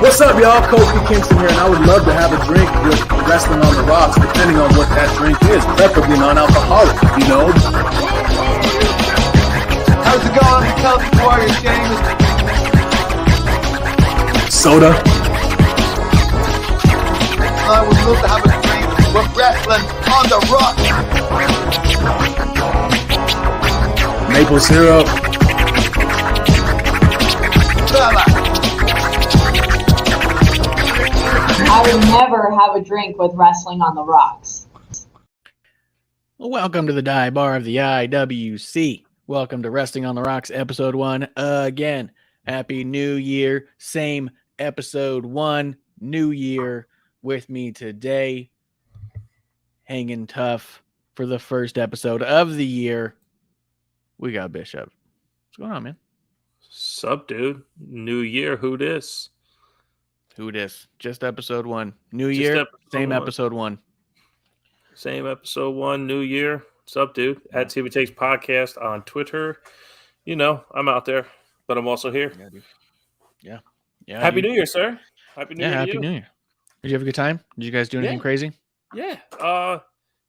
What's up, y'all? Kofi Kingston here, and I would love to have a drink with Wrestling on the Rocks, depending on what that drink is, preferably non-alcoholic, you know? How's it going, Celtic Warrior James? Soda. I would love to have a drink with Wrestling on the Rocks. Maple syrup. I would never have a drink with Wrestling on the Rocks. Welcome to the dive bar of the IWC. Welcome to Wrestling on the Rocks, episode 1. Again, Happy New Year. Same episode 1, New Year. With me today, hanging tough for the first episode of the year, we got Bishop. What's going on, man? Sup, dude? New year. Who this? Who dis? Just episode 1. New year, same episode 1. Same episode 1, new year. What's up, dude? At TV Takes Podcast on Twitter. You know, I'm out there, but I'm also here. Yeah. Happy New Year, sir. Happy New Year. Happy New Year. Did you have a good time? Did you guys do anything crazy? Yeah.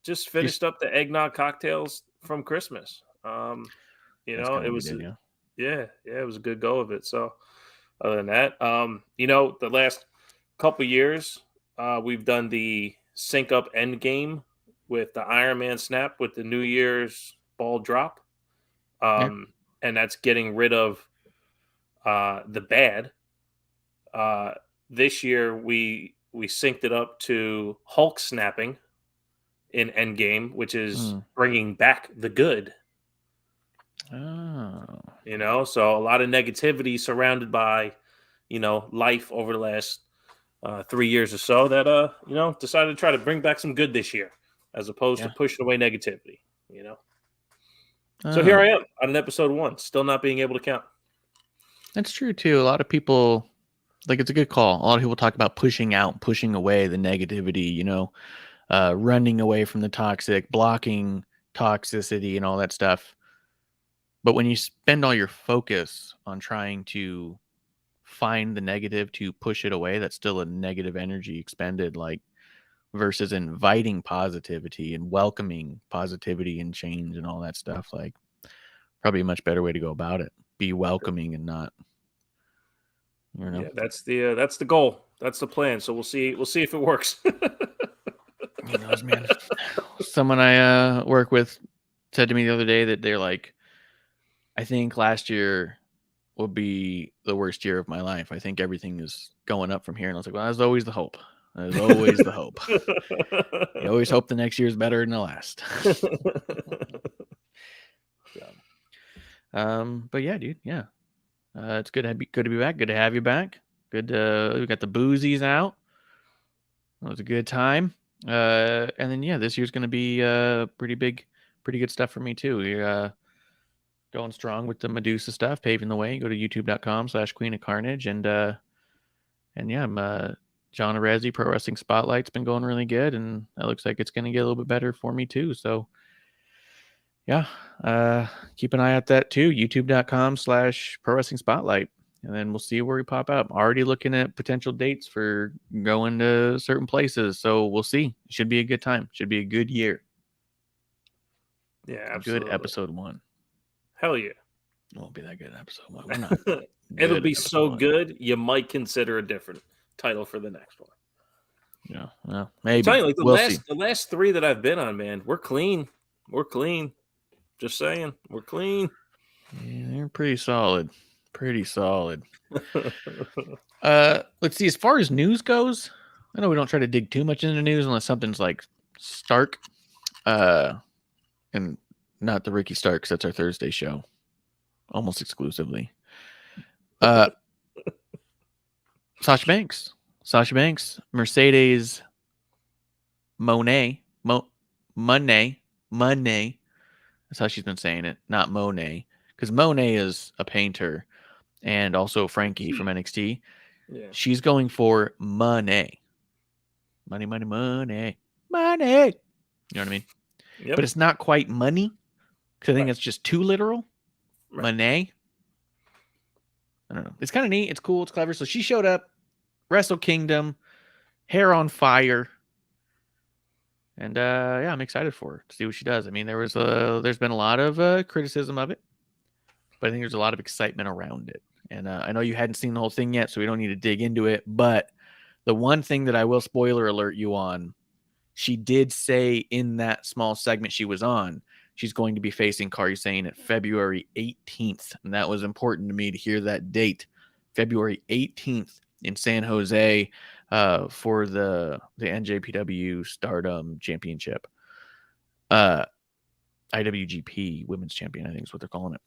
Just finished up the eggnog cocktails from Christmas. You know, it was it was a good go of it. So other than that, you know, the last couple years, we've done the sync up end game with the Iron Man snap with the New Year's ball drop. And that's getting rid of the bad. This year we synced it up to Hulk snapping in Endgame, which is bringing back the good. Oh. You know, so a lot of negativity surrounded by, you know, life over the last 3 years or so that, you know, decided to try to bring back some good this year as opposed to pushing away negativity, you know. So here I am on episode 1, still not being able to count. That's true, too. A lot of people, like, it's a good call. A lot of people talk about pushing out, pushing away the negativity, you know, running away from the toxic, blocking toxicity and all that stuff. But when you spend all your focus on trying to find the negative to push it away, that's still a negative energy expended, like, versus inviting positivity and welcoming positivity and change and all that stuff. Like, probably a much better way to go about it. Be welcoming and not, you know. Yeah, that's the goal. That's the plan. So we'll see if it works. Who knows, man. Someone I work with said to me the other day that they're like, I think last year will be the worst year of my life. I think everything is going up from here. And I was like, well, that's always the hope. There's always the hope. You always hope the next year is better than the last. But yeah, dude. Yeah. It's good to be back. Good to have you back. Good. We got the boozies out. It was a good time. And then yeah, this year's going to be pretty good stuff for me too. We're going strong with the Medusa stuff, paving the way. Go to youtube.com/Queen of Carnage, and yeah, I'm John Arezzi, Pro Wrestling Spotlight's been going really good, and it looks like it's going to get a little bit better for me too. So yeah, keep an eye out that too. youtube.com/Pro Wrestling Spotlight. And then we'll see where we pop up. Already looking at potential dates for going to certain places. So we'll see. Should be a good time. Should be a good year. Yeah, absolutely. Good episode 1. Hell yeah. It won't be that good episode 1. We're not. It'll be so good, you might consider a different title for the next one. Yeah, well, maybe. I'm telling you, like the last 3 that I've been on, man, we're clean. We're clean. Just saying, we're clean. Yeah, they're pretty solid. Pretty solid. Let's see. As far as news goes, I know we don't try to dig too much into the news unless something's like Stark, and not the Ricky Starks. That's our Thursday show, almost exclusively. Sasha Banks, Mercedes Monet. That's how she's been saying it, not Monet, because Monet is a painter. And also Frankie from NXT. Yeah. She's going for money. Money. You know what I mean? Yep. But it's not quite money, because I think it's just too literal. Right. Money. I don't know. It's kind of neat. It's cool. It's clever. So she showed up, Wrestle Kingdom, hair on fire. And yeah, I'm excited for her to see what she does. I mean, there's been a lot of criticism of it, but I think there's a lot of excitement around it. And I know you hadn't seen the whole thing yet, so we don't need to dig into it. But the one thing that I will spoiler alert you on, she did say in that small segment she was on, she's going to be facing Kairi Sane at February 18th. And that was important to me to hear that date, February 18th in San Jose for the NJPW Stardom Championship. IWGP Women's Champion, I think is what they're calling it.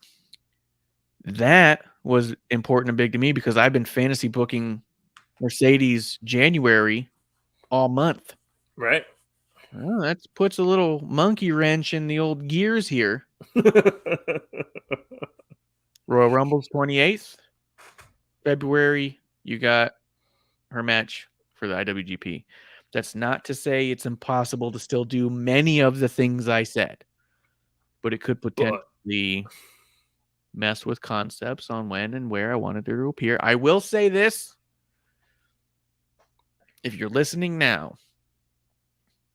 That was important and big to me because I've been fantasy booking Mercedes January all month. Right. Well, that puts a little monkey wrench in the old gears here. Royal Rumble's 28th. February, you got her match for the IWGP. That's not to say it's impossible to still do many of the things I said, but it could potentially mess with concepts on when and where I wanted her to appear. I will say this. If you're listening now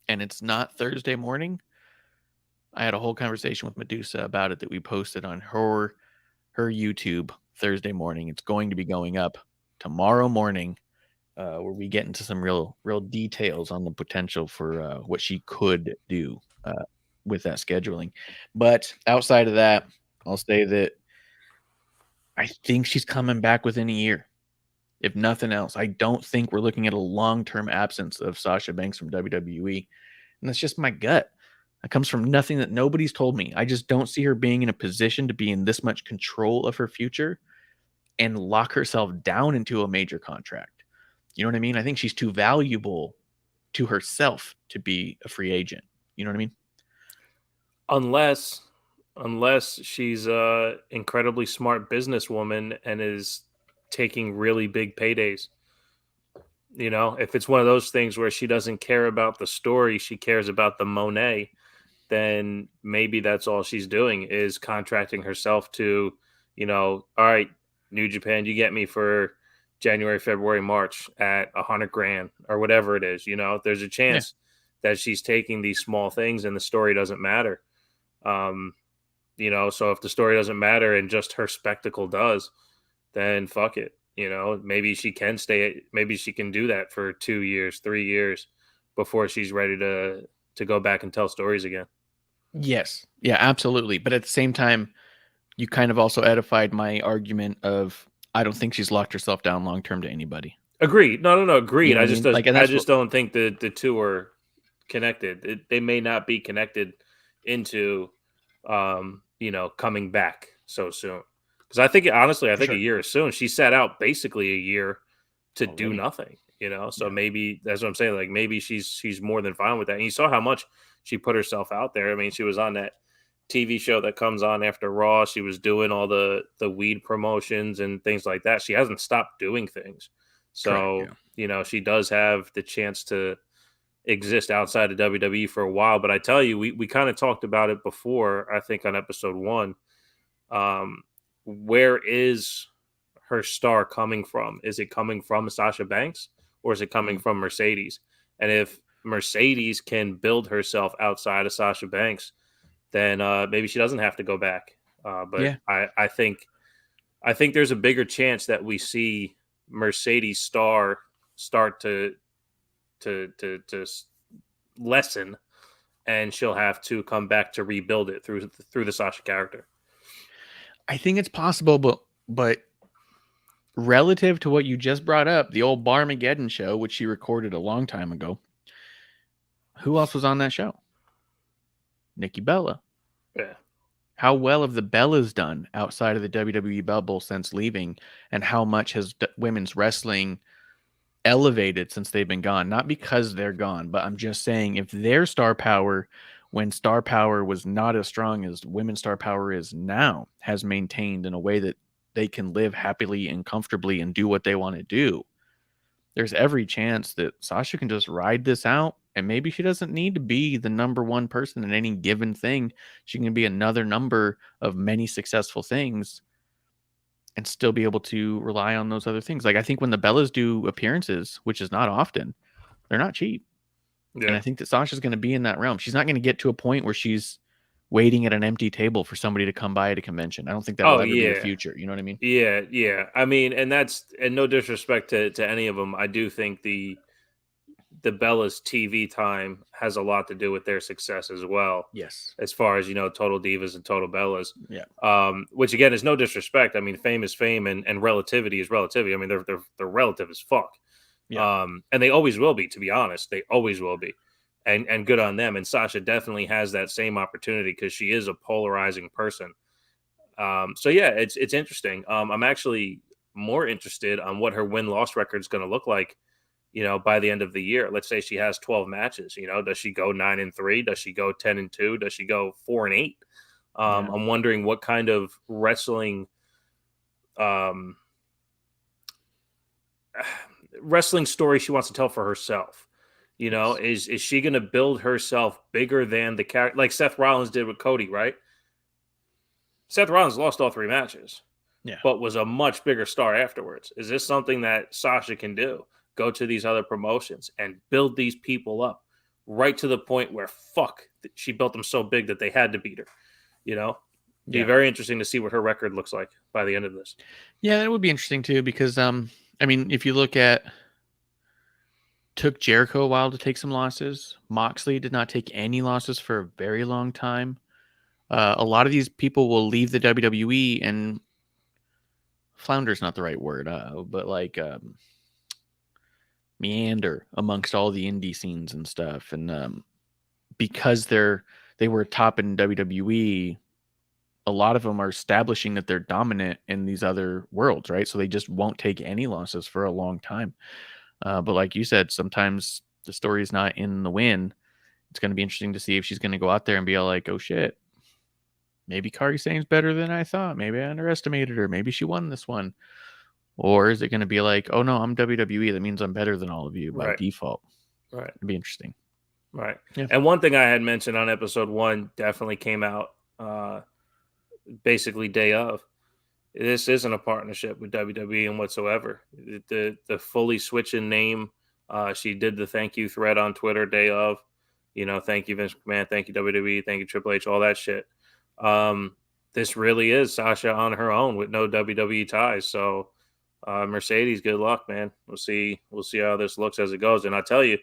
and it's not Thursday morning, I had a whole conversation with Medusa about it that we posted on her YouTube Thursday morning. It's going to be going up tomorrow morning where we get into some real details on the potential for what she could do with that scheduling. But outside of that, I'll say that I think she's coming back within a year, if nothing else. I don't think we're looking at a long-term absence of Sasha Banks from WWE. And that's just my gut. It comes from nothing that nobody's told me. I just don't see her being in a position to be in this much control of her future and lock herself down into a major contract. You know what I mean? I think she's too valuable to herself to be a free agent. You know what I mean? Unless she's a incredibly smart businesswoman and is taking really big paydays. You know, if it's one of those things where she doesn't care about the story, she cares about the Monet, then maybe that's all she's doing is contracting herself to, you know, all right, New Japan, you get me for January, February, March at $100,000 or whatever it is. You know, there's a chance that she's taking these small things and the story doesn't matter. You know, so if the story doesn't matter and just her spectacle does, then fuck it. You know, maybe she can maybe she can do that for 2 years, 3 years before she's ready to go back and tell stories again. Yes. Yeah, absolutely. But at the same time, you kind of also edified my argument of I don't think she's locked herself down long term to anybody. Agreed. No. Agreed. You know I what just I mean? Like, and I that's just don't think the two are connected. They may not be connected into coming back so soon. Because I think honestly, I think sure. a year is soon. She sat out basically a year to do Already. nothing. So Yeah. maybe that's what I'm saying. Like maybe she's more than fine with that. And you saw how much she put herself out there. I mean, she was on that TV show that comes on after Raw. She was doing all the weed promotions and things like that. She hasn't stopped doing things. So, Correct, she does have the chance to exist outside of WWE for a while. But I tell you, we kind of talked about it before, I think on episode 1. Where is her star coming from? Is it coming from Sasha Banks or is it coming from Mercedes? And if Mercedes can build herself outside of Sasha Banks, then maybe she doesn't have to go back. But I think there's a bigger chance that we see Mercedes star start to lessen, and she'll have to come back to rebuild it through the Sasha character. I think it's possible, but relative to what you just brought up, the old Barmageddon show, which she recorded a long time ago, who else was on that show? Nikki Bella. Yeah. How well have the Bellas done outside of the WWE bubble since leaving, and how much has women's wrestling elevated since they've been gone? Not because they're gone, but I'm just saying if their star power, when star power was not as strong as women's star power is now, has maintained in a way that they can live happily and comfortably and do what they want to do, there's every chance that Sasha can just ride this out, and maybe she doesn't need to be the number one person in any given thing. She can be another number of many successful things and still be able to rely on those other things. Like, I think when the Bellas do appearances, which is not often, they're not cheap. Yeah. And I think that Sasha's going to be in that realm. She's not going to get to a point where she's waiting at an empty table for somebody to come by at a convention. I don't think that will ever be the future. You know what I mean? Yeah. I mean, and no disrespect to any of them. I do think the Bella's TV time has a lot to do with their success as well. Yes. As far as, Total Divas and Total Bellas. Yeah. Which again is no disrespect. I mean, fame is fame and relativity is relativity. I mean, they're relative as fuck. Yeah. And they always will be, to be honest. They always will be. And good on them. And Sasha definitely has that same opportunity because she is a polarizing person. So yeah, it's interesting. I'm actually more interested on what her win-loss record is going to look like, by the end of the year. Let's say she has 12 matches. Does she go 9-3? Does she go 10-2? Does she go 4-8? I'm wondering what kind of wrestling story she wants to tell for herself. Is she going to build herself bigger than the character, like Seth Rollins did with Cody, right? Seth Rollins lost all 3 matches, but was a much bigger star afterwards. Is this something that Sasha can do? Go to these other promotions and build these people up right to the point where she built them so big that they had to beat her. Be very interesting to see what her record looks like by the end of this. Yeah, that would be interesting too, because I mean, if you look at, took Jericho a while to take some losses. Moxley did not take any losses for a very long time. A lot of these people will leave the WWE and flounder is not the right word, but like meander amongst all the indie scenes and stuff. And because they were top in WWE, a lot of them are establishing that they're dominant in these other worlds, right? So they just won't take any losses for a long time. But like you said, sometimes the story is not in the win. It's going to be interesting to see if she's going to go out there and be all like, oh shit, maybe Kairi Sane's better than I thought. Maybe I underestimated her. Maybe she won this one. Or is it going to be like, oh no, I'm WWE. That means I'm better than all of you by default. Right. It'd be interesting. Right. Yeah. And one thing I had mentioned on episode 1 definitely came out basically day of. This isn't a partnership with WWE and whatsoever. The fully switching name. She did the thank you thread on Twitter day of. Thank you Vince McMahon, thank you WWE, thank you Triple H, all that shit. This really is Sasha on her own with no WWE ties. So Mercedes, good luck, man. We'll see how this looks as it goes. And I tell you,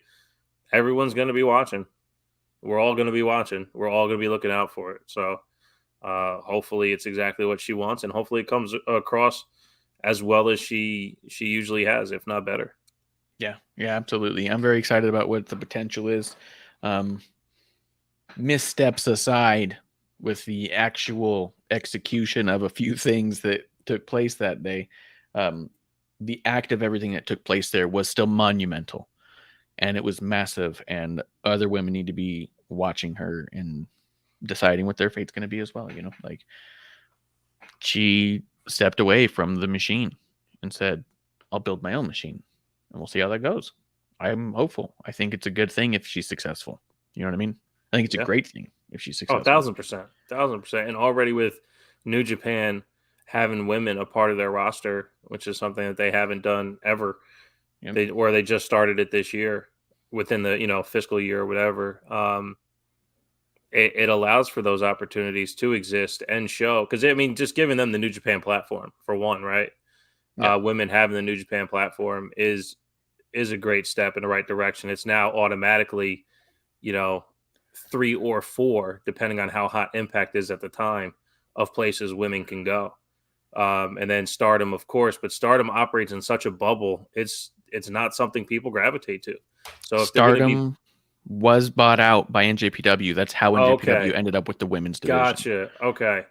everyone's going to be watching. We're all going to be watching. We're all going to be looking out for it. So Hopefully it's exactly what she wants, and hopefully it comes across as well as she usually has, if not better. Yeah, absolutely. I'm very excited about what the potential is. Missteps aside, with the actual execution of a few things that took place that day, the act of everything that took place there was still monumental, and it was massive, and other women need to be watching her and deciding what their fate's going to be as well. Like, she stepped away from the machine and said, I'll build my own machine, and we'll see how that goes. I'm hopeful. I think it's a good thing if she's successful. You know what I mean? I think it's a great thing if she's successful. 1,000%. And already with New Japan having women a part of their roster, which is something that they haven't done ever, where they just started it this year within the fiscal year or whatever. It allows for those opportunities to exist and show, because just giving them the New Japan platform for one, right? Yeah. Women having the New Japan platform is a great step in the right direction. It's now automatically, 3 or 4, depending on how hot Impact is at the time, of places women can go. And then Stardom, of course, but Stardom operates in such a bubble. It's not something people gravitate to. So if Stardom was bought out by NJPW. That's how NJPW ended up with the women's division. Gotcha. Okay.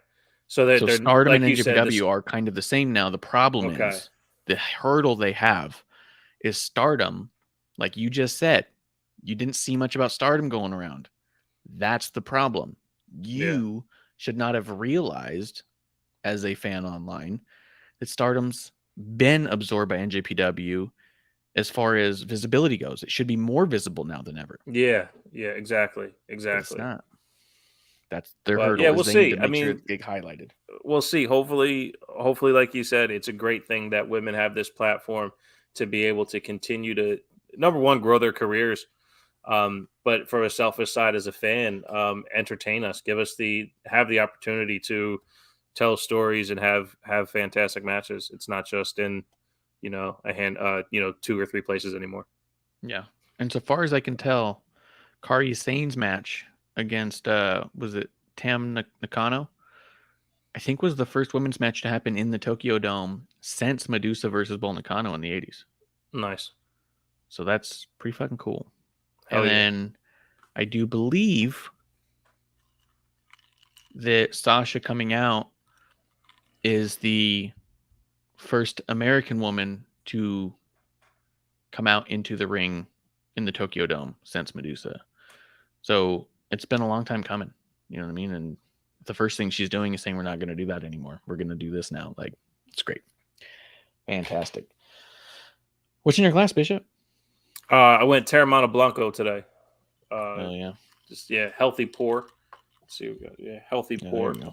So Stardom and NJPW are kind of the same now. The problem is the hurdle they have is Stardom, like you just said, you didn't see much about Stardom going around. That's the problem. You should not have realized as a fan online that Stardom's been absorbed by NJPW as far as visibility goes. It should be more visible now than ever. Yeah, exactly. It's not. That's their hurdle. Yeah, we'll see. Sure it's big highlighted. We'll see. Hopefully, like you said, it's a great thing that women have this platform to be able to continue to, number one, grow their careers. But for a selfish side as a fan, entertain us, have the opportunity to tell stories and have fantastic matches. It's not just in, 2 or 3 places anymore. Yeah. And so far as I can tell, Kairi Sane's match against, was it Tam Nakano? I think was the first women's match to happen in the Tokyo Dome since Medusa versus Bull Nakano in the 80s. Nice. So that's pretty fucking cool. And then I do believe that Sasha coming out is the first American woman to come out into the ring in the Tokyo Dome since Medusa. So it's been a long time coming. You know what I mean? And the first thing she's doing is saying, we're not going to do that anymore. We're going to do this now. Like, it's great. Fantastic. What's in your glass, Bishop? I went Teremana Blanco today. Oh, yeah. Just, healthy pour. Let's see what we got. Yeah, healthy pour. There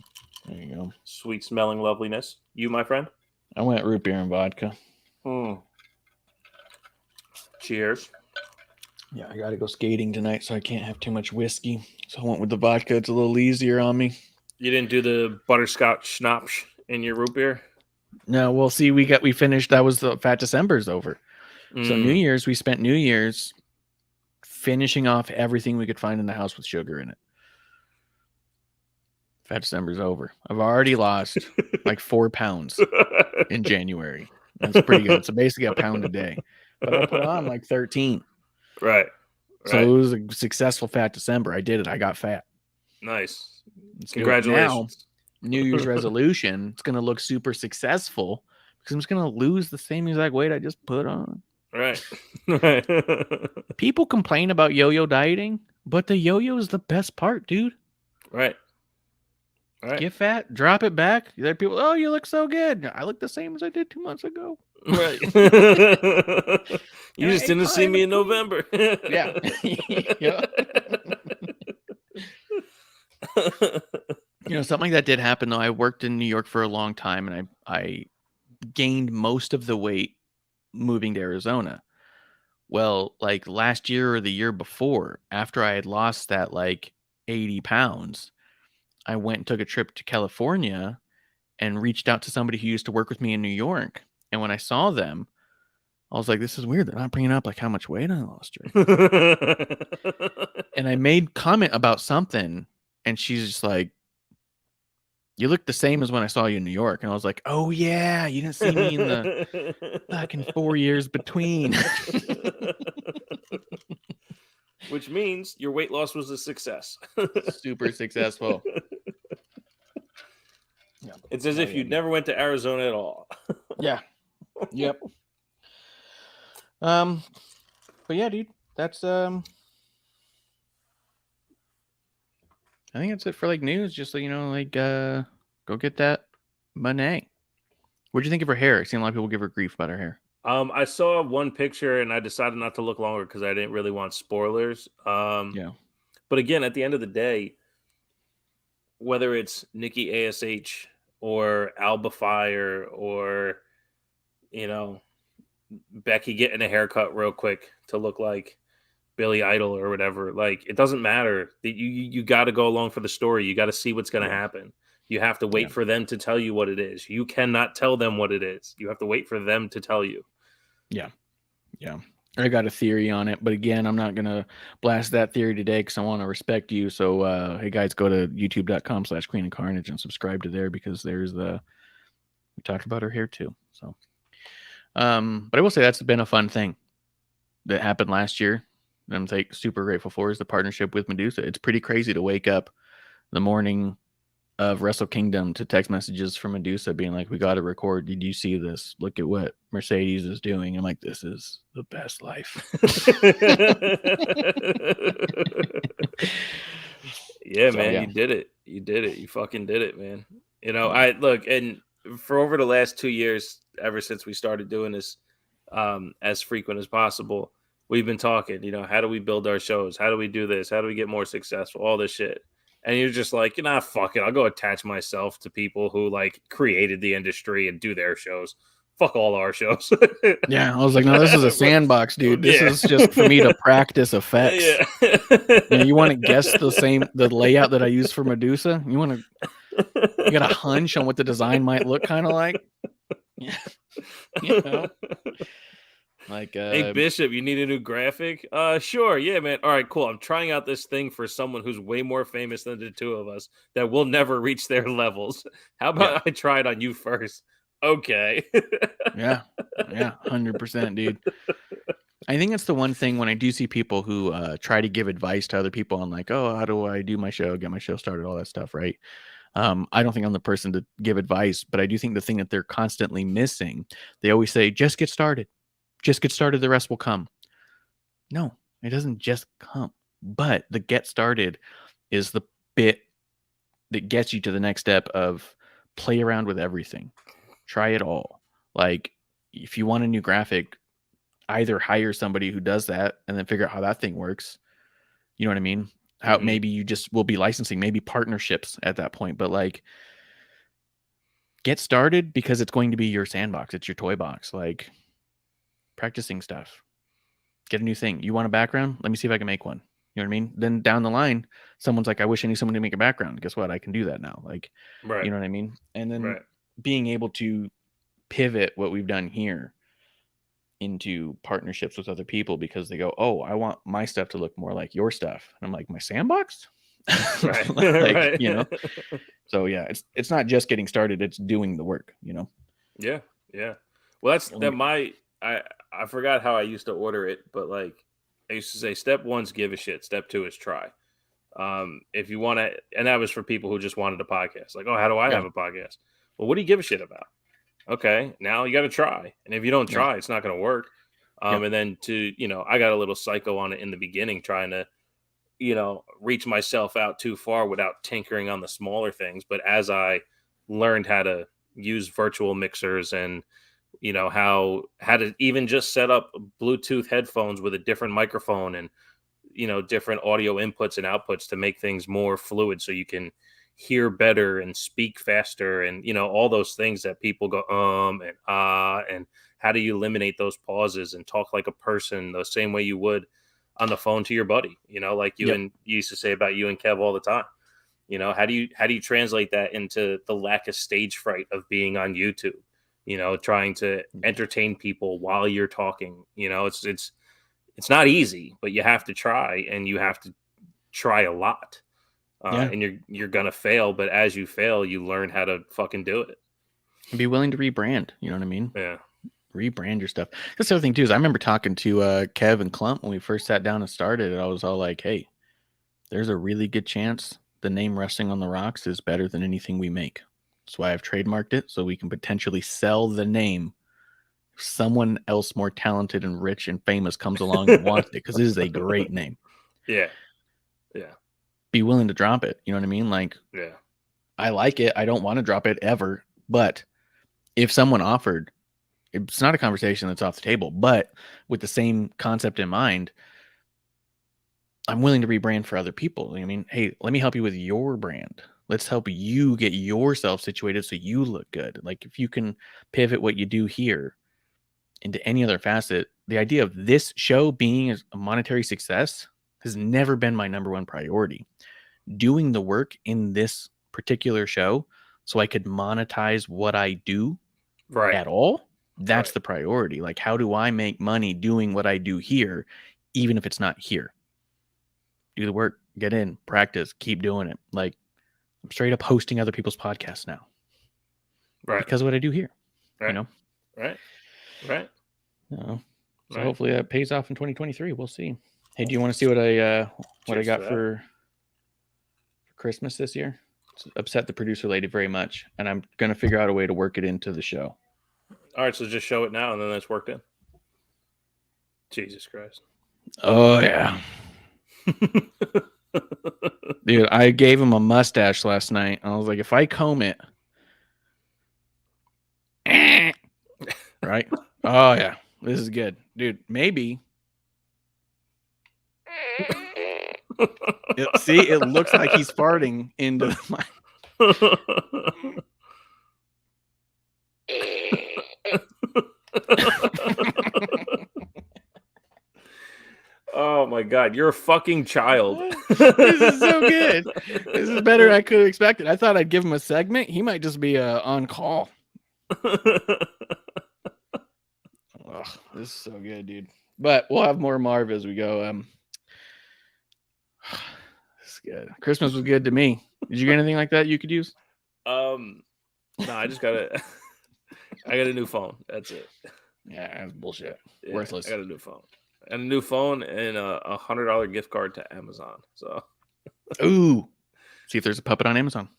you go. Sweet smelling loveliness. You, my friend? I went root beer and vodka. Cheers. Yeah, I got to go skating tonight, so I can't have too much whiskey. So I went with the vodka. It's a little easier on me. You didn't do the butterscotch schnapps in your root beer? No, well, see, we finished. That was the Fat December's over. So New Year's, we spent New Year's finishing off everything we could find in the house with sugar in it. Fat December's over. I've already lost like 4 pounds in January. That's pretty good. So basically a pound a day. But I put on like 13. Right. So it was a successful Fat December. I did it. I got fat. Nice. Let's Congratulations. Now, New Year's resolution, it's going to look super successful because I'm just going to lose the same exact weight I just put on. Right. People complain about yo-yo dieting, but the yo-yo is the best part, dude. Right. Get fat, drop it back. There are people, oh, you look so good. I look the same as I did 2 months ago. Right. You just didn't see me in November. Yeah. Something like that did happen, though. I worked in New York for a long time, and I gained most of the weight moving to Arizona. Well, like last year or the year before, after I had lost that like 80 pounds, I went and took a trip to California and reached out to somebody who used to work with me in New York. And when I saw them, I was like, this is weird. They're not bringing up like how much weight I lost. And I made comment about something, and she's just like, You look the same as when I saw you in New York. And I was like, oh, yeah, you didn't see me in the fucking 4 years between. Which means your weight loss was a success. Super successful. Yeah. It's as if you never went to Arizona at all. Yeah. Yep. But yeah, dude, that's I think that's it for like news. Just so you know, like go get that Monet. What'd you think of her hair? I've seen a lot of people give her grief about her hair. I saw one picture and I decided not to look longer because I didn't really want spoilers. Yeah. But again, at the end of the day, whether it's Nikki ASH or Alba Fire or, you know, Becky getting a haircut real quick to look like Billy Idol or whatever, like, it doesn't matter. You got to go along for the story. You got to see what's going to happen. You have to wait for them to tell you what it is. You cannot tell them what it is. You have to wait for them to tell you. Yeah. Yeah. I got a theory on it, but again, I'm not going to blast that theory today because I want to respect you. So, hey guys, go to youtube.com/Queen of Carnage and subscribe to there because there's we talked about her hair too. So, but I will say that's been a fun thing that happened last year. I'm like super grateful for is the partnership with Medusa. It's pretty crazy to wake up the morning of Wrestle Kingdom to text messages from Medusa being like, we got to record. Did you see this? Look at what Mercedes is doing. I'm like, this is the best life. Yeah, so, man, yeah. You did it. You did it. You fucking did it, man. You know, I look, and for over the last 2 years, ever since we started doing this as frequent as possible, we've been talking, you know, how do we build our shows? How do we do this? How do we get more successful? All this shit. And you're just like, fuck it. I'll go attach myself to people who like created the industry and do their shows. Fuck all our shows. Yeah, I was like, no, this is a sandbox, dude. This is just for me to practice effects. Yeah. You want to guess the layout that I use for Medusa? You got a hunch on what the design might look kind of like? Yeah. You know? Like, hey Bishop, you need a new graphic? Sure, yeah, man. All right, cool. I'm trying out this thing for someone who's way more famous than the two of us that will never reach their levels. How about I try it on you first? Okay. Yeah, 100%, dude. I think it's the one thing when I do see people who try to give advice to other people on like, oh, how do I do my show, get my show started, all that stuff, right? I don't think I'm the person to give advice, but I do think the thing that they're constantly missing, they always say, just get started. Just get started, the rest will come. No, it doesn't just come. But the get started is the bit that gets you to the next step of play around with everything. Try it all. Like, if you want a new graphic, either hire somebody who does that and then figure out how that thing works. You know what I mean? How maybe you just will be licensing, maybe partnerships at that point. But like, get started because it's going to be your sandbox. It's your toy box. Like, practicing stuff, get a new thing. You want a background? Let me see if I can make one. You know what I mean? Then down the line, someone's like, I wish I knew someone to make a background. Guess what? I can do that now. Like, right. You know what I mean? And then being able to pivot what we've done here into partnerships with other people because they go, oh, I want my stuff to look more like your stuff. And I'm like, my sandbox? Right. Like, right. You know? So yeah, it's not just getting started. It's doing the work, you know? Yeah. Yeah. Well, I forgot how I used to order it, but like I used to say, step 1's give a shit. Step 2 is try. If you want to, and that was for people who just wanted a podcast. Like, oh, how do I have a podcast? Well, what do you give a shit about? Okay, now you got to try. And if you don't try, it's not going to work. And then I got a little psycho on it in the beginning, trying to, reach myself out too far without tinkering on the smaller things. But as I learned how to use virtual mixers and how to even just set up Bluetooth headphones with a different microphone and, different audio inputs and outputs to make things more fluid so you can hear better and speak faster and, all those things that people go, and how do you eliminate those pauses and talk like a person the same way you would on the phone to your buddy, like you used to say about you and Kev all the time. How do you translate that into the lack of stage fright of being on YouTube? Trying to entertain people while you're talking, it's not easy, but you have to try and you have to try a lot. and you're gonna fail. But as you fail, you learn how to fucking do it. And be willing to rebrand. You know what I mean? Yeah. Rebrand your stuff. That's the other thing too. Is I remember talking to Kev and Clump when we first sat down and started it. I was all like, "Hey, there's a really good chance the name Wrestling on the Rocks is better than anything we make. That's why I've trademarked it, so we can potentially sell the name. If someone else more talented and rich and famous comes along and wants it, because this is a great name. Yeah. Be willing to drop it. You know what I mean? Like, Yeah. I like it. I don't want to drop it ever. But if someone offered, it's not a conversation that's off the table, but with the same concept in mind, I'm willing to rebrand for other people. I mean, hey, let me help you with your brand. Let's help you get yourself situated so you look good. Like, if you can pivot what you do here into any other facet, the idea of this show being a monetary success has never been my number one priority. Doing the work in this particular show so I could monetize what I do at all, that's the priority. Like, how do I make money doing what I do here, even if it's not here? Do the work, get in, practice, keep doing it. Like, I'm straight up hosting other people's podcasts now. Because of what I do here. You know? Right. So hopefully that pays off in 2023. We'll see. Hey, do you want to see what I got for Christmas this year? It's upset the producer lady very much, and I'm gonna figure out a way to work it into the show. All right, so just show it now, and then that's worked in. Jesus Christ! Oh yeah, dude, I gave him a mustache last night. I was like, if I comb it, right? Oh yeah, this is good, dude. Maybe. It looks like he's farting into the mic. Oh my God, you're a fucking child. This is so good. This is better than I could have expected. I thought I'd give him a segment. He might just be on call. This is so good, dude. But we'll have more Marv as we go. This is good. Christmas was good to me. Did you get anything like that you could use? No, I just got I got a new phone. That's it. Yeah, that's bullshit. Yeah, Worthless. I got a new phone. And a new phone and a $100 gift card to Amazon. So, ooh, see if there's a puppet on Amazon.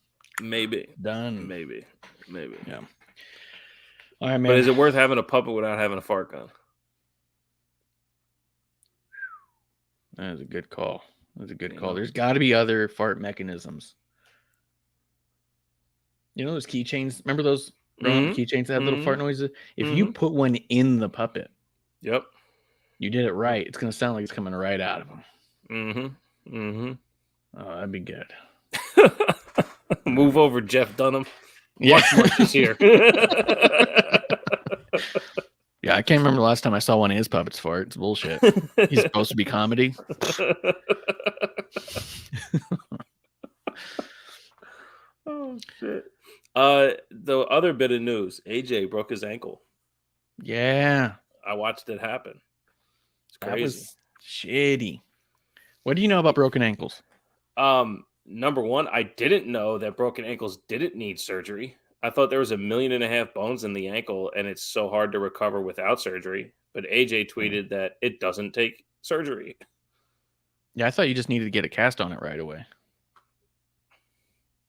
Maybe done. Maybe. Yeah. All right, man. But is it worth having a puppet without having a fart gun? That is a good call. That's a good call. There's got to be other fart mechanisms. You know those keychains? Remember those keychains that have little fart noises? If you put one in the puppet, yep, you did it right. It's gonna sound like it's coming right out of them. Oh, that'd be good. Move over, Jeff Dunham. Yeah, Much is here. Yeah, I can't remember the last time I saw one of his puppets fart. It's bullshit. He's supposed to be comedy. Oh shit. The other bit of news, AJ broke his ankle. Yeah. I watched it happen. It's crazy. That was shitty. What do you know about broken ankles? Number one, I didn't know that broken ankles didn't need surgery. I thought there was 1.5 million bones in the ankle, and it's so hard to recover without surgery. But AJ tweeted that it doesn't take surgery. Yeah, I thought you just needed to get a cast on it right away.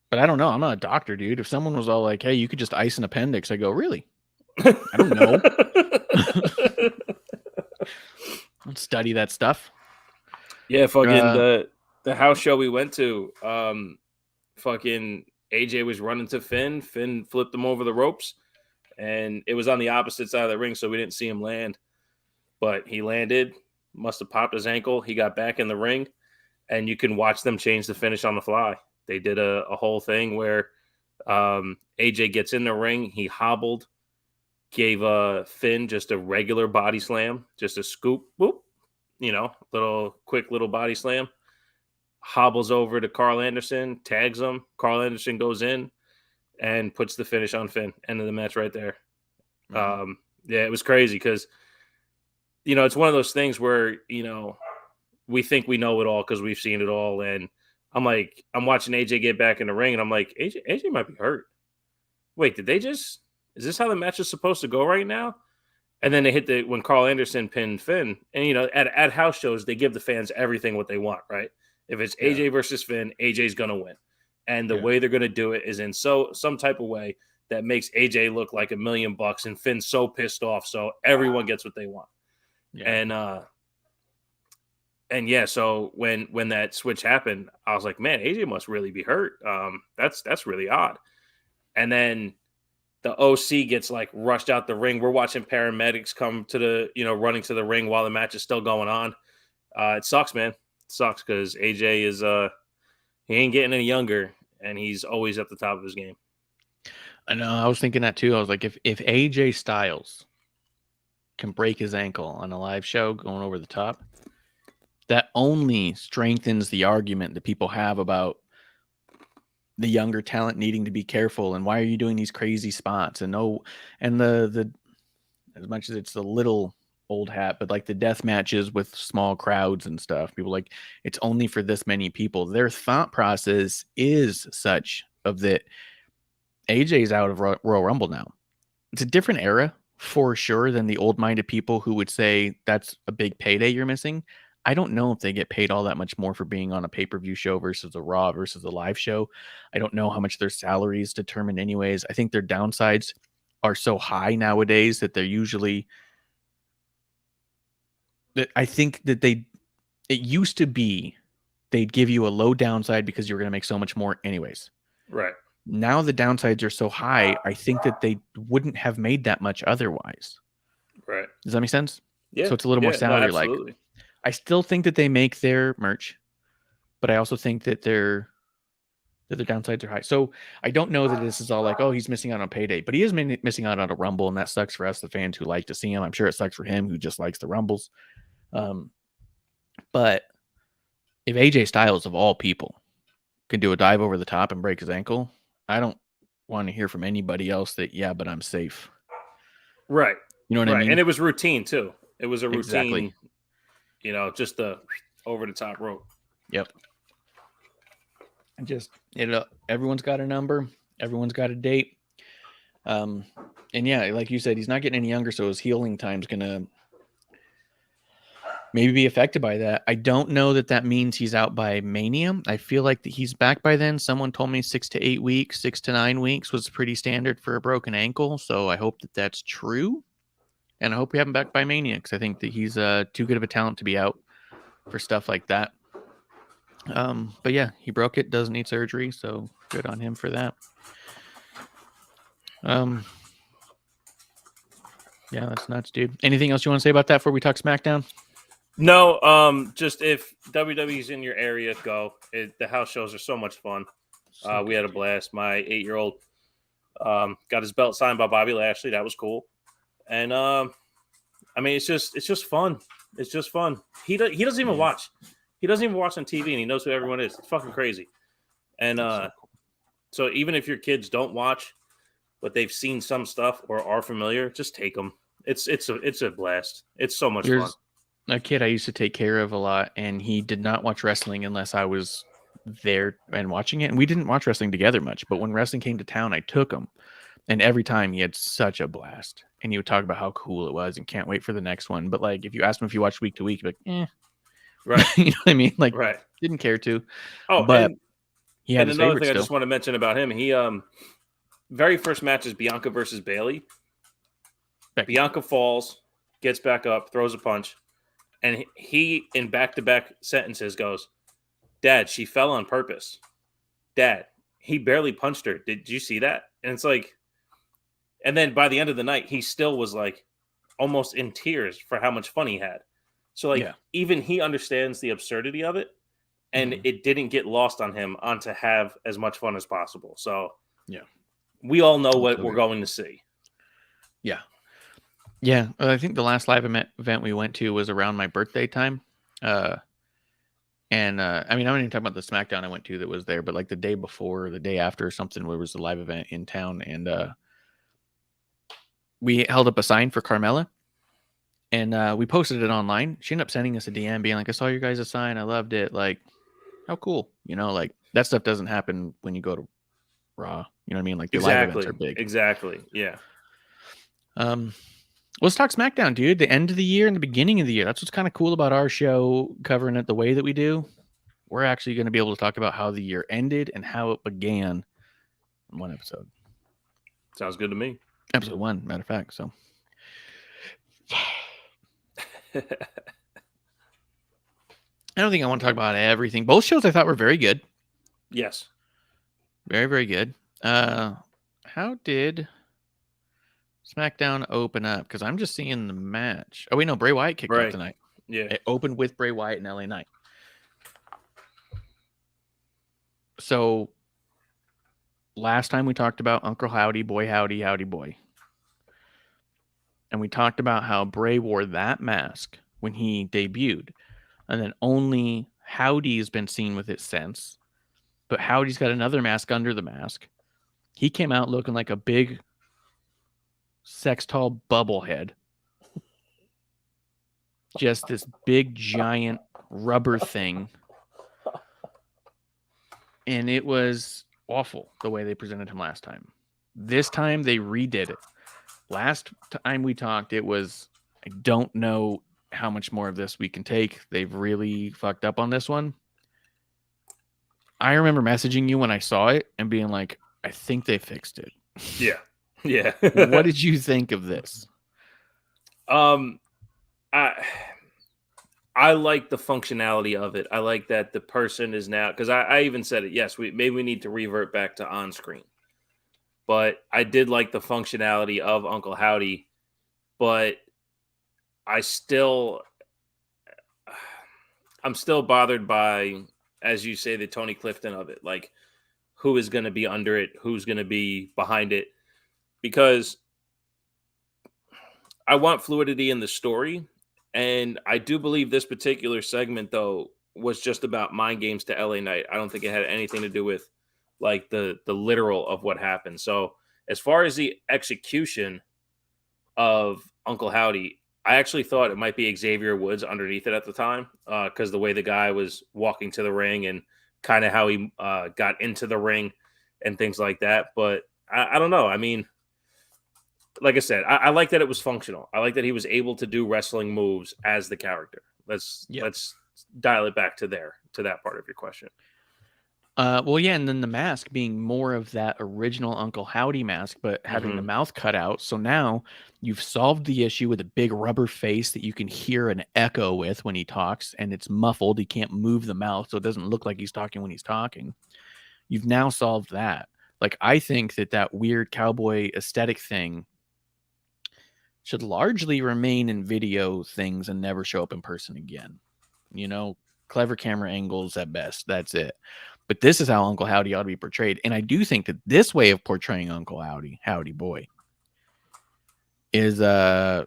But I don't know. I'm not a doctor, dude. If someone was all like, hey, you could just ice an appendix, I go, really? I don't know. Don't study that stuff. Yeah, fucking the house show we went to, fucking AJ was running to Finn. Finn flipped him over the ropes, and it was on the opposite side of the ring, so we didn't see him land. But he landed, must have popped his ankle. He got back in the ring, and you can watch them change the finish on the fly. They did a whole thing where AJ gets in the ring. He hobbled, gave Finn just a regular body slam, just a scoop, whoop, quick little body slam. Hobbles over to Carl Anderson, tags him. Carl Anderson goes in and puts the finish on Finn. End of the match right there. Mm-hmm. Yeah, it was crazy because, it's one of those things where, we think we know it all because we've seen it all. And I'm watching AJ get back in the ring, and I'm like, AJ might be hurt. Wait, is this how the match is supposed to go right now? And then they hit when Carl Anderson pinned Finn. And, at house shows, they give the fans everything what they want, right? If it's AJ versus Finn, AJ's going to win. And the way they're going to do it is in some type of way that makes AJ look like $1 million and Finn's so pissed off. So everyone gets what they want. Yeah. So when that switch happened, I was like, man, AJ must really be hurt. That's really odd. And then the OC gets rushed out the ring. We're watching paramedics come to running to the ring while the match is still going on. It sucks, man. It sucks because AJ is he ain't getting any younger, and he's always at the top of his game. I know. I was thinking that too. I was like, if AJ Styles can break his ankle on a live show going over the top, that only strengthens the argument that people have about the younger talent needing to be careful, and why are you doing these crazy spots? And the as much as it's a little old hat, but the death matches with small crowds and stuff, people it's only for this many people. Their thought process is such of that AJ's out of Royal Rumble now. It's a different era for sure than the old-minded people who would say that's a big payday you're missing. I don't know if they get paid all that much more for being on a pay-per-view show versus a Raw versus a live show. I don't know how much their salaries determine anyways. I think their downsides are so high nowadays that they're usually I think that it used to be they'd give you a low downside because you're going to make so much more anyways. Right. Now the downsides are so high, I think that they wouldn't have made that much otherwise. Right. Does that make sense? Yeah. So it's a little more salary like. I still think that they make their merch, but I also think that their downsides are high. So I don't know that this is all oh, he's missing out on payday, but he is missing out on a Rumble, and that sucks for us, the fans who like to see him. I'm sure it sucks for him who just likes the Rumbles. But if AJ Styles of all people can do a dive over the top and break his ankle, I don't want to hear from anybody else that, but I'm safe. Right. You know what I mean? And it was routine too. It was a routine. Exactly. Just the over the top rope. Yep. Everyone's got a number. Everyone's got a date. And like you said, he's not getting any younger, so his healing time's going to maybe be affected by that. I don't know that means he's out by Mania. I feel like that he's back by then. Someone told me 6 to 8 weeks, 6 to 9 weeks was pretty standard for a broken ankle. So I hope that that's true. And I hope we have him back by Mania, because I think that he's too good of a talent to be out for stuff like that. But yeah, he broke it, doesn't need surgery, so good on him for that. Yeah, that's nuts, dude. Anything else you want to say about that before we talk SmackDown? No, just if WWE's in your area, go. The house shows are so much fun. We had a blast. My 8-year-old got his belt signed by Bobby Lashley. That was cool. And it's just fun. It's just fun. He doesn't even watch. He doesn't even watch on TV, and he knows who everyone is. It's fucking crazy. And so even if your kids don't watch, but they've seen some stuff or are familiar, just take them. It's a blast. It's so much fun. A kid I used to take care of a lot, and he did not watch wrestling unless I was there and watching it. And we didn't watch wrestling together much, but when wrestling came to town, I took him. And every time he had such a blast. And he would talk about how cool it was and can't wait for the next one. But if you asked him if you watched week to week, he'd be like, Right. You know what I mean? Right. Didn't care to. Oh, but he had another thing I just want to mention about him. He very first match is Bianca versus Bayley. Bianca falls, gets back up, throws a punch, and he in back-to-back sentences goes, "Dad, she fell on purpose. Dad, he barely punched her. Did you see that?" And it's and then by the end of the night, he still was almost in tears for how much fun he had. So even he understands the absurdity of it, and it didn't get lost on him to have as much fun as possible. So we all know what we're going to see. Yeah. I think the last live event we went to was around my birthday time. I'm not even talking about the SmackDown I went to that was there, but the day before or the day after or something, where was the live event in town. And we held up a sign for Carmella, and we posted it online. She ended up sending us a DM being like, "I saw your guys' sign. I loved it. I How cool. You know, like that stuff doesn't happen when you go to Raw. You know what I mean? Like the live Exactly. events are big. Exactly. Yeah. Let's talk SmackDown, dude. The end of the year and the beginning of the year. That's what's kind of cool about our show covering it the way that we do. We're actually going to be able to talk about how the year ended and how it began in one episode. Sounds good to me. Episode 1, matter of fact. So I don't think I want to talk about everything. Both shows I thought were very good. Yes. Very, very good. How did SmackDown open up? Because I'm just seeing the match. Oh, wait, no. Bray Wyatt kicked off tonight. Yeah. It opened with Bray Wyatt and LA Knight. So last time we talked about Uncle Howdy, Boy Howdy, Howdy Boy. And we talked about how Bray wore that mask when he debuted. And then only Howdy's been seen with it since. But Howdy's got another mask under the mask. He came out looking like a big sex tall bubblehead. Just this big giant rubber thing. And it was awful the way they presented him last time. This time they redid it. Last time we talked, it was, I don't know how much more of this we can take. They've really fucked up on this one. I remember messaging you when I saw it and being like, I think they fixed it. Yeah. Yeah. What did you think of this? I like the functionality of it. I like that the person is now, because I even said it. Yes, maybe we need to revert back to on screen, but I did like the functionality of Uncle Howdy. But I'm still bothered by, as you say, the Tony Clifton of it. Like, who is going to be under it? Who's going to be behind it? Because I want fluidity in the story. And I do believe this particular segment, though, was just about mind games to LA Knight. I don't think it had anything to do with like the literal of what happened. So as far as the execution of Uncle Howdy, I actually thought it might be Xavier Woods underneath it at the time, because the way the guy was walking to the ring and kind of how he got into the ring and things like that. But I don't know. I mean, like I said, I like that it was functional. I like that he was able to do wrestling moves as the character. Let's dial it back to that part of your question. Well, yeah, and then the mask being more of that original Uncle Howdy mask, but having the mouth cut out. So now you've solved the issue with a big rubber face that you can hear an echo with when he talks, and it's muffled. He can't move the mouth, so it doesn't look like he's talking when he's talking. You've now solved that. Like, I think that weird cowboy aesthetic thing should largely remain in video things and never show up in person again. You know, clever camera angles at best. That's it. But this is how Uncle Howdy ought to be portrayed. And I do think that this way of portraying Uncle Howdy Boy, is, to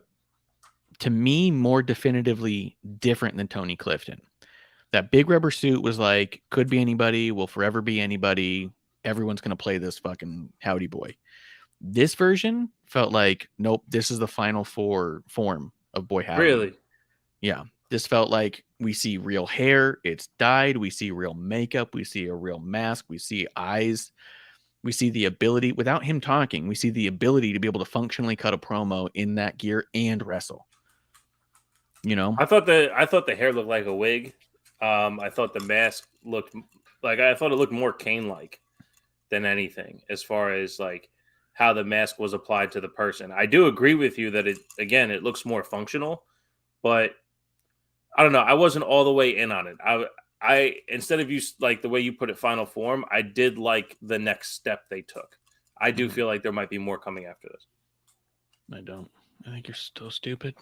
me, more definitively different than Tony Clifton. That big rubber suit was like, could be anybody, will forever be anybody. Everyone's going to play this fucking Howdy Boy. This version felt like, nope, this is the final form of Boy Howdy. Really? Yeah. This felt like we see real hair. It's dyed. We see real makeup. We see a real mask. We see eyes. We see the ability, without him talking, we see the ability to be able to functionally cut a promo in that gear and wrestle. You know? I thought the hair looked like a wig. I thought the mask looked like, I thought it looked more Kane-like than anything, as far as like how the mask was applied to the person. I do agree with you that it looks more functional, but I don't know. I wasn't all the way in on it. I instead of you like the way you put it, final form, I did like the next step they took. I do feel like there might be more coming after this. I don't. I think you're so stupid.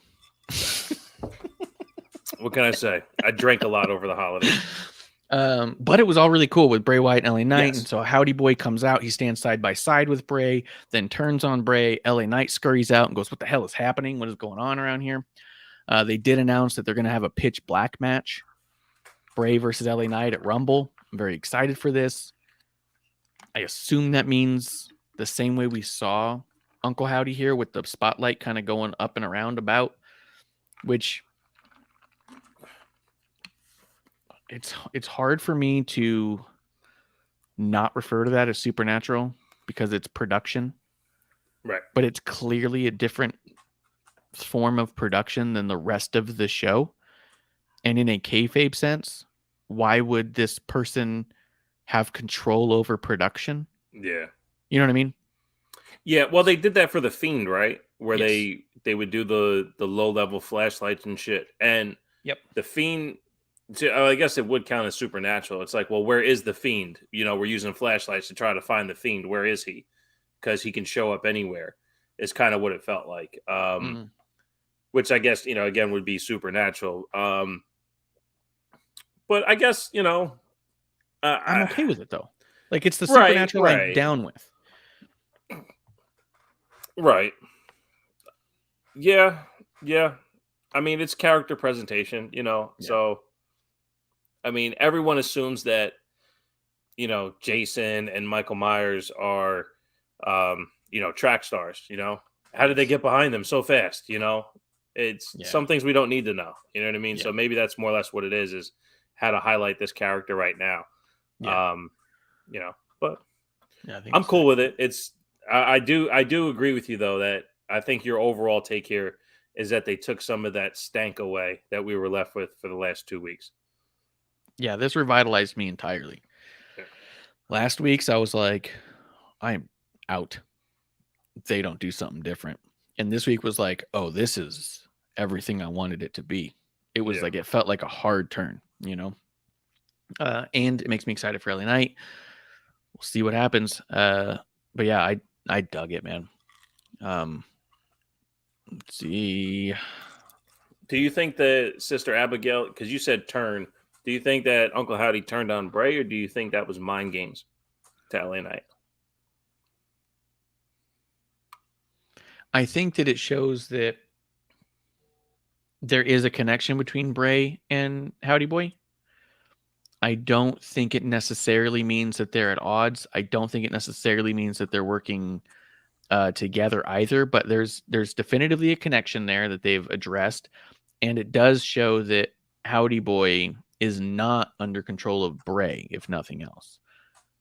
What can I say? I drank a lot over the holidays. But it was all really cool with Bray Wyatt and LA Knight. Yes. And so Howdy Boy comes out. He stands side by side with Bray, then turns on Bray. LA Knight scurries out and goes, what the hell is happening? What is going on around here? They did announce that they're going to have a pitch black match. Bray versus LA Knight at Rumble. I'm very excited for this. I assume that means the same way we saw Uncle Howdy here, with the spotlight kind of going up and around about, which it's hard for me to not refer to that as supernatural because it's production. Right. But it's clearly a different form of production than the rest of the show. And in a kayfabe sense, why would this person have control over production? Yeah. You know what I mean? Yeah, well, they did that for the Fiend, right? Where Yes. they would do the low level flashlights and shit. And Yep. the Fiend, I guess it would count as supernatural. It's like, well, where is the Fiend? You know, we're using flashlights to try to find the Fiend. Where is he? Because he can show up anywhere. Is kind of what it felt like. Which I guess, you know, again would be supernatural. But I guess, you know, I'm okay with it though. Like it's the Right, supernatural I'm right. down with. Right. Yeah. Yeah. I mean, it's character presentation, you know. Yeah. So, I mean, everyone assumes that, you know, Jason and Michael Myers are, you know, track stars. You know, how did they get behind them so fast? You know, it's some things we don't need to know. You know what I mean? Yeah. So maybe that's more or less what it is how to highlight this character right now. Yeah. You know, but Yeah, I think I'm cool with it. It's I do agree with you though that I think your overall take here is that they took some of that stank away that we were left with for the last 2 weeks. Yeah, this revitalized me entirely. Yeah. Last week's I was like, I'm out. They don't do something different. And this week was like, oh, this is everything I wanted it to be. It was like, it felt like a hard turn, you know? And it makes me excited for LA Knight. We'll see what happens. But yeah, I dug it, man. Let's see. Do you think that Sister Abigail, because you said turn, do you think that Uncle Howdy turned on Bray, or do you think that was mind games to LA Knight? I think that it shows that there is a connection between Bray and Howdy Boy. I don't think it necessarily means that they're at odds. I don't think it necessarily means that they're working together either, but there's definitively a connection there that they've addressed, and it does show that Howdy Boy is not under control of Bray, if nothing else.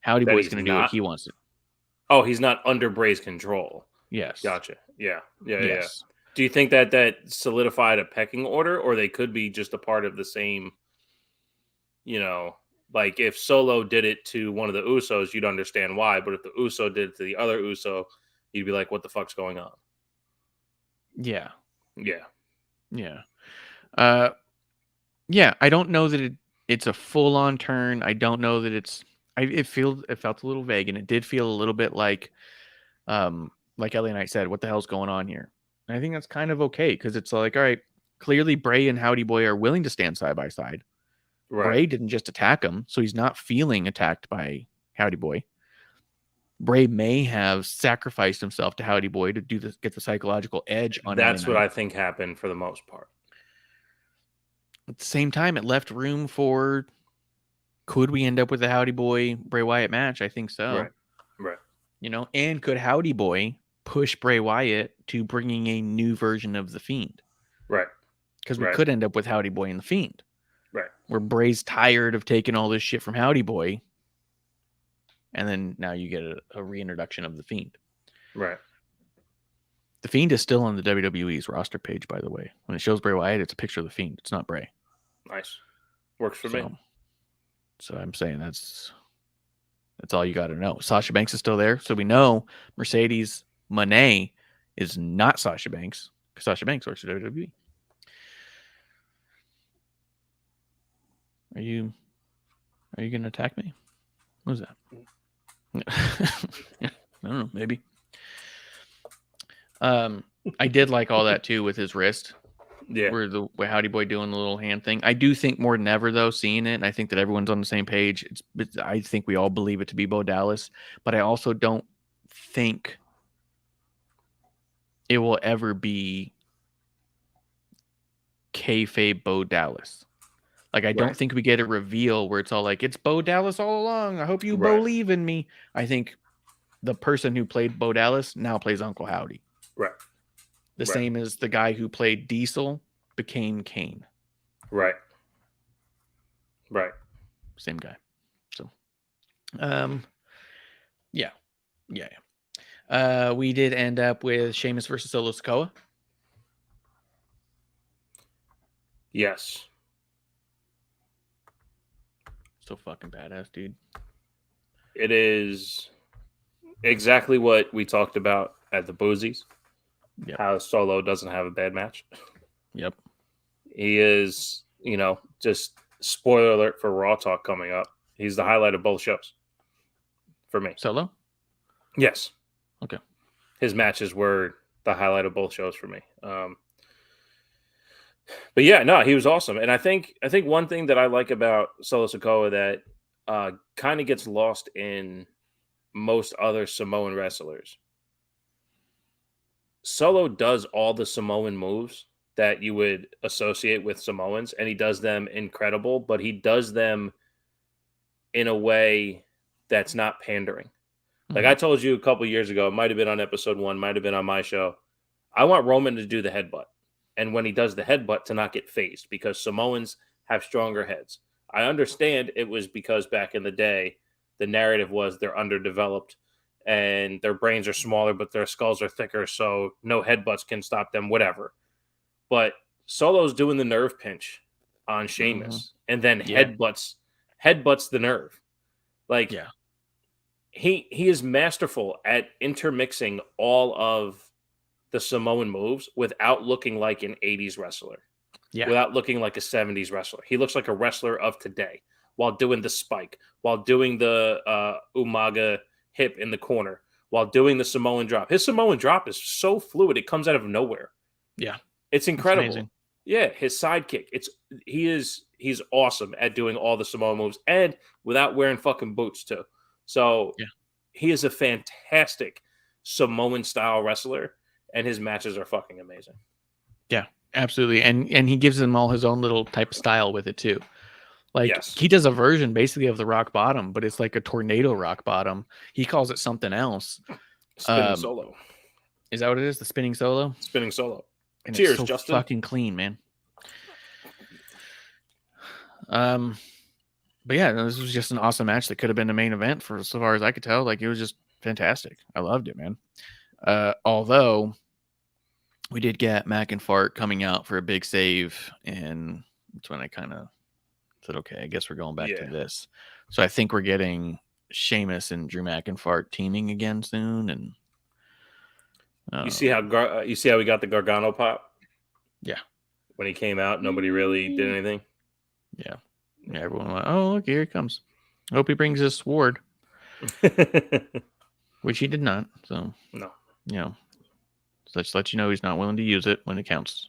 Howdy Boy's going to do what he wants to. Oh, he's not under Bray's control. Yes. Gotcha. Yeah. Yes. Do you think that solidified a pecking order, or they could be just a part of the same, you know, like if Solo did it to one of the Usos, you'd understand why. But if the Uso did it to the other Uso, you'd be like, what the fuck's going on? Yeah. Yeah. Yeah. Yeah, I don't know that it's a full-on turn. I don't know that it felt a little vague, and it did feel a little bit like Ellie Knight said, what the hell's going on here? And I think that's kind of okay, because it's like, all right, clearly Bray and Howdy Boy are willing to stand side by side. Right. Bray didn't just attack him, so he's not feeling attacked by Howdy Boy. Bray may have sacrificed himself to Howdy Boy to get the psychological edge on. That's what I think happened for the most part. At the same time, it left room for, could we end up with a Howdy Boy Bray Wyatt match? I think so. Right. You know, and could Howdy Boy push Bray Wyatt to bringing a new version of the Fiend? Right. Because we could end up with Howdy Boy and the Fiend. Right. Where Bray's tired of taking all this shit from Howdy Boy, and then now you get a reintroduction of the Fiend. Right. The Fiend is still on the WWE's roster page, by the way. When it shows Bray Wyatt, it's a picture of the Fiend. It's not Bray. Nice. Works for me. So I'm saying that's all you got to know. Sasha Banks is still there. So we know Mercedes Moné is not Sasha Banks, because Sasha Banks works at WWE. Are you going to attack me? What was that? I don't know. Maybe. I did like all that too with his wrist. Yeah. Where Howdy Boy doing the little hand thing. I do think more than ever though, seeing it, and I think that everyone's on the same page. I think we all believe it to be Bo Dallas, but I also don't think it will ever be kayfabe Bo Dallas. Like, I don't think we get a reveal where it's all like, it's Bo Dallas all along. I hope you believe in me. I think the person who played Bo Dallas now plays Uncle Howdy. Right. The same as the guy who played Diesel became Kane. Right. Right. same guy. So, yeah. We did end up with Sheamus versus Solo Sikoa. Yes. So fucking badass, dude. It is exactly what we talked about at the Boozies. Yep. How Solo doesn't have a bad match. Yep. He is, just spoiler alert for Raw Talk coming up. He's the highlight of both shows for me. Solo? Yes. Okay. His matches were the highlight of both shows for me. But yeah, no, he was awesome. And I think one thing that I like about Solo Sikoa that kind of gets lost in most other Samoan wrestlers. Solo does all the Samoan moves that you would associate with Samoans, and he does them incredible, but he does them in a way that's not pandering. Like I told you a couple years ago, it might have been on episode 1, might have been on my show. I want Roman to do the headbutt. And when he does the headbutt, to not get phased, because Samoans have stronger heads. I understand it was because back in the day, the narrative was they're underdeveloped and their brains are smaller, but their skulls are thicker, so no headbutts can stop them, whatever. But Solo's doing the nerve pinch on Sheamus and then headbutts the nerve. Like, he is masterful at intermixing all of the Samoan moves without looking like an 80s wrestler. Yeah. Without looking like a 70s wrestler. He looks like a wrestler of today while doing the spike, while doing the Umaga hip in the corner, while doing the Samoan drop. His Samoan drop is so fluid. It comes out of nowhere. Yeah. It's incredible. Yeah. His sidekick. He's awesome at doing all the Samoan moves and without wearing fucking boots too. So he is a fantastic Samoan style wrestler. And his matches are fucking amazing. Yeah, absolutely. And he gives them all his own little type of style with it too. Like he does a version basically of the rock bottom, but it's like a tornado rock bottom. He calls it something else. Spinning solo. Is that what it is? The spinning solo? Spinning solo. And cheers, it's so Justin. Fucking clean, man. But yeah, this was just an awesome match that could have been the main event for so far as I could tell. Like it was just fantastic. I loved it, man. Although we did get Mac and Fart coming out for a big save, and that's when I kind of said, okay, I guess we're going back to this. So I think we're getting Sheamus and Drew McIntyre teaming again soon. And you see how we got the Gargano pop? Yeah. When he came out, nobody really did anything. Yeah. Everyone went, oh, look, here he comes. I hope he brings his sword. Which he did not. So, no. So just let you know he's not willing to use it when it counts.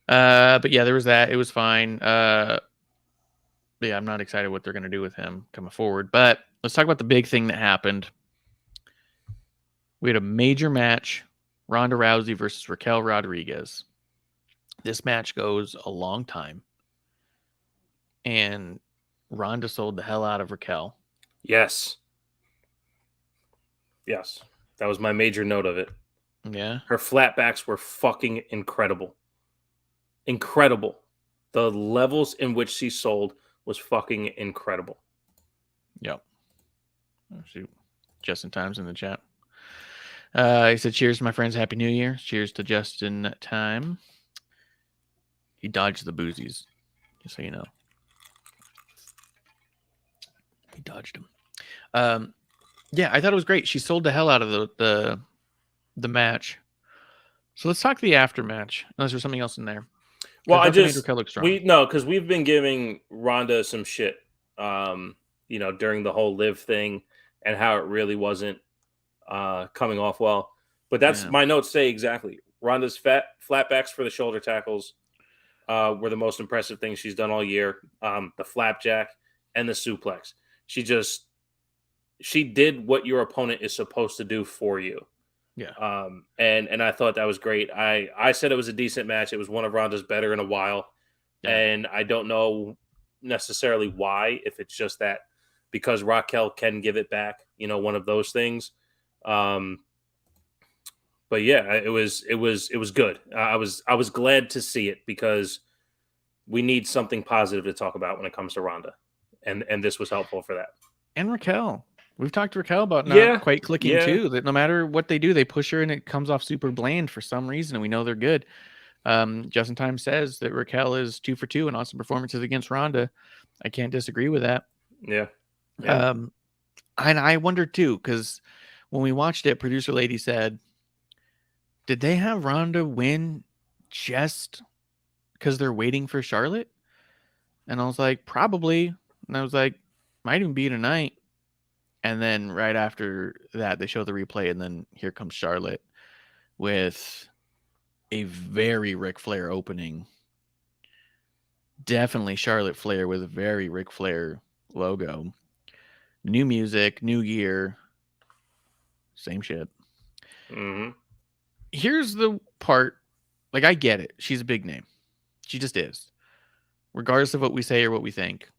But yeah, there was that. It was fine. Yeah, I'm not excited what they're going to do with him coming forward. But let's talk about the big thing that happened. We had a major match. Ronda Rousey versus Raquel Rodriguez. This match goes a long time. And Ronda sold the hell out of Raquel. Yes. That was my major note of it. Yeah. Her flatbacks were fucking incredible. Incredible. The levels in which she sold was fucking incredible. Yep. Shoot. Justin Times in the chat. He said, cheers to my friends. Happy New Year. Cheers to Justin Time. He dodged the boozies, just so you know. He dodged him. Yeah, I thought it was great. She sold the hell out of the match. So let's talk the after match. Unless there's something else in there. Well, because we've been giving Ronda some shit, during the whole live thing and how it really wasn't coming off well. But that's my notes say exactly. Ronda's flatbacks for the shoulder tackles were the most impressive things she's done all year. The flapjack and the suplex. She did what your opponent is supposed to do for you. Yeah. And I thought that was great. I said it was a decent match. It was one of Ronda's better in a while. Yeah. And I don't know necessarily why, if it's just that because Raquel can give it back, one of those things. But yeah, it was good. I was glad to see it because we need something positive to talk about when it comes to Ronda. And this was helpful for that. And Raquel. We've talked to Raquel about not quite clicking too, that no matter what they do, they push her and it comes off super bland for some reason. And we know they're good. Justin Time says that Raquel is 2 for 2 in awesome performances against Ronda. I can't disagree with that. Yeah. And I wonder too, because when we watched it, producer lady said, did they have Ronda win just because they're waiting for Charlotte? And I was like, probably. And I was like, might even be tonight. And then right after that, they show the replay, and then here comes Charlotte with a very Ric Flair opening. Definitely Charlotte Flair with a very Ric Flair logo. New music, new gear, same shit. Mm-hmm. Here's the part. Like, I get it. She's a big name. She just is. Regardless of what we say or what we think,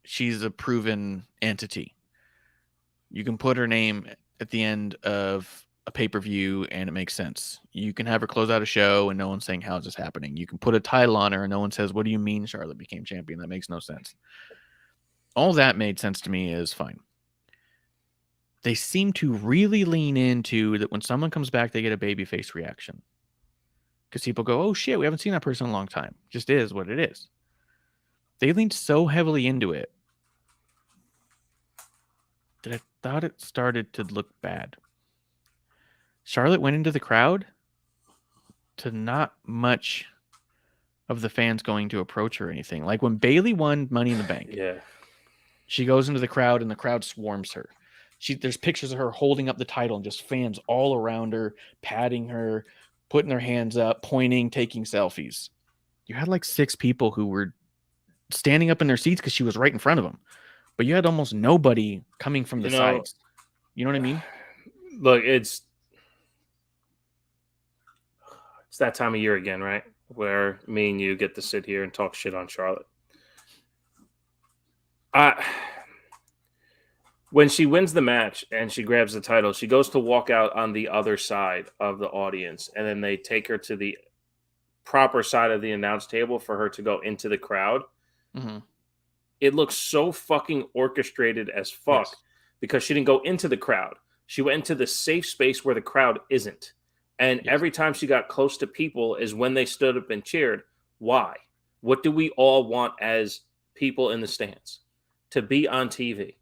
she's a proven entity. You can put her name at the end of a pay-per-view and it makes sense. You can have her close out a show and no one's saying, how is this happening? You can put a title on her and no one says, what do you mean Charlotte became champion? That makes no sense. All that made sense to me is fine. They seem to really lean into that when someone comes back, they get a babyface reaction. Because people go, oh shit, we haven't seen that person in a long time. Just is what it is. They leaned so heavily into it that I thought it started to look bad. Charlotte went into the crowd to not much of the fans going to approach her or anything. Like when Bayley won Money in the Bank, she goes into the crowd and the crowd swarms her. There's pictures of her holding up the title and just fans all around her, patting her, putting their hands up, pointing, taking selfies. You had like 6 people who were standing up in their seats because she was right in front of them. But you had almost nobody coming from the sides. You know what I mean? Look, it's that time of year again, right? Where me and you get to sit here and talk shit on Charlotte. When she wins the match and she grabs the title, she goes to walk out on the other side of the audience, and then they take her to the proper side of the announce table for her to go into the crowd. Mm-hmm. It looks so fucking orchestrated as fuck because she didn't go into the crowd. She went into the safe space where the crowd isn't. And every time she got close to people is when they stood up and cheered. Why? What do we all want as people in the stands? To be on TV.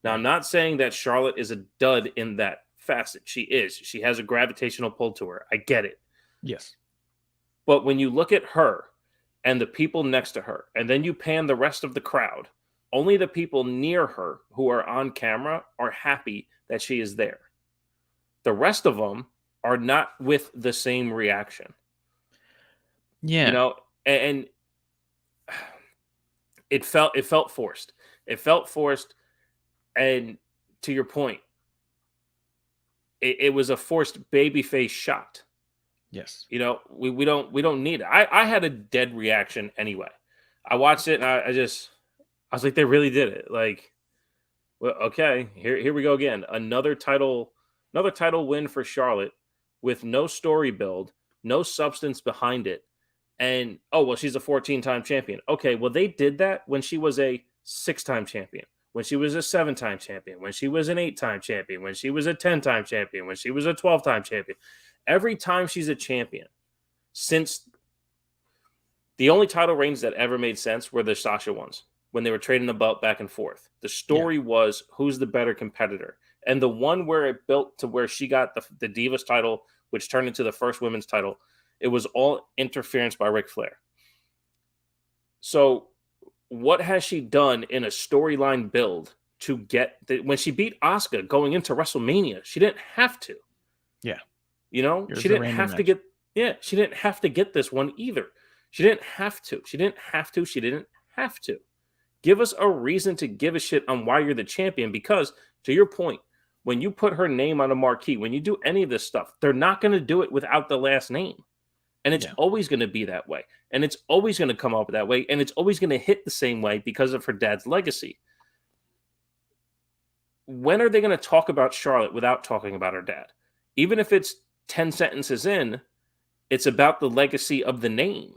Now, I'm not saying that Charlotte is a dud in that facet. She is. She has a gravitational pull to her. I get it. Yes. But when you look at her and the people next to her, and then you pan the rest of the crowd, only the people near her who are on camera are happy that she is there. The rest of them are not with the same reaction. Yeah. You know, and it felt forced. It felt forced. And to your point, it was a forced babyface shot. Yes. You know, we don't need it. I had a dead reaction anyway. I watched it and I was like, they really did it. Like, well, okay, here we go again. Another title win for Charlotte with no story build, no substance behind it. And she's a 14-time champion. Okay, well, they did that when she was a 6-time champion, when she was a 7-time champion, when she was an 8-time champion, when she was a 10-time champion, when she was a 12-time champion. Every time she's a champion, since the only title reigns that ever made sense were the Sasha ones, when they were trading the belt back and forth. The story was who's the better competitor. And the one where it built to where she got the Divas title, which turned into the first women's title, it was all interference by Ric Flair. So what has she done in a storyline build to get when she beat Asuka going into WrestleMania? She didn't have to. Yeah. You know, she didn't have to get. Yeah, she didn't have to get this one either. She didn't have to. She didn't have to. She didn't have to. Give us a reason to give a shit on why you're the champion. Because to your point, when you put her name on a marquee, when you do any of this stuff, they're not going to do it without the last name. And it's always going to be that way. And it's always going to come up that way. And it's always going to hit the same way because of her dad's legacy. When are they going to talk about Charlotte without talking about her dad? Even if it's 10 sentences in, it's about the legacy of the name.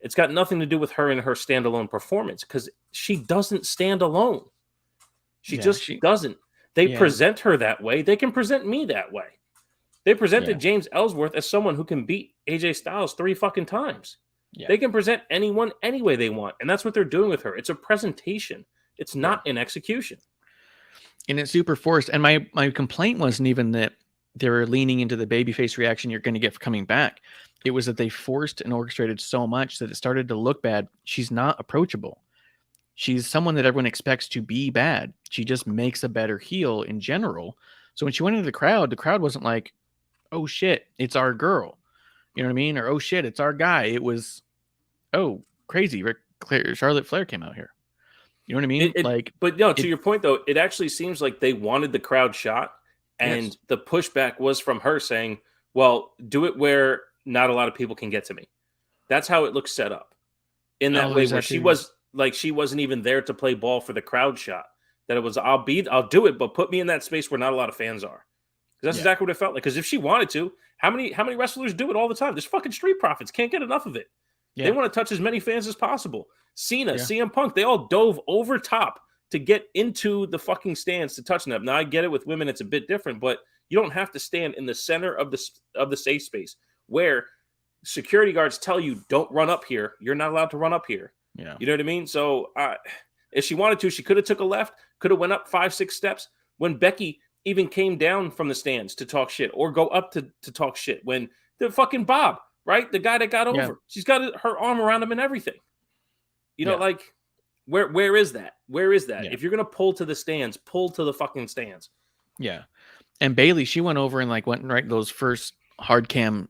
It's got nothing to do with her and her standalone performance because she doesn't stand alone. She doesn't. They present her that way. They can present me that way. They presented James Ellsworth as someone who can beat AJ Styles 3 fucking times. Yeah. They can present anyone any way they want. And that's what they're doing with her. It's a presentation. It's not an execution. And it's super forced. And my complaint wasn't even that they were leaning into the babyface reaction you're going to get for coming back. It was that they forced and orchestrated so much that it started to look bad. She's not approachable. She's someone that everyone expects to be bad. She just makes a better heel in general. So when she went into the crowd wasn't like, oh shit, it's our girl. You know what I mean? Or oh shit, it's our guy. It was, oh, crazy. Charlotte Flair came out here. You know what I mean? But no, to your point though, it actually seems like they wanted the crowd shot, and the pushback was from her saying, well, do it where not a lot of people can get to me. That's how it looks set up. In that way where she wasn't even there to play ball for the crowd shot. That it was, I'll do it, but put me in that space where not a lot of fans are. That's exactly what it felt like. Because if she wanted to, how many wrestlers do it all the time? There's fucking Street Profits. Can't get enough of it. Yeah. They want to touch as many fans as possible. Cena, CM Punk, they all dove over top to get into the fucking stands to touch them. Now, I get it with women, it's a bit different, but you don't have to stand in the center of the safe space where security guards tell you, don't run up here. You're not allowed to run up here. Yeah. You know what I mean? So if she wanted to, she could have took a left, could have went up 5-6 steps. When Becky even came down from the stands to talk shit or go up to talk shit, when the fucking Bob, right? The guy that got over, she's got her arm around him and everything. You know, like where is that? Where is that? If you're going to pull to the stands, pull to the fucking stands. Yeah. And Bayley, she went over and like went right those first hard cam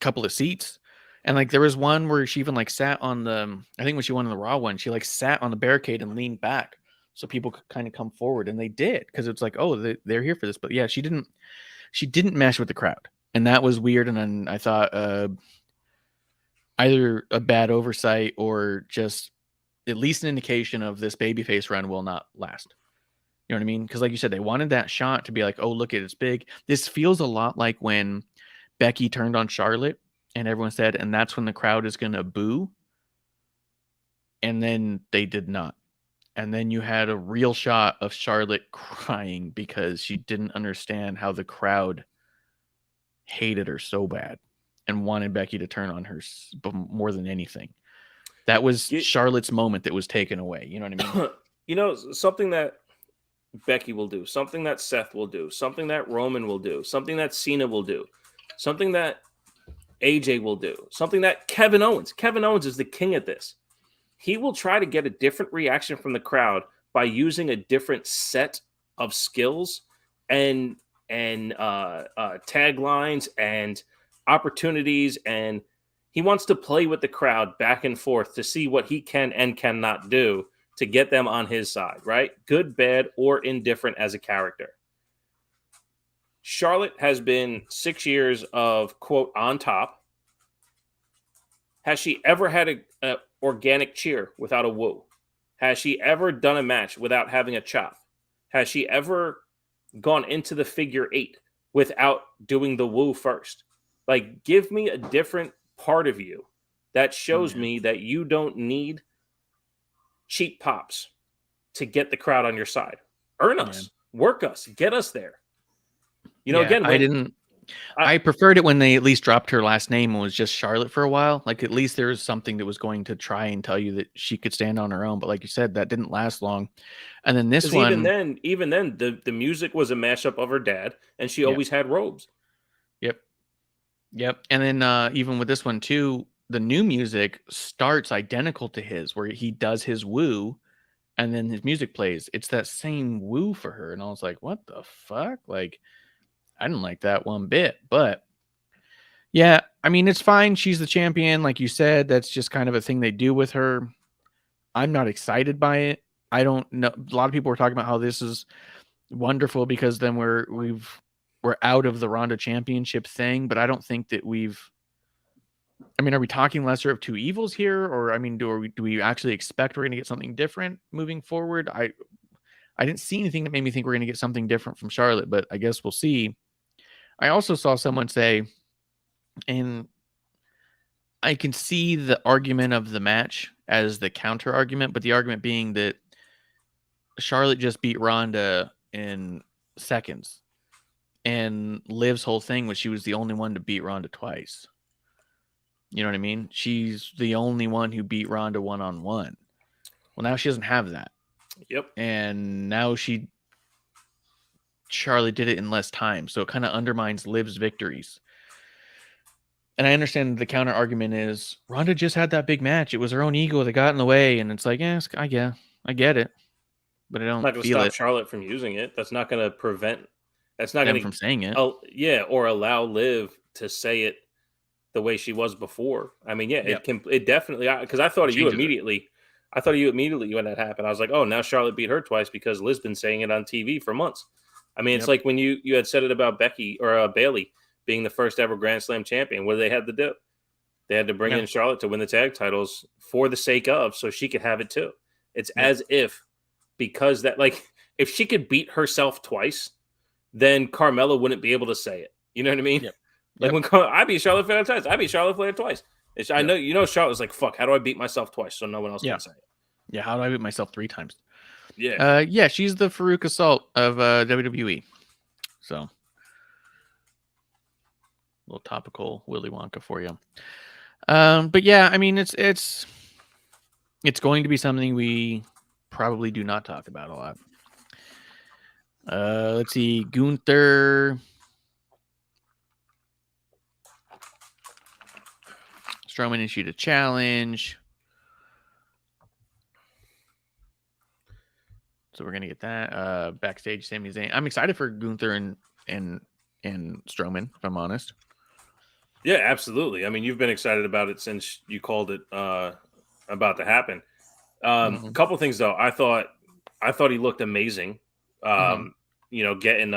couple of seats. And like there was one where she even like sat on the, I think when she won the Raw one, she like sat on the barricade and leaned back so people could kind of come forward, and they did, because it's like, oh, they're here for this. But yeah, she didn't mesh with the crowd, and that was weird. And then I thought either a bad oversight or just at least an indication of this babyface run will not last. You know what I mean? Because like you said, they wanted that shot to be like, oh, look, it's big. This feels a lot like when Becky turned on Charlotte and everyone said, and that's when the crowd is going to boo. And then they did not. And then you had a real shot of Charlotte crying because she didn't understand how the crowd hated her so bad and wanted Becky to turn on her more than anything. That was Charlotte's moment that was taken away. You know what I mean? You know, something that Becky will do, something that Seth will do, something that Roman will do, something that Cena will do, something that AJ will do, something that Kevin Owens is the king at this. He will try to get a different reaction from the crowd by using a different set of skills and taglines and opportunities, and he wants to play with the crowd back and forth to see what he can and cannot do to get them on his side, right? Good, bad, or indifferent as a character. Charlotte has been 6 years of, quote, on top. Has she ever had a organic cheer without a woo? Has she ever done a match without having a chop? Has she ever gone into the figure 8 without doing the woo first? Like, give me a different part of you that shows me that you don't need cheap pops to get the crowd on your side. Earn us, work us, get us there. You know, again, I preferred it when they at least dropped her last name and was just Charlotte for a while. Like, at least there was something that was going to try and tell you that she could stand on her own. But like you said, that didn't last long. And then this one, even then, the music was a mashup of her dad, and she always had robes. Yep. And then even with this one too, the new music starts identical to his, where he does his woo, and then his music plays. It's that same woo for her, and I was like, what the fuck? Like, I didn't like that one bit, but yeah, I mean, it's fine. She's the champion. Like you said, that's just kind of a thing they do with her. I'm not excited by it. I don't know. A lot of people were talking about how this is wonderful because then we're out of the Ronda championship thing, but I don't think that are we talking lesser of two evils here? Or, I mean, do we actually expect we're going to get something different moving forward? I didn't see anything that made me think we're going to get something different from Charlotte, but I guess we'll see. I also saw someone say, and I can see the argument of the match as the counter argument, but the argument being that Charlotte just beat Ronda in seconds, and Liv's whole thing was she was the only one to beat Ronda twice. You know what I mean? She's the only one who beat Ronda one-on-one. Well, now she doesn't have that. Yep. And now Charlotte did it in less time, so it kind of undermines Liv's victories. And I understand the counter argument is Ronda just had that big match. It was her own ego that got in the way, and it's like, I get it, but I don't not going to feel stop it. Charlotte from using it. That's not going to prevent. That's not Them going from saying it. Oh, yeah, or allow Liv to say it the way she was before. I mean, yeah, Yep. it definitely, because I thought of you Changes it. immediately. I thought of you immediately when that happened. I was like, oh, now Charlotte beat her twice because Liv's been saying it on TV for months. I mean, it's like when you had said it about Becky or Bailey being the first ever Grand Slam champion. What did they have to do? They had to bring in Charlotte to win the tag titles for the sake of, so she could have it too. It's as if, because that, like, if she could beat herself twice, then Carmella wouldn't be able to say it. You know what I mean? Yep. Like when I beat Charlotte Flair twice. I beat Charlotte Flair twice. I know, Charlotte's like, fuck, how do I beat myself twice so no one else can say it? Yeah, how do I beat myself 3 times? Yeah. She's the Farouk Assault of WWE. So, a little topical Willy Wonka for you. But yeah, I mean, it's going to be something we probably do not talk about a lot. Let's see, Gunther. Strowman issued a challenge. So we're gonna get that. Backstage, Sami Zayn. I'm excited for Gunther and Strowman, if I'm honest. Yeah, absolutely. I mean, you've been excited about it since you called it about to happen. A couple things though. I thought he looked amazing. You know, getting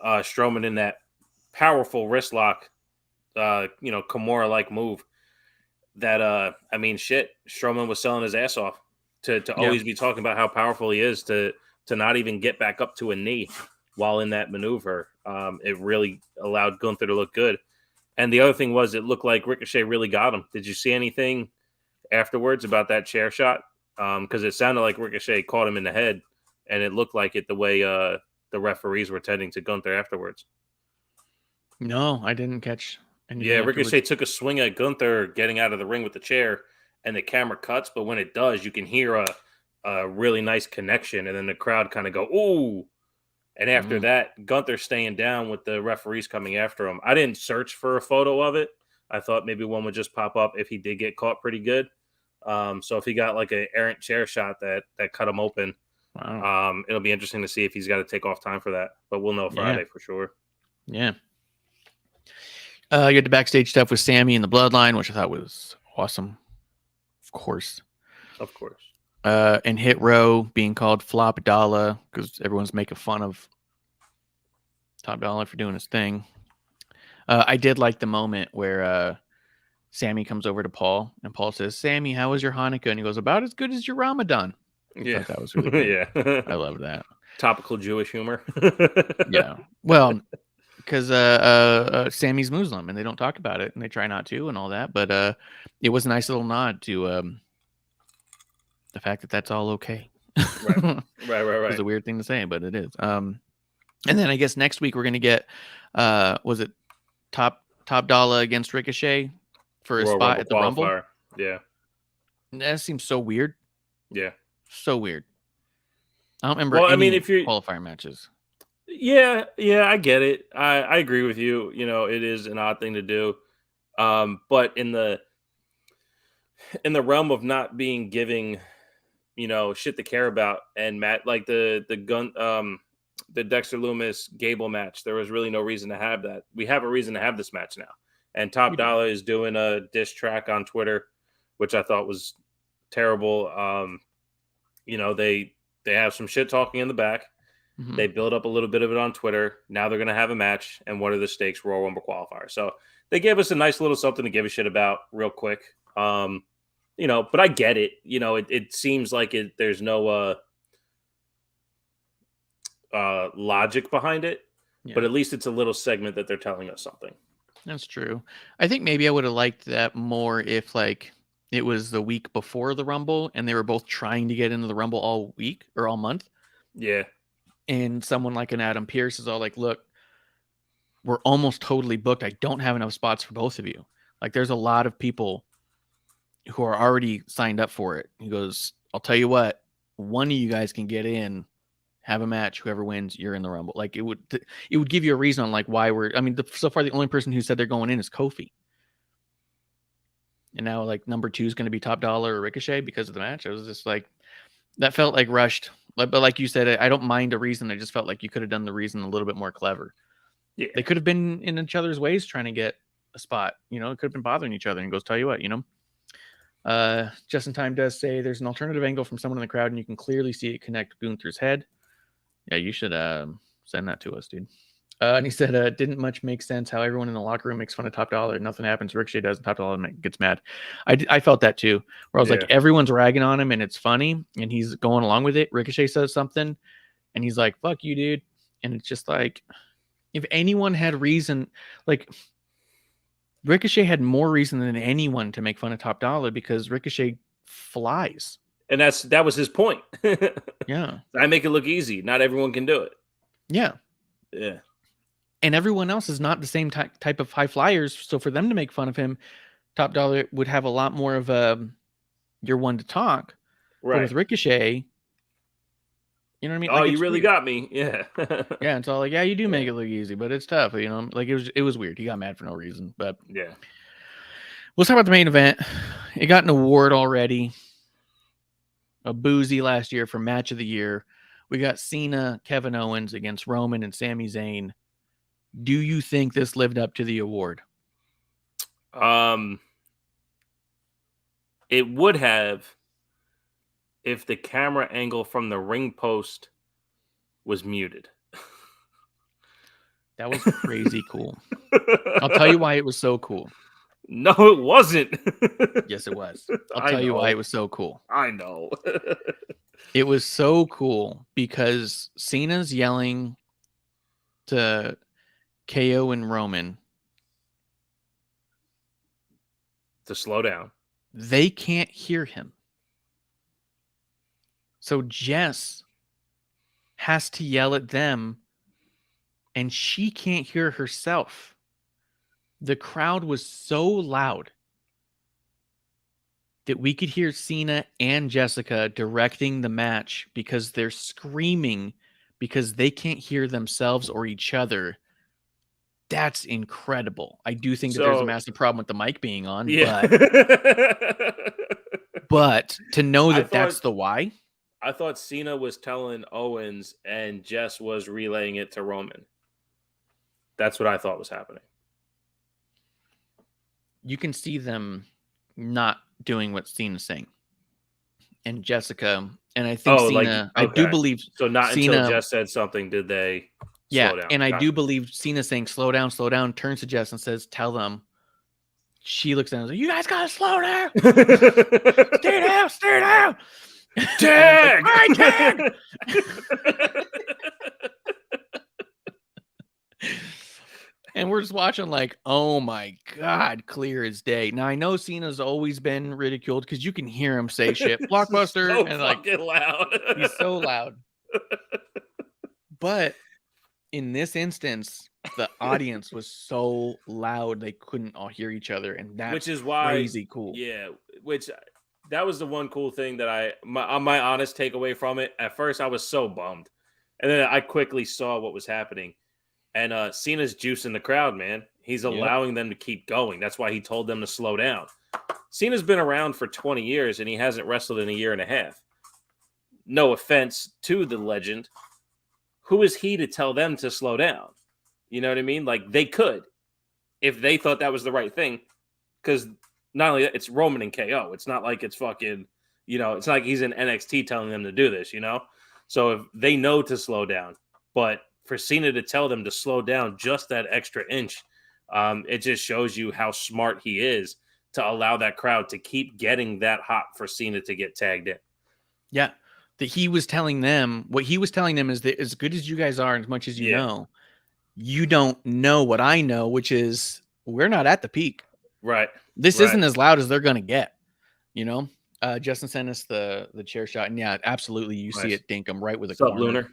Strowman in that powerful wrist lock, you know, Kimura-like move. That I mean, shit, Strowman was selling his ass off to always be talking about how powerful he is to not even get back up to a knee while in that maneuver. It really allowed Gunther to look good. And the other thing was, it looked like Ricochet really got him. Did you see anything afterwards about that chair shot? Because it sounded like Ricochet caught him in the head, and it looked like it the way the referees were tending to Gunther afterwards. No, I didn't catch anything. Yeah, Ricochet took a swing at Gunther getting out of the ring with the chair, and the camera cuts, but when it does, you can hear a really nice connection, and then the crowd kind of go, ooh. And after that, Gunther staying down with the referees coming after him. I didn't search for a photo of it. I thought maybe one would just pop up if he did get caught pretty good. So if he got like an errant chair shot that cut him open, it'll be interesting to see if he's got to take off time for that. But we'll know Friday for sure. Yeah. You had the backstage stuff with Sammy and the Bloodline, which I thought was awesome. Of course. And Hit Row being called Flop Dollar because everyone's making fun of Top Dollar for doing his thing. I did like the moment where Sammy comes over to Paul and Paul says, "Sammy, how was your Hanukkah?" And he goes, "About as good as your Ramadan." Yeah, that was really good. Yeah, I love that topical Jewish humor. Yeah, well, because Sammy's Muslim and they don't talk about it and they try not to and all that, but it was a nice little nod to the fact that that's all okay. Right. It's a weird thing to say, but it is. And then I guess next week we're gonna get was it Top Dollar against Ricochet for a spot at the Rumble? Yeah, that seems so weird. Yeah, so weird. I don't remember. Well, I mean, if you're qualifier matches. Yeah, I get it. I agree with you. You know, it is an odd thing to do, but in the realm of not being giving, you know, shit to care about, and Matt, like the Dexter Lumis Gable match, there was really no reason to have that. We have a reason to have this match now, and Top Dollar is doing a diss track on Twitter, which I thought was terrible. You know, they have some shit talking in the back. Mm-hmm. They build up a little bit of it on Twitter. Now they're going to have a match, and what are the stakes? Royal Rumble qualifier. So they gave us a nice little something to give a shit about real quick. You know, but I get it. You know, it seems like there's no logic behind it, but at least it's a little segment that they're telling us something. That's true. I think maybe I would have liked that more if like it was the week before the Rumble and they were both trying to get into the Rumble all week or all month. Yeah. And someone like an Adam Pearce is all like, look, we're almost totally booked. I don't have enough spots for both of you. Like there's a lot of people who are already signed up for it. He goes, I'll tell you what, one of you guys can get in, have a match. Whoever wins, you're in the Rumble. Like it would give you a reason on like why we're. I mean, so far the only person who said they're going in is Kofi, and now like number 2 is going to be Top Dollar or Ricochet because of the match. It was just like that felt like rushed. But like you said, I don't mind a reason. I just felt like you could have done the reason a little bit more clever. Yeah, they could have been in each other's ways trying to get a spot. You know, it could have been bothering each other. And goes, tell you what, you know. Just in Time does say there's an alternative angle from someone in the crowd, and you can clearly see it connect Gunther's head. Yeah, you should send that to us, dude. And he said, didn't much make sense how everyone in the locker room makes fun of Top Dollar. Nothing happens. Ricochet does, and Top Dollar gets mad. I felt that too, where I was like, everyone's ragging on him, and it's funny, and he's going along with it. Ricochet says something, and he's like, fuck you, dude. And it's just like, if anyone had reason, like, Ricochet had more reason than anyone to make fun of Top Dollar because Ricochet flies. And that was his point. Yeah. I make it look easy. Not everyone can do it. Yeah. Yeah. And everyone else is not the same type of high flyers. So for them to make fun of him, Top Dollar would have a lot more of a you're one to talk. Right. But with Ricochet, you know what I mean? Oh, like, you really got me. Yeah. Yeah. It's all like, yeah, you do make it look easy, but it's tough. You know, like it was weird. He got mad for no reason. But yeah. Let's talk about the main event. It got an award already. A boozy last year for Match of the Year. We got Cena, Kevin Owens against Roman and Sami Zayn. Do you think this lived up to the award? It would have if the camera angle from the ring post was muted. That was crazy cool. I'll tell you why it was so cool. No, it wasn't. Yes, it was. I'll tell you why it was so cool. I know. It was so cool because Cena's yelling to KO and Roman to slow down. They can't hear him. So Jess has to yell at them, and she can't hear herself. The crowd was so loud that we could hear Cena and Jessica directing the match because they're screaming because they can't hear themselves or each other. That's incredible. I do think that there's a massive problem with the mic being on, but to know that that's the why. I thought Cena was telling Owens and Jess was relaying it to Roman. That's what I thought was happening. You can see them not doing what Cena's saying. And Jessica, and I think Cena, I do believe. So not Cena, until Jess said something did they slow down. And I do believe Cena saying slow down, turns to Jess and says, tell them. She looks down and says, you guys gotta slow down. Stay down. Tag! All right, tag! And we're just watching like, oh my God, clear as day. Now, I know Cena's always been ridiculed because you can hear him say shit. Blockbuster. So and like, loud. He's so loud. But in this instance, the audience was so loud they couldn't all hear each other. And that's which is why, crazy cool. Yeah, that was the one cool thing that my honest takeaway from it. At first, I was so bummed. And then I quickly saw what was happening. And Cena's juicing the crowd, man. He's allowing them to keep going. That's why he told them to slow down. Cena's been around for 20 years, and he hasn't wrestled in a year and a half. No offense to the legend. Who is he to tell them to slow down? You know what I mean? Like, they could if they thought that was the right thing. Because not only that, it's Roman and KO. It's not like it's fucking, it's not like he's in NXT telling them to do this, So if they know to slow down, but for Cena to tell them to slow down just that extra inch, it just shows you how smart he is to allow that crowd to keep getting that hot for Cena to get tagged in. Yeah. That he was telling them, what he was telling them is that as good as you guys are, as much as you know, you don't know what I know, which is we're not at the peak. Right. This isn't as loud as they're going to get, you know? Justin sent us the chair shot, and yeah, absolutely, you see it dink him right with a corner. Lunar?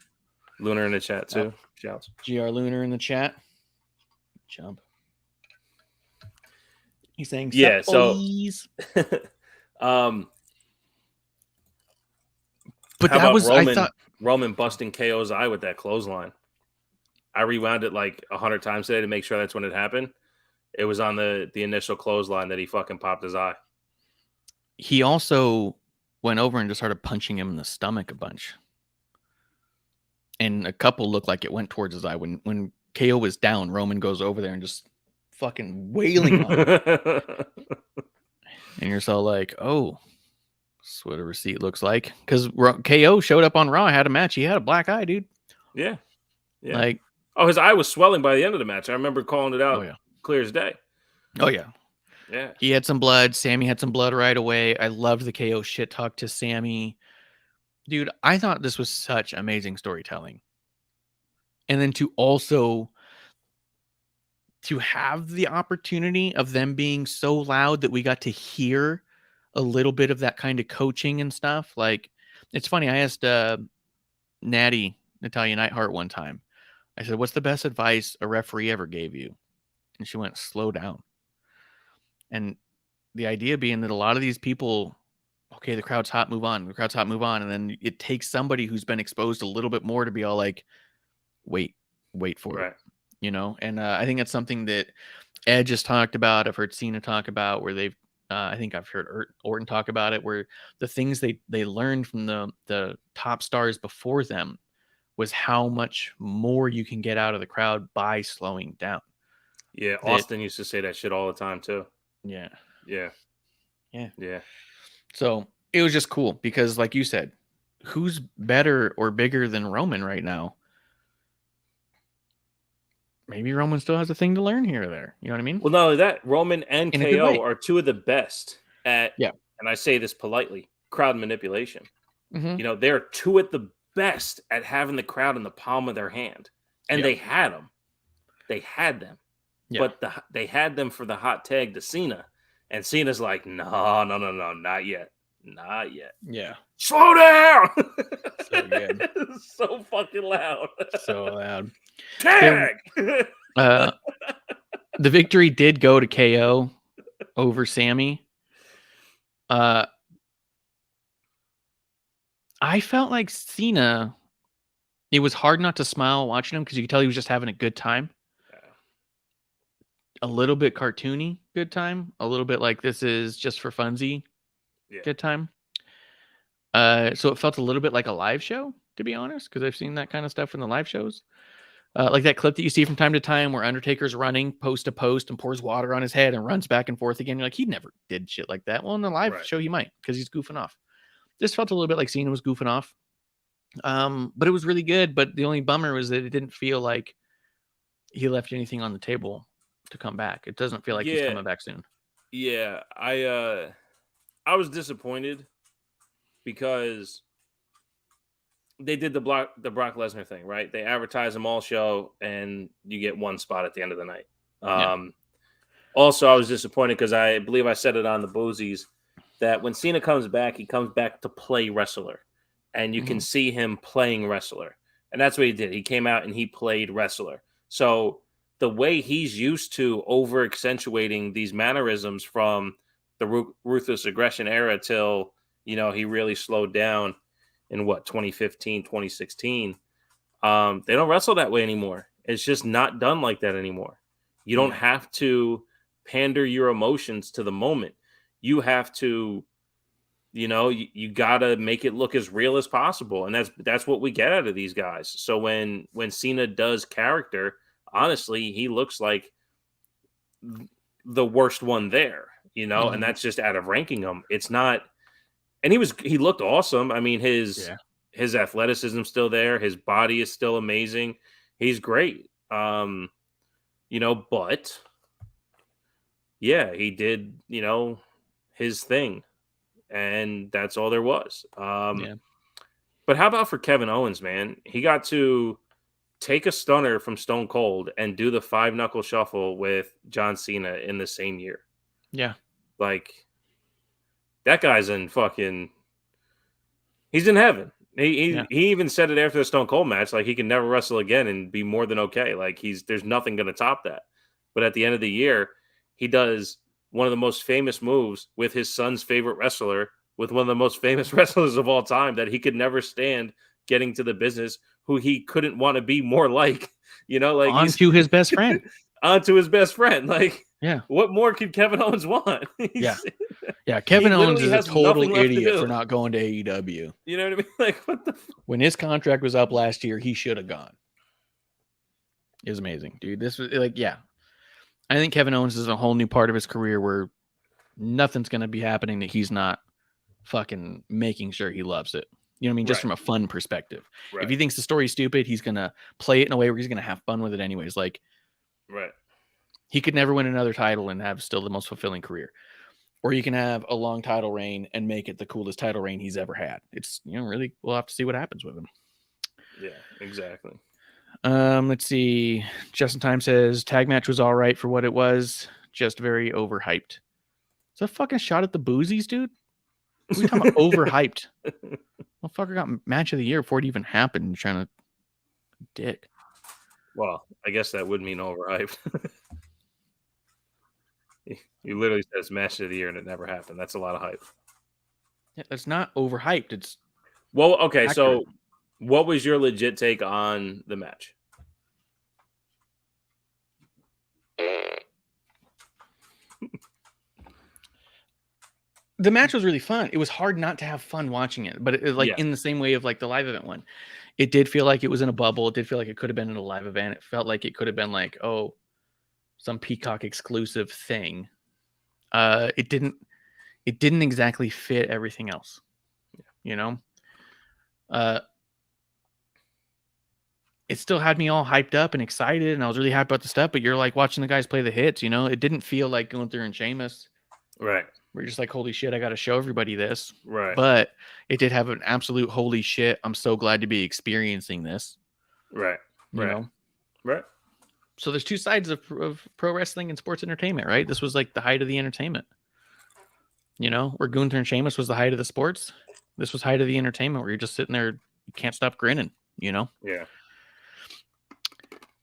Lunar in the chat too. Shouts. GR Lunar in the chat. Jump. He's saying, yeah. So, but that was Roman busting KO's eye with that clothesline. I rewound it like 100 times today to make sure that's when it happened. It was on the initial clothesline that he fucking popped his eye. He also went over and just started punching him in the stomach a bunch. And a couple looked like it went towards his eye. When KO was down, Roman goes over there and just fucking wailing on him. And you're so like, oh, that's what a receipt looks like. Because KO showed up on Raw, had a match. He had a black eye, dude. Yeah. Like, his eye was swelling by the end of the match. I remember calling it out clear as day. Oh, yeah. Yeah. He had some blood. Sammy had some blood right away. I loved the KO shit talk to Sammy. Dude, I thought this was such amazing storytelling. And then to have the opportunity of them being so loud that we got to hear a little bit of that kind of coaching and stuff. Like, it's funny. I asked Natty, Natalia Neidhart, one time. I said, what's the best advice a referee ever gave you? And she went, slow down. And the idea being that a lot of these people, okay, the crowd's hot, move on. The crowd's hot, move on. And then it takes somebody who's been exposed a little bit more to be all like, wait for it. You know? And I think that's something that Edge has talked about. I've heard Cena talk about, where they've, I think I've heard Orton talk about it, where the things they learned from the top stars before them was how much more you can get out of the crowd by slowing down. Yeah, Austin used to say that shit all the time too. Yeah. So it was just cool because, like you said, who's better or bigger than Roman right now? Maybe Roman still has a thing to learn here or there. You know what I mean? Well, not only that, Roman and KO are two of the best at, and I say this politely, crowd manipulation. Mm-hmm. You know, they're two at the best at having the crowd in the palm of their hand. And they had them. They had them. Yeah. But they had them for the hot tag to Cena. And Cena's like, no, not yet. Not yet. Yeah. Slow down! So good. So fucking loud. So loud. Tag! The victory did go to KO over Sammy. I felt like Cena, it was hard not to smile watching him because you could tell he was just having a good time. A little bit cartoony good time. A little bit like this is just for funsy good time. So it felt a little bit like a live show, to be honest, because I've seen that kind of stuff in the live shows. Like that clip that you see from time to time where Undertaker's running post to post and pours water on his head and runs back and forth again. You're like, he never did shit like that. Well, in the live show, he might because he's goofing off. This felt a little bit like Cena was goofing off. But it was really good. But the only bummer was that it didn't feel like he left anything on the table to come back. It doesn't feel like he's coming back soon. Yeah, I was disappointed because they did the Brock Lesnar thing, right? They advertise them all show, and you get one spot at the end of the night. Also, I was disappointed because I believe I said it on the Boozies that when Cena comes back, he comes back to play wrestler, and you can see him playing wrestler, and that's what he did. He came out and he played wrestler. So the way he's used to over accentuating these mannerisms from the ruthless aggression era till, you know, he really slowed down in 2015, 2016. They don't wrestle that way anymore. It's just not done like that anymore. You don't have to pander your emotions to the moment. You have to, you know, you got to make it look as real as possible. And that's what we get out of these guys. So when Cena does character, honestly, he looks like the worst one there, you know, and that's just out of ranking him. It's not, and he looked awesome. I mean, his athleticism's still there. His body is still amazing. He's great. You know, but yeah, he did, you know, his thing, and that's all there was. But how about for Kevin Owens, man? He got to take a stunner from Stone Cold and do the 5-knuckle shuffle with John Cena in the same year. Yeah. Like, that guy's in fucking... He's in heaven. He even said it after the Stone Cold match, like, he can never wrestle again and be more than okay. Like, there's nothing going to top that. But at the end of the year, he does one of the most famous moves with his son's favorite wrestler, with one of the most famous wrestlers of all time that he could never stand getting to the business, who he couldn't want to be more like, like onto his best friend. Onto his best friend. Like, yeah. What more could Kevin Owens want? Yeah. Kevin Owens is a total idiot for not going to AEW. You know what I mean? Like, what the? When his contract was up last year, he should have gone. It was amazing, dude. This was like, yeah. I think Kevin Owens is a whole new part of his career where nothing's going to be happening that he's not fucking making sure he loves it. You know what I mean? Just from a fun perspective. Right. If he thinks the story's stupid, he's going to play it in a way where he's going to have fun with it anyways. Like, he could never win another title and have still the most fulfilling career. Or you can have a long title reign and make it the coolest title reign he's ever had. It's, really, we'll have to see what happens with him. Yeah, exactly. Let's see. Just in Time says tag match was all right for what it was, just very overhyped. Is that a fucking shot at the boozies, dude? What are we talking about overhyped? Motherfucker got match of the year before it even happened. You're trying to dick. Well, I guess that would mean overhyped. You literally says match of the year and it never happened. That's a lot of hype. Yeah, that's not overhyped. It's okay. accurate. So, what was your legit take on the match? The match was really fun. It was hard not to have fun watching it, but in the same way of like the live event one, it did feel like it was in a bubble. It did feel like it could have been in a live event. It felt like it could have been like, some Peacock exclusive thing. It didn't exactly fit everything else. It still had me all hyped up and excited, and I was really happy about the stuff, but you're like watching the guys play the hits, it didn't feel like Gunther and Sheamus. Right. We're just like, holy shit, I got to show everybody this. Right. But it did have an absolute holy shit. I'm so glad to be experiencing this. Right. Right. So there's two sides of pro wrestling and sports entertainment, right? This was like the height of the entertainment. Where Gunther and Sheamus was the height of the sports. This was height of the entertainment where you're just sitting there, you can't stop grinning, Yeah.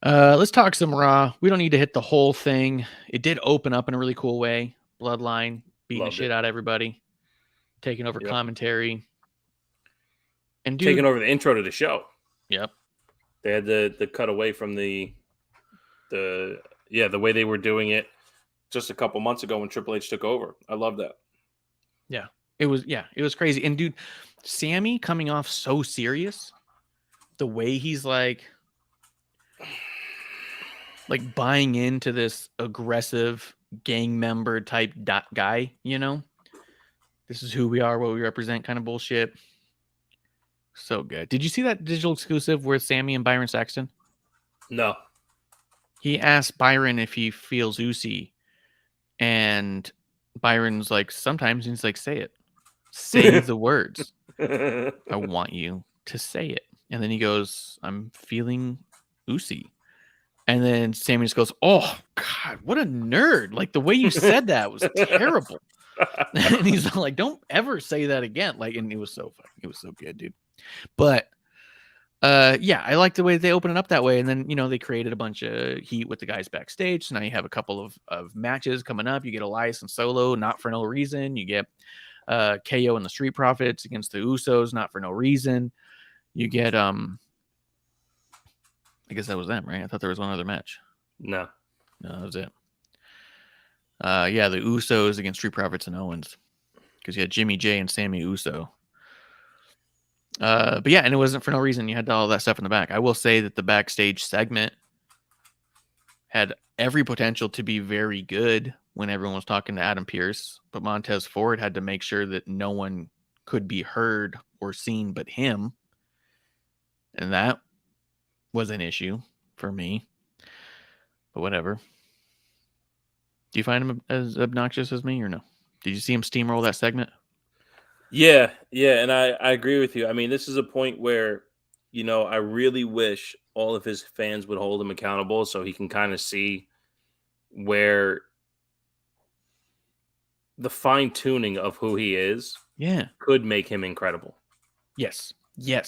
Let's talk some Raw. We don't need to hit the whole thing. It did open up in a really cool way. Bloodline beating the shit out of everybody, taking over commentary, and taking over the intro to the show. Yep. They had the cut away from the way they were doing it just a couple months ago when Triple H took over. I love that. Yeah. It was crazy. And dude, Sammy coming off so serious, the way he's like buying into this aggressive gang member type guy, this is who we are, what we represent kind of bullshit. So good. Did you see that digital exclusive with Sammy and Byron Saxton? No. He asked Byron if he feels Usi, and Byron's like, sometimes he's like, say it. Say the words. I want you to say it. And then he goes, I'm feeling Usi. And then Sammy just goes, oh, God, what a nerd. Like, the way you said that was terrible. And he's like, don't ever say that again. Like, and it was so good, dude. But, I like the way they open it up that way. And then, they created a bunch of heat with the guys backstage. So now you have a couple of matches coming up. You get Elias and Solo, not for no reason. You get KO and the Street Profits against the Usos, not for no reason. You get, I guess that was them, right? I thought there was one other match. No, that was it. The Usos against Street Profits and Owens, because you had Jimmy J and Sammy Uso. And it wasn't for no reason. You had all that stuff in the back. I will say that the backstage segment had every potential to be very good when everyone was talking to Adam Pearce, but Montez Ford had to make sure that no one could be heard or seen but him, and that was an issue for me, but whatever. Do you find him as obnoxious as me or no? Did you see him steamroll that segment? Yeah, and I agree with you. I mean, this is a point where, I really wish all of his fans would hold him accountable so he can kind of see where the fine-tuning of who he is could make him incredible. Yes.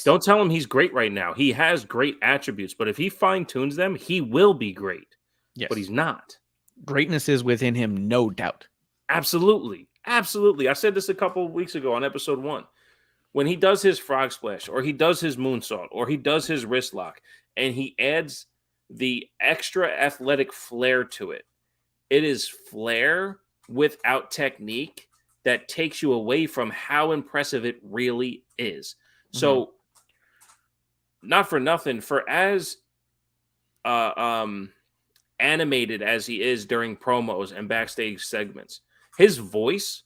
Don't tell him he's great right now. He has great attributes, but if he fine-tunes them, he will be great. Yes. But he's not. Greatness is within him, no doubt. Absolutely. Absolutely. I said this a couple of weeks ago on episode 1. When he does his frog splash, or he does his moonsault, or he does his wrist lock, and he adds the extra athletic flair to it, it is flair without technique that takes you away from how impressive it really is. So, not for nothing, for as animated as he is during promos and backstage segments, his voice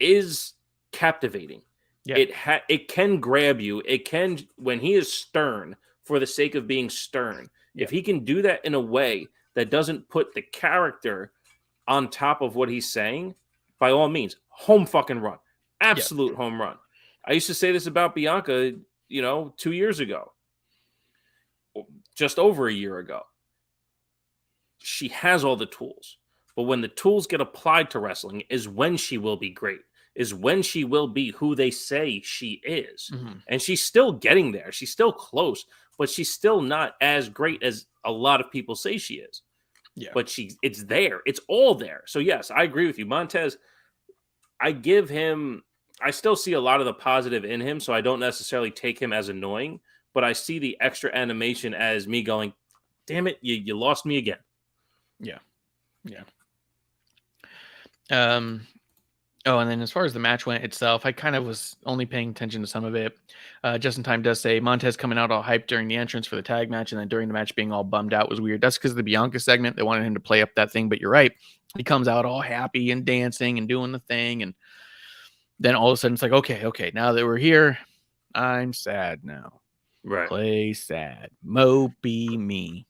is captivating. Yeah. It can grab you. It can, when he is stern for the sake of being stern, if he can do that in a way that doesn't put the character on top of what he's saying, by all means, home fucking run. Absolute home run. I used to say this about Bianca, 2 years ago. Just over a year ago. She has all the tools. But when the tools get applied to wrestling is when she will be great. Is when she will be who they say she is. And she's still getting there. She's still close. But she's still not as great as a lot of people say she is. Yeah. But it's there. It's all there. So yes, I agree with you. Montez, I still see a lot of the positive in him, so I don't necessarily take him as annoying, but I see the extra animation as me going, damn it, you lost me again. Yeah. Oh, and then as far as the match went itself, I kind of was only paying attention to some of it. Just in Time does say Montez coming out all hyped during the entrance for the tag match, and then during the match being all bummed out was weird. That's because of the Bianca segment. They wanted him to play up that thing, but you're right. He comes out all happy and dancing and doing the thing, and then all of a sudden it's like, okay, now that we're here, I'm sad now. Right. Play sad. Mopey me.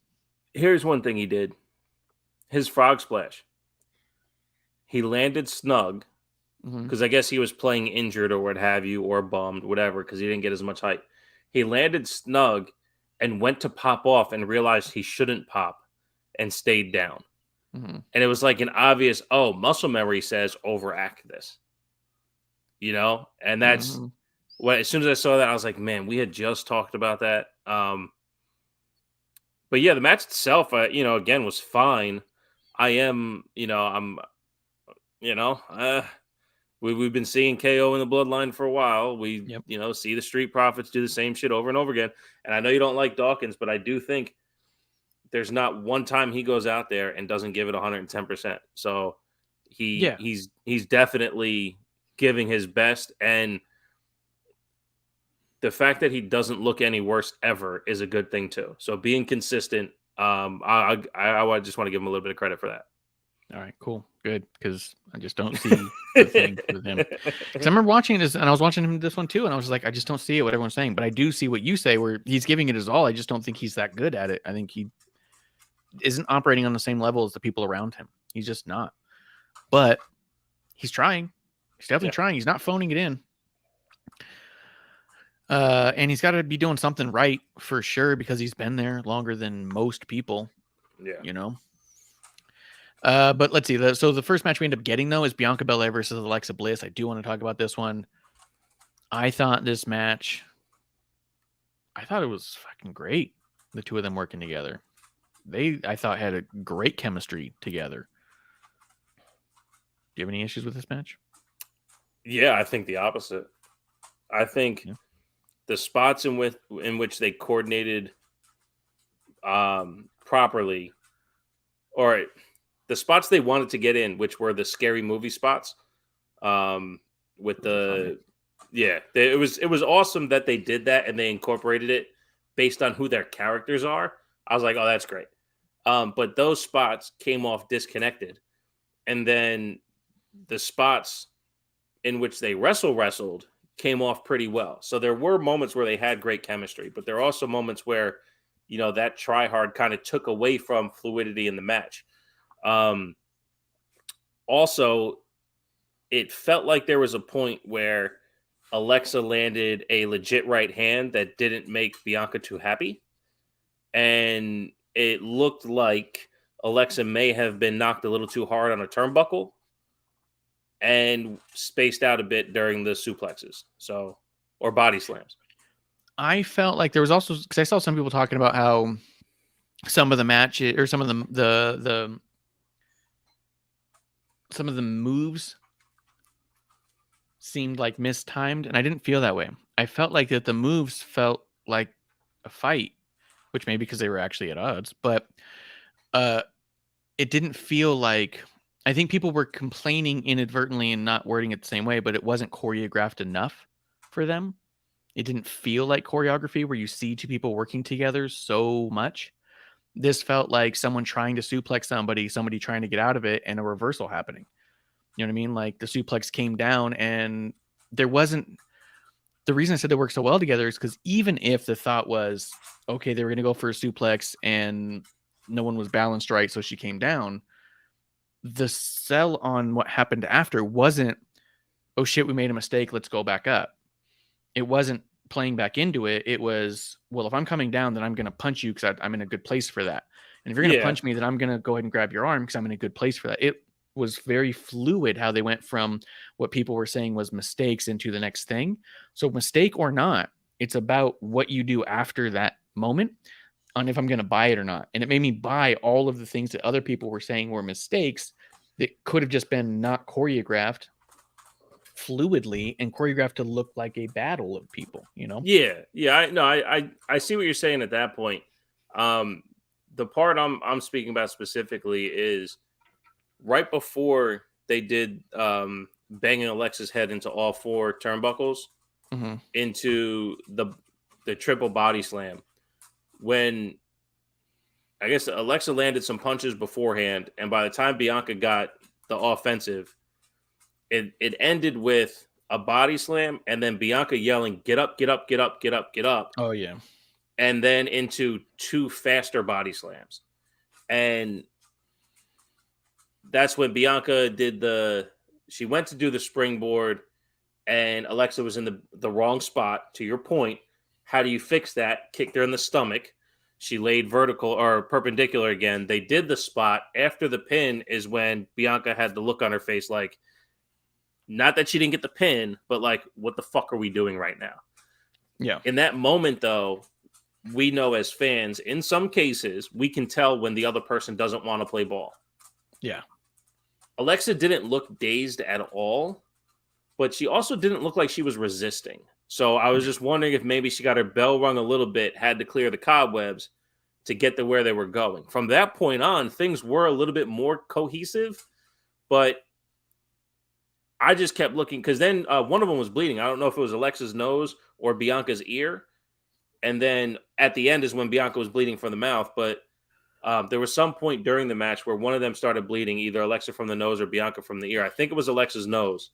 Here's one thing he did. His frog splash. He landed snug, because I guess he was playing injured or what have you, or bummed, whatever, because he didn't get as much height. He landed snug and went to pop off and realized he shouldn't pop and stayed down. And it was like an obvious, muscle memory says overact this. And that's what, as soon as I saw that, I was like, man, we had just talked about that. But yeah, the match itself, again, was fine. We've been seeing KO in the bloodline for a while. We, see the Street Profits do the same shit over and over again. And I know you don't like Dawkins, but I do think there's not one time he goes out there and doesn't give it 110%. So he's definitely giving his best, and the fact that he doesn't look any worse ever is a good thing too. So being consistent, I just want to give him a little bit of credit for that. All right, cool, good, because I just don't see the thing with him. Because I remember watching this, and I was watching him this one too, and I was like, I just don't see it, what everyone's saying, but I do see what you say, where he's giving it his all. I just don't think he's that good at it. I think he isn't operating on the same level as the people around him. He's just not. But he's trying. He's definitely trying. He's not phoning it in. And he's got to be doing something right for sure, because he's been there longer than most people. Yeah. But let's see. So the first match we end up getting, though, is Bianca Belair versus Alexa Bliss. I do want to talk about this one. I thought this match, it was fucking great. The two of them working together. I thought, had a great chemistry together. Do you have any issues with this match? Yeah, I think the opposite. I think the spots in which they coordinated properly, or the spots they wanted to get in, which were the scary movie spots, with it was awesome that they did that and they incorporated it based on who their characters are. I was like, oh, that's great. But those spots came off disconnected, and then the spots in which they wrestled came off pretty well. So there were moments where they had great chemistry, but there are also moments where, that try hard kind of took away from fluidity in the match. Also, it felt like there was a point where Alexa landed a legit right hand that didn't make Bianca too happy. and it looked like Alexa may have been knocked a little too hard on a turnbuckle and spaced out a bit during the suplexes, or body slams. I felt like there was also, because I saw some people talking about how some of the matches or some of the moves seemed like mistimed, and I didn't feel that way. I felt like that the moves felt like a fight, which maybe because they were actually at odds, but it didn't feel like, I think people were complaining inadvertently and not wording it the same way, but it wasn't choreographed enough for them. It didn't feel like choreography where you see two people working together so much. This felt like someone trying to suplex somebody trying to get out of it, and a reversal happening. You know what I mean? Like the suplex came down, and there wasn't, the reason I said they work so well together is because even if the thought was, okay, they were going to go for a suplex and no one was balanced right, so she came down, the sell on what happened after wasn't, oh shit, we made a mistake, let's go back up. It wasn't playing back into it. It was, well, if I'm coming down, then I'm going to punch you because I'm in a good place for that. And if you're going to punch me, then I'm going to go ahead and grab your arm because I'm in a good place for that. It was very fluid how they went from what people were saying was mistakes into the next thing. So mistake or not, it's about what you do after that moment on if I'm going to buy it or not. And it made me buy all of the things that other people were saying were mistakes that could have just been not choreographed fluidly and choreographed to look like a battle of people, you know? Yeah. I see what you're saying at that point. The part I'm speaking about specifically is right before they did banging Alexa's head into all four turnbuckles into the triple body slam. When I guess Alexa landed some punches beforehand, and by the time Bianca got the offensive, it ended with a body slam and then Bianca yelling, "Get up, get up, get up, get up, get up." Oh, yeah. And then into two faster body slams. And that's when Bianca she went to do the springboard and Alexa was in the wrong spot. To your point, how do you fix that? Kicked her in the stomach. She laid vertical or perpendicular again. They did the spot. After the pin is when Bianca had the look on her face like, not that she didn't get the pin, but like, what the fuck are we doing right now? Yeah. In that moment, though, we know as fans, in some cases, we can tell when the other person doesn't want to play ball. Yeah. Alexa didn't look dazed at all, but she also didn't look like she was resisting. So I was just wondering if maybe she got her bell rung a little bit, had to clear the cobwebs to get to where they were going. From that point on, things were a little bit more cohesive, but I just kept looking because then one of them was bleeding. I don't know if it was Alexa's nose or Bianca's ear. And then at the end is when Bianca was bleeding from the mouth. But there was some point during the match where one of them started bleeding, either Alexa from the nose or Bianca from the ear. I think it was Alexa's nose.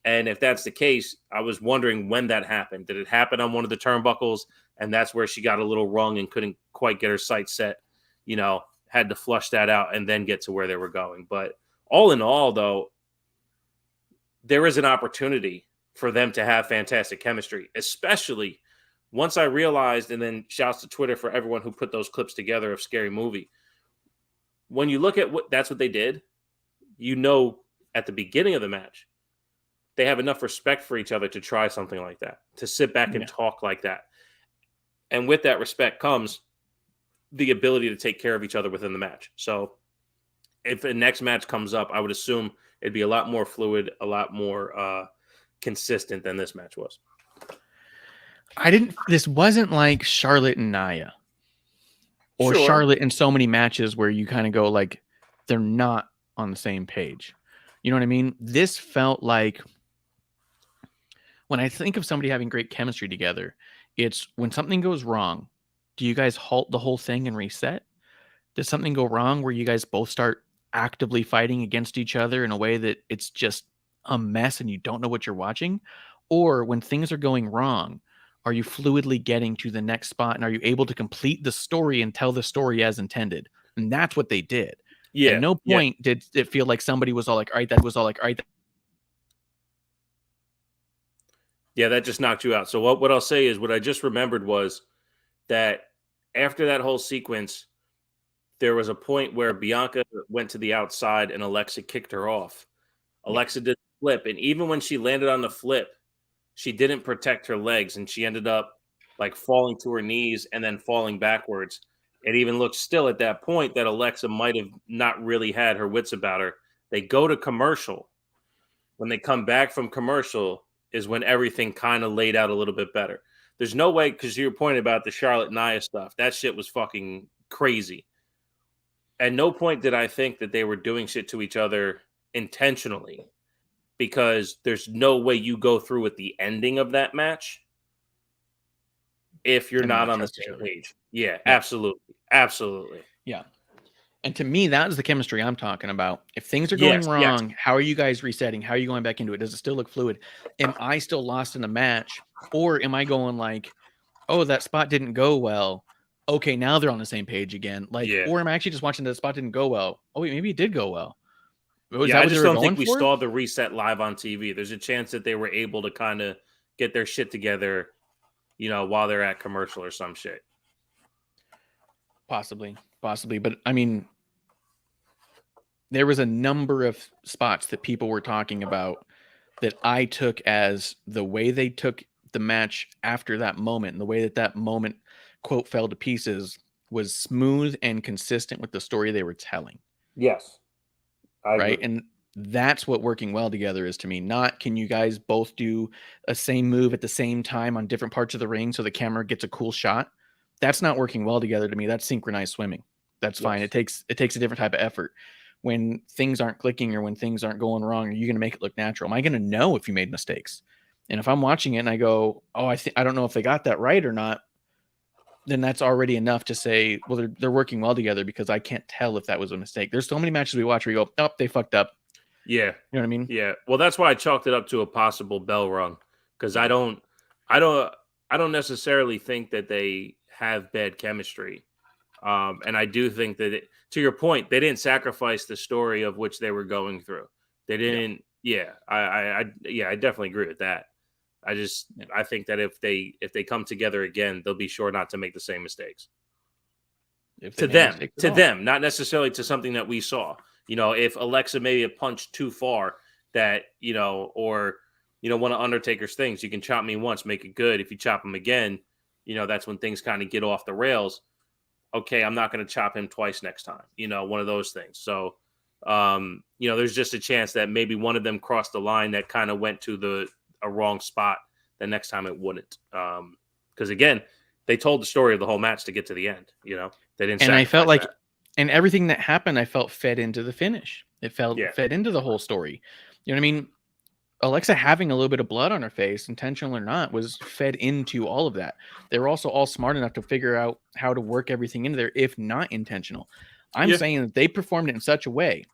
And if that's the case, I was wondering when that happened. Did it happen on one of the turnbuckles? And that's where she got a little rung and couldn't quite get her sight set, had to flush that out and then get to where they were going. But all in all, though, there is an opportunity for them to have fantastic chemistry, especially once I realized, and then shouts to Twitter for everyone who put those clips together of Scary Movie. When you look at that's what they did, at the beginning of the match, they have enough respect for each other to try something like that, to sit back and talk like that. And with that respect comes the ability to take care of each other within the match. So if the next match comes up, I would assume it'd be a lot more fluid, a lot more consistent than this match was. This wasn't like Charlotte and Nia or Charlotte in so many matches where you kind of go like, they're not on the same page. You know what I mean? This felt like, when I think of somebody having great chemistry together, it's when something goes wrong, do you guys halt the whole thing and reset? Does something go wrong where you guys both start actively fighting against each other in a way that it's just a mess and you don't know what you're watching? Or when things are going wrong, are you fluidly getting to the next spot and are you able to complete the story and tell the story as intended? And that's what they did. Yeah. At no point did it feel like somebody was all like, all right, that was all like, all right. Yeah, that just knocked you out. So what I'll say is what I just remembered was that after that whole sequence, there was a point where Bianca went to the outside and Alexa kicked her off. Alexa did the flip, and even when she landed on the flip, she didn't protect her legs, and she ended up like falling to her knees and then falling backwards. It even looked still at that point that Alexa might have not really had her wits about her. They go to commercial. When they come back from commercial is when everything kind of laid out a little bit better. There's no way, because your point about the Charlotte Nia stuff, that shit was fucking crazy. At no point did I think that they were doing shit to each other intentionally, because there's no way you go through with the ending of that match if you're not on the same page. Yeah, absolutely. Absolutely. Yeah. And to me, that is the chemistry I'm talking about. If things are going wrong, how are you guys resetting? How are you going back into it? Does it still look fluid? Am I still lost in the match? Or am I going like, oh, that spot didn't go well. Okay, now they're on the same page again. Like, or am I actually just watching the spot didn't go well? Oh, wait, maybe it did go well. I just don't think we saw the reset live on TV. There's a chance that they were able to kind of get their shit together, while they're at commercial or some shit. Possibly. But I mean, there was a number of spots that people were talking about that I took as the way they took the match after that moment, and the way that moment, quote, fell to pieces was smooth and consistent with the story they were telling. Yes. I agree. And that's what working well together is to me. Not can you guys both do a same move at the same time on different parts of the ring so the camera gets a cool shot. That's not working well together to me. That's synchronized swimming. That's fine. It takes a different type of effort. When things aren't clicking or when things aren't going wrong, are you going to make it look natural? Am I going to know if you made mistakes? And if I'm watching it and I go, oh, I don't know if they got that right or not, then that's already enough to say, well, they're working well together, because I can't tell if that was a mistake. There's so many matches we watch where you go, oh, they fucked up. Yeah. You know what I mean? Yeah. Well, that's why I chalked it up to a possible bell rung, because I don't necessarily think that they have bad chemistry. And I do think that, to your point, they didn't sacrifice the story of which they were going through. They didn't. Yeah. I definitely agree with that. I think that if they come together again, they'll be sure not to make the same mistakes. To them, not necessarily to something that we saw. If Alexa maybe a punched too far, that or one of Undertaker's things, you can chop me once, make it good. If you chop him again, that's when things kind of get off the rails. Okay, I'm not going to chop him twice next time. One of those things. So, there's just a chance that maybe one of them crossed the line that kind of went to a wrong spot. The next time it wouldn't. Because again, they told the story of the whole match to get to the end. They didn't. And I felt like, and everything that happened, I felt fed into the finish. It fed into the whole story. You know what I mean? Alexa having a little bit of blood on her face, intentional or not, was fed into all of that. They were also all smart enough to figure out how to work everything into there, if not intentional. I'm saying that they performed it in such a way.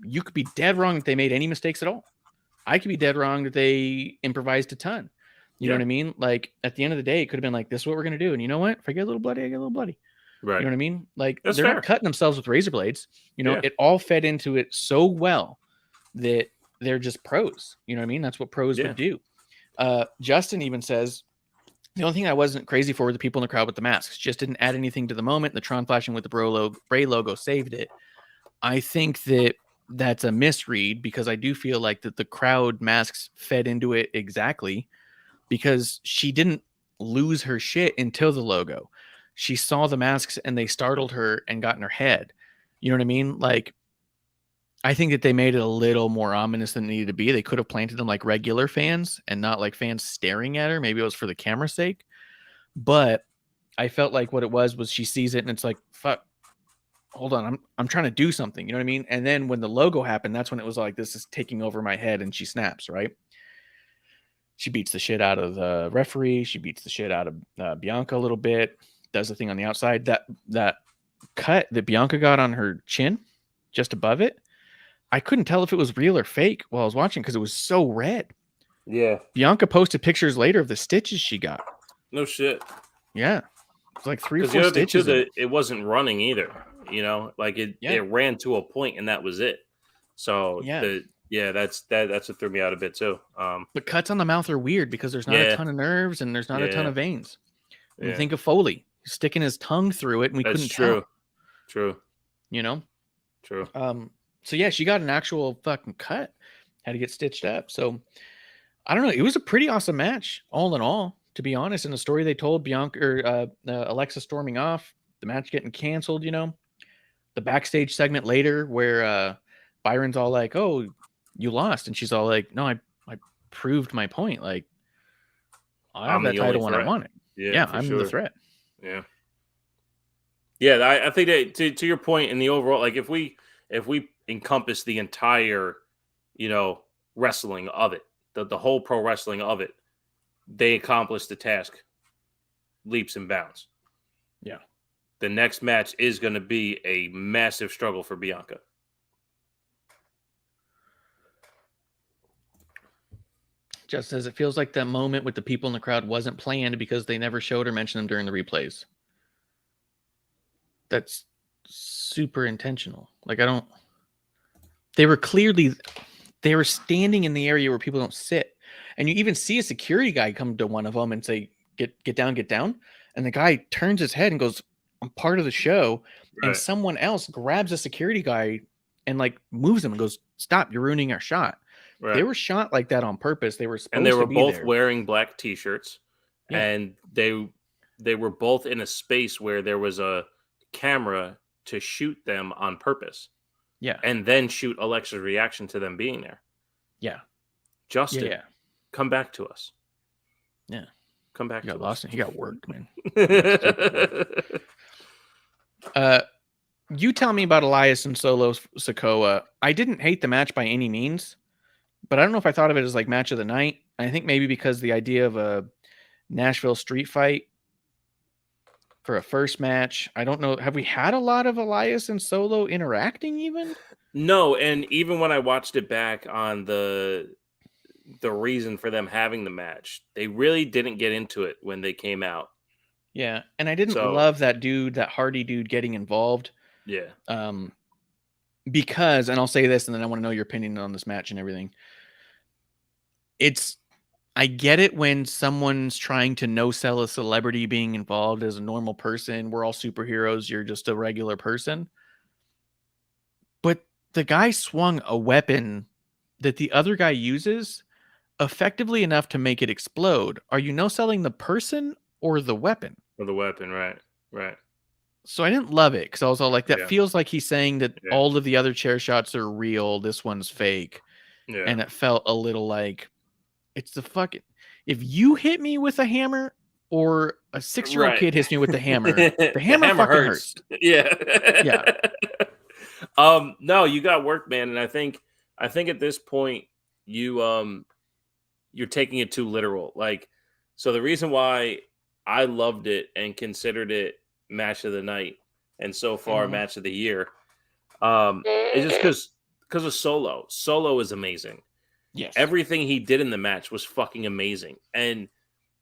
You could be dead wrong if they made any mistakes at all. I could be dead wrong that they improvised a ton. You know what I mean? Like, at the end of the day, it could have been like, this is what we're going to do. And you know what? If I get a little bloody, I get a little bloody. Right. You know what I mean? Like, That's they're fair. not cutting themselves with razor blades. It all fed into it so well that they're just pros. You know what I mean? That's what pros would do. Justin even says, the only thing I wasn't crazy for were the people in the crowd with the masks. Just didn't add anything to the moment. The Tron flashing with the Bray logo saved it. I think that's a misread, because I do feel like that the crowd masks fed into it exactly, because she didn't lose her shit until the logo. She saw the masks and they startled her and got in her head. You know what I mean? Like, I think that they made it a little more ominous than it needed to be. They could have planted them like regular fans and not like fans staring at her. Maybe it was for the camera's sake. But I felt like what it was she sees it and it's like, fuck, hold on, I'm trying to do something. You know what I mean? And then when the logo happened, that's when it was like, this is taking over my head, and she snaps, right? She beats the shit out of the referee. She beats the shit out of Bianca a little bit, does the thing on the outside. That cut that Bianca got on her chin, just above it, I couldn't tell if it was real or fake while I was watching, because it was so red. Yeah. Bianca posted pictures later of the stitches she got. No shit. Yeah. It's like 3 or 4 stitches. It wasn't running either. Like it ran to a point and that was it. So that's what threw me out a bit too. But cuts on the mouth are weird because there's not a ton of nerves and there's not a ton of veins. When you think of Foley, sticking his tongue through it, and we That's couldn't true. tell. True. You know? True. So yeah, she got an actual fucking cut. Had to get stitched up. So I don't know. It was a pretty awesome match, all in all, to be honest. And the story they told, Bianca or Alexa storming off, the match getting canceled, you know, the backstage segment later where Byron's all like, "Oh, you lost," and she's all like, "No, I proved my point. Like, I have that title when I want it. Yeah, I'm the threat." Yeah. Yeah, I think that to your point in the overall, like if we encompass the entire, you know, wrestling of it, the whole pro wrestling of it, they accomplished the task leaps and bounds. Yeah. The next match is going to be a massive struggle for Bianca. Just as it feels like that moment with the people in the crowd wasn't planned because they never showed or mentioned them during the replays. That's super intentional. Like they were standing in the area where people don't sit. And you even see a security guy come to one of them and say, get down. And the guy turns his head and goes, "I'm part of the show." Right. And someone else grabs a security guy and like moves him and goes, "Stop, you're ruining our shot." Right. They were shot like that on purpose. They were supposed to be there. And they were both wearing black t-shirts. Yeah. And they were both in a space where there was a camera to shoot them on purpose. Yeah. And then shoot Alexa's reaction to them being there. Yeah. Justin, come back to us. Yeah. Come back to us. Lost. He got worked, man. You tell me about Elias and Solo Sikoa. I didn't hate the match by any means, but I don't know if I thought of it as like match of the night. I think maybe because the idea of a Nashville street fight for a first match. I don't know. Have we had a lot of Elias and Solo interacting even? No, and even when I watched it back on the reason for them having the match, they really didn't get into it when they came out. Yeah, and I didn't love that Hardy dude getting involved. Yeah. Because, and I'll say this, and then I want to know your opinion on this match and everything. I get it when someone's trying to no-sell a celebrity being involved as a normal person. We're all superheroes. You're just a regular person. But the guy swung a weapon that the other guy uses effectively enough to make it explode. Are you no-selling the person or the weapon? Or the weapon, right. Right. So I didn't love it because I was all like, that feels like he's saying that all of the other chair shots are real. This one's fake. Yeah. And it felt a little like, it's the fucking, if you hit me with a hammer or a 6-year-old kid hits me with the hammer fucking hurts. Yeah. Yeah. No, you got work, man. And I think at this point you're taking it too literal. Like, so the reason why I loved it and considered it match of the night and so far match of the year is just because of Solo. Solo is amazing. Yes. Everything he did in the match was fucking amazing. And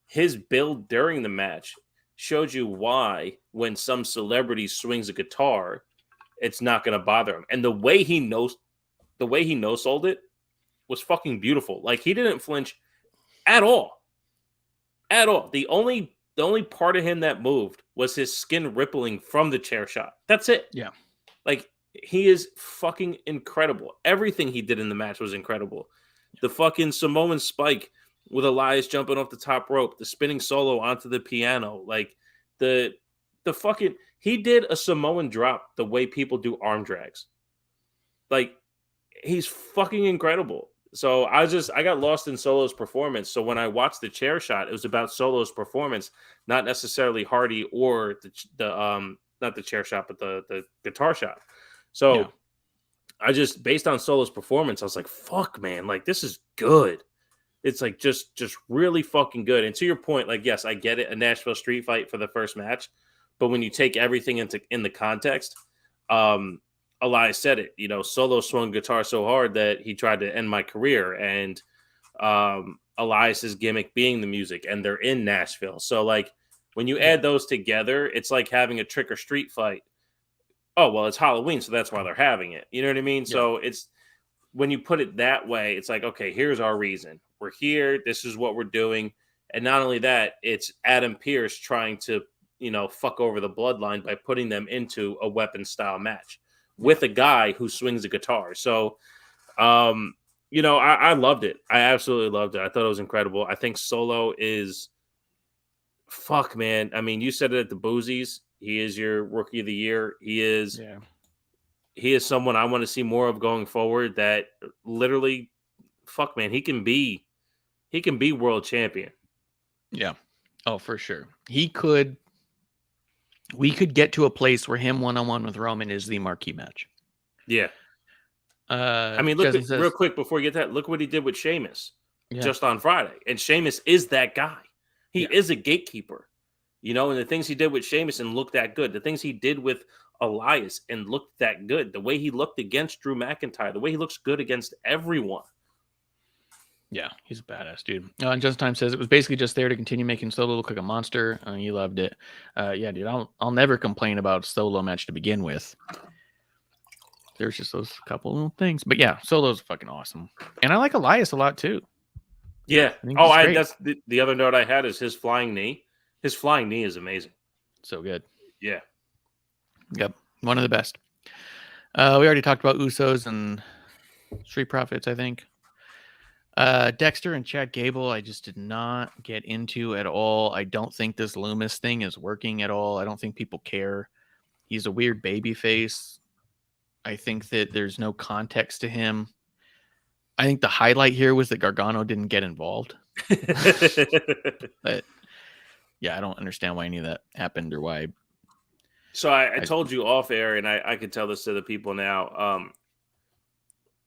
his build during the match showed you why when some celebrity swings a guitar, it's not going to bother him. And the way he no-sold it was fucking beautiful. Like, he didn't flinch at all. At all. The only part of him that moved was his skin rippling from the chair shot. That's it. Yeah. Like, he is fucking incredible. Everything he did in the match was incredible. The fucking Samoan spike with Elias jumping off the top rope, the spinning solo onto the piano, like the fucking, he did a Samoan drop the way people do arm drags. Like, he's fucking incredible. So I got lost in Solo's performance. So when I watched the chair shot, it was about Solo's performance, not necessarily Hardy or the not the chair shot, but the guitar shot. So yeah. I just, based on Solo's performance, I was like, fuck, man, like, this is good. It's like just really fucking good. And to your point, like, yes, I get it, a Nashville street fight for the first match, but when you take everything in the context, Elias said it, you know, Solo swung guitar so hard that he tried to end my career, and Elias's gimmick being the music, and they're in Nashville. So like, when you add those together, it's like having a trick or street fight. Oh, well, it's Halloween, so that's why they're having it. You know what I mean? Yeah. So it's, when you put it that way, it's like, okay, here's our reason. We're here. This is what we're doing. And not only that, it's Adam Pearce trying to fuck over the bloodline by putting them into a weapon style match with a guy who swings a guitar. So, I loved it. I absolutely loved it. I thought it was incredible. I think Solo is fuck, man. I mean, you said it at the Boozies. He is your rookie of the year. He is someone I want to see more of going forward. That literally, fuck, man, he can be world champion. Yeah. Oh, for sure. We could get to a place where him one-on-one with Roman is the marquee match. Yeah. I mean, look, real quick before you get that, look what he did with Sheamus just on Friday. And Sheamus is that guy. He is a gatekeeper, and the things he did with Sheamus and looked that good. The things he did with Elias and looked that good. The way he looked against Drew McIntyre. The way he looks good against everyone. Yeah, he's a badass dude. And Just Time says it was basically just there to continue making Solo look like a monster. He loved it. Yeah, dude, I'll never complain about Solo match to begin with. There's just those couple little things, but yeah, Solo's fucking awesome, and I like Elias a lot too. Yeah. That's the other note I had is his flying knee. His flying knee is amazing. So good. Yeah. Yep, one of the best. We already talked about Usos and Street Profits, I think. Dexter and Chad Gable, I just did not get into at all. I don't think this Loomis thing is working at all. I don't think people care. He's a weird baby face. I think that there's no context to him. I think the highlight here was that Gargano didn't get involved. But yeah, I don't understand why any of that happened or why. So I told you off air, and I could tell this to the people now.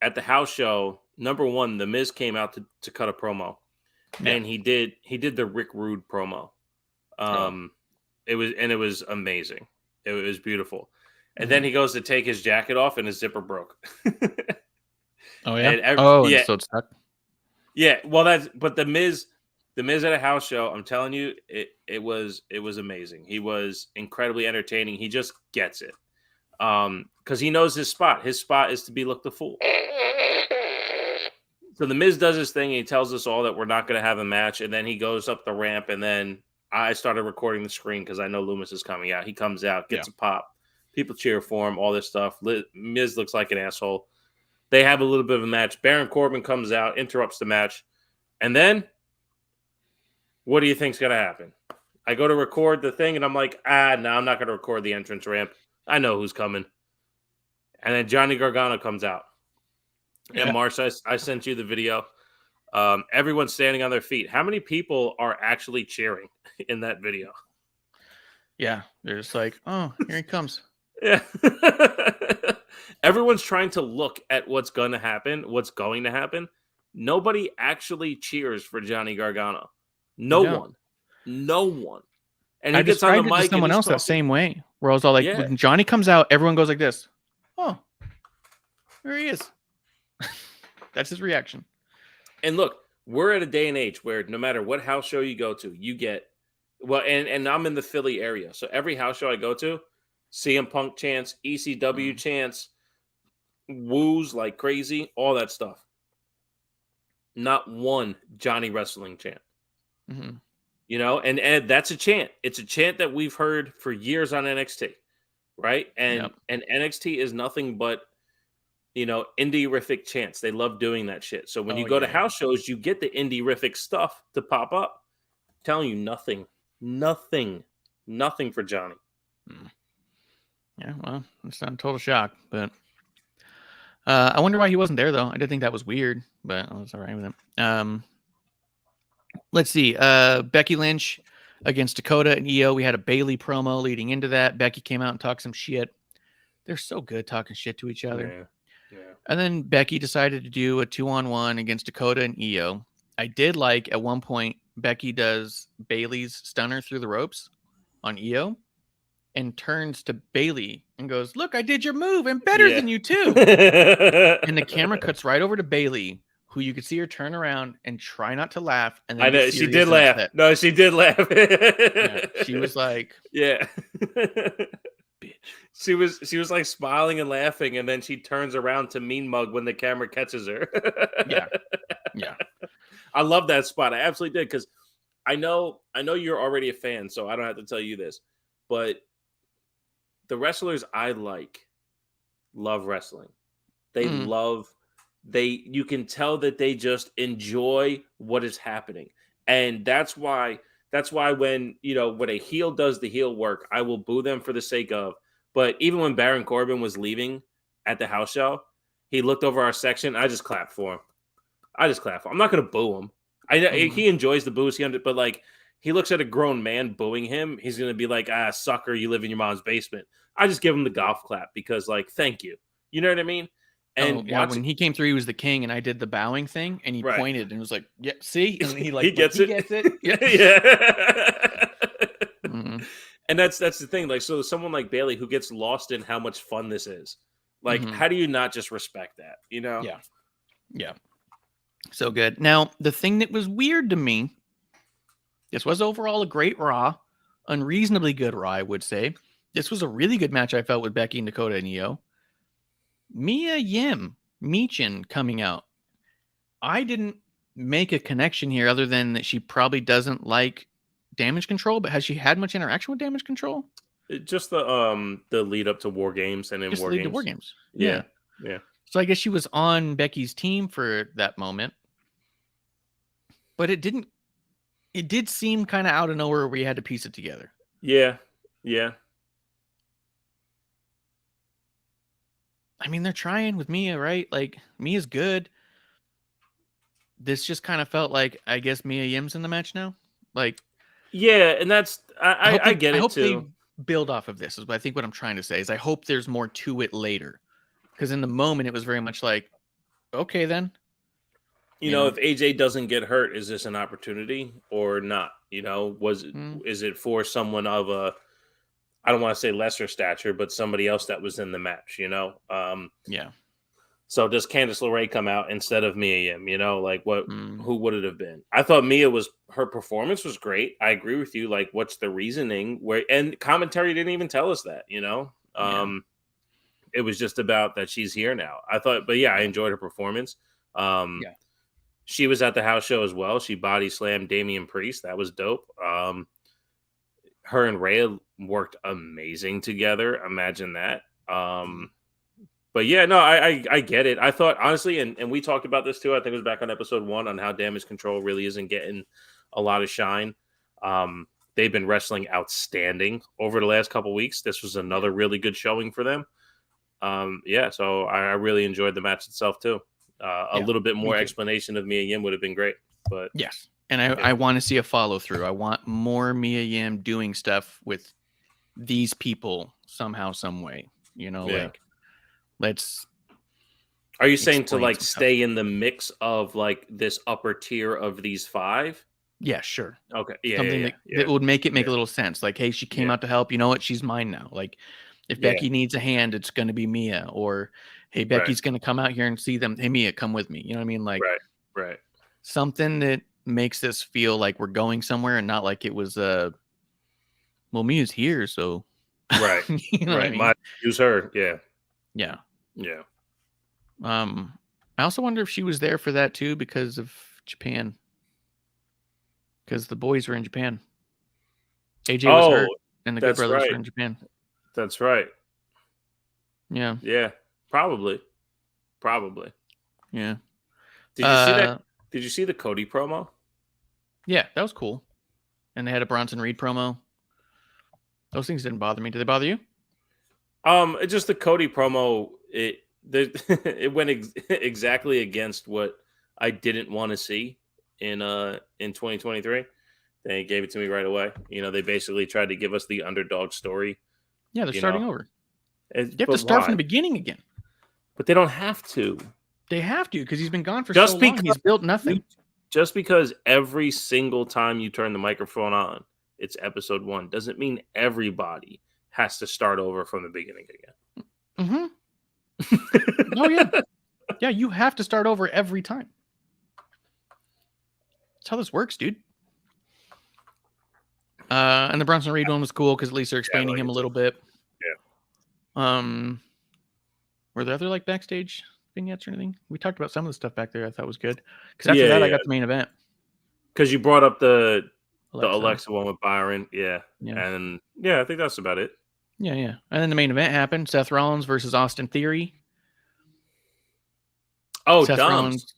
At the house show, number one, The Miz came out to cut a promo, and he did the Rick Rude promo. It was amazing. It was beautiful. And then he goes to take his jacket off, and his zipper broke. Oh yeah. So it's stuck. Yeah. Well, but the Miz at a house show. I'm telling you, it was amazing. He was incredibly entertaining. He just gets it. Because he knows his spot. His spot is to be looked the fool. So the Miz does his thing. And he tells us all that we're not going to have a match, and then he goes up the ramp, and then I started recording the screen because I know Loomis is coming out. He comes out, gets a pop. People cheer for him, all this stuff. Miz looks like an asshole. They have a little bit of a match. Baron Corbin comes out, interrupts the match. And then, what do you think's going to happen? I go to record the thing, and I'm like, no, I'm not going to record the entrance ramp. I know who's coming. And then Johnny Gargano comes out. And Marsh, I sent you the video. Everyone's standing on their feet. How many people are actually cheering in that video? Yeah, they're just like, oh, here he comes. Yeah. Everyone's trying to look at what's going to happen. Nobody actually cheers for Johnny Gargano. No one. And he gets on the mic. Someone else that same way. Where I was all like, when Johnny comes out, everyone goes like this. Oh, there he is. That's his reaction. And look, we're at a day and age where no matter what house show you go to, you get and I'm in the Philly area, so every house show I go to, CM Punk chants, ECW chants, woos like crazy, all that stuff. Not one Johnny Wrestling chant. Mm-hmm. And that's a chant. It's a chant that we've heard for years on NXT, right? And NXT is nothing but indie-rific chants. They love doing that shit. So when you go to house shows, you get the indie-rific stuff to pop up. I'm telling you, nothing for Johnny. Yeah, well, it's not a total shock, but I wonder why he wasn't there, though. I did think that was weird, but I was all right with him. Let's see. Becky Lynch against Dakota and Io. We had a Bayley promo leading into that. Becky came out and talked some shit. They're so good talking shit to each other. Yeah. And then Becky decided to do a 2-on-1 against Dakota and Io. I did like at one point Becky does Bayley's stunner through the ropes on Io and turns to Bayley and goes, "Look, I did your move and better than you too." And the camera cuts right over to Bayley, who you could see her turn around and try not to laugh. And then I know she did laugh. No, she did laugh. She was like, "Yeah." Bitch. She was like smiling and laughing, and then she turns around to mean mug when the camera catches her. Yeah. I love that spot. I absolutely did, because I know you're already a fan, so I don't have to tell you this. but the wrestlers I love wrestling. They you can tell that they just enjoy what is happening. And that's why when, when a heel does the heel work, I will boo them for the sake of. But even when Baron Corbin was leaving at the house show, he looked over our section. I just clapped for him. I'm not going to boo him. He enjoys the boos, but like he looks at a grown man booing him, he's going to be like, sucker, you live in your mom's basement. I just give him the golf clap because, like, thank you. You know what I mean? And when he came through, he was the king, and I did the bowing thing, and he pointed and was like, "Yeah, see," and he gets it. Yeah. And that's the thing. Like, so someone like Bailey who gets lost in how much fun this is, like, how do you not just respect that? Yeah. So good. Now, the thing that was weird to me, this was overall a great Raw, unreasonably good Raw, I would say. This was a really good match, I felt, with Becky, Dakota, and Io. Michin coming out. I didn't make a connection here other than that she probably doesn't like Damage Control, but has she had much interaction with Damage Control? Just the lead up to War Games and in War Games. Yeah. So I guess she was on Becky's team for that moment. But it did seem kind of out of nowhere where you had to piece it together. Yeah. I mean, they're trying with Mia, right? Like, Mia's good. This just kind of felt like, I guess Mia Yim's in the match now. Like, yeah, and that's I get it too. I hope they build off of this. Is what I think what I'm trying to say is I hope there's more to it later, because in the moment it was very much like, okay, then. You know, if AJ doesn't get hurt, is this an opportunity or not? Is it for someone of a, I don't want to say lesser stature, but somebody else that was in the match, Yeah. So does Candice LeRae come out instead of Mia Yim? Who would it have been? I thought her performance was great. I agree with you. Like, what's the reasoning? And commentary didn't even tell us that, It was just about that she's here now. I enjoyed her performance. She was at the house show as well. She body slammed Damian Priest. That was dope. Her and Rhea worked amazing together. Imagine that. But yeah, no, I get it. I thought, honestly, and we talked about this too, I think it was back on episode 1, on how Damage Control really isn't getting a lot of shine. They've been wrestling outstanding over the last couple weeks. This was another really good showing for them. So I really enjoyed the match itself too. A little bit more explanation of Mia Yim would have been great. But yes. And I want to see a follow through. I want more Mia Yim doing stuff with these people somehow, some way. Like, let's. Are you saying to like stay in the mix of like this upper tier of these 5? Yeah, sure. Okay. Something that would make a little sense. Like, hey, she came out to help. You know what? She's mine now. Like, if Becky needs a hand, it's going to be Mia. Or, hey, Becky's going to come out here and see them. Hey, Mia, come with me. You know what I mean? Like, right. Something that makes this feel like we're going somewhere and not like it was well, Mia's here, so right. What I mean? Might use her. Yeah. I also wonder if she was there for that too because of Japan, because the boys were in Japan. AJ was hurt and the Good Brothers were in Japan. That's right. Yeah, probably. Yeah. Did you see that? Did you see the Cody promo? Yeah, that was cool. And they had a Bronson Reed promo. Those things didn't bother me. Did they bother you? Just the Cody promo. It went exactly against what I didn't want to see in 2023. They gave it to me right away. They basically tried to give us the underdog story. Yeah, they're starting over. You have to start from the beginning again. But they don't have to. They have to, because he's been gone for so long. He's built nothing. Just because every single time you turn the microphone on, it's episode 1, doesn't mean everybody has to start over from the beginning again. Oh, yeah. Yeah, you have to start over every time. That's how this works, dude. And the Bronson Reed one was cool because at least they're explaining him a little bit. Yeah. Were there other like backstage vignettes or anything? We talked about some of the stuff back there I thought was good. Because after that, I got the main event. Because you brought up the The Alexa one with Byron. Yeah. And I think that's about it. Yeah. And then the main event happened. Seth Rollins versus Austin Theory. Oh, Seth Rollins.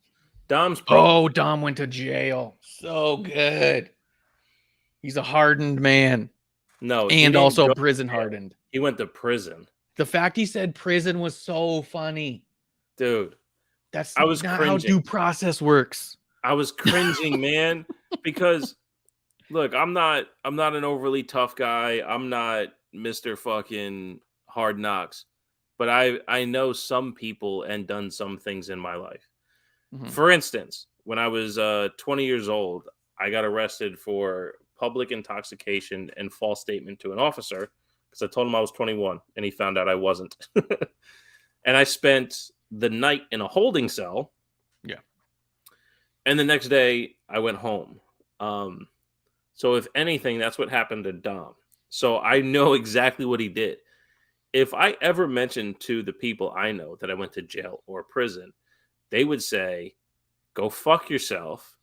Dom's Dom went to jail. So good. He's a hardened man. No. And also prison hardened. He went to prison. The fact he said prison was so funny. Dude. I was not cringing. How due process works. I was cringing, man, because look, I'm not an overly tough guy. I'm not Mr. fucking Hard Knocks. But I know some people and done some things in my life. Mm-hmm. For instance, when I was 20 years old, I got arrested for public intoxication and false statement to an officer because I told him I was 21 and he found out I wasn't. And I spent the night in a holding cell. Yeah. And the next day I went home. So if anything, that's what happened to Dom. So I know exactly what he did. If I ever mentioned to the people I know that I went to jail or prison, they would say, go fuck yourself.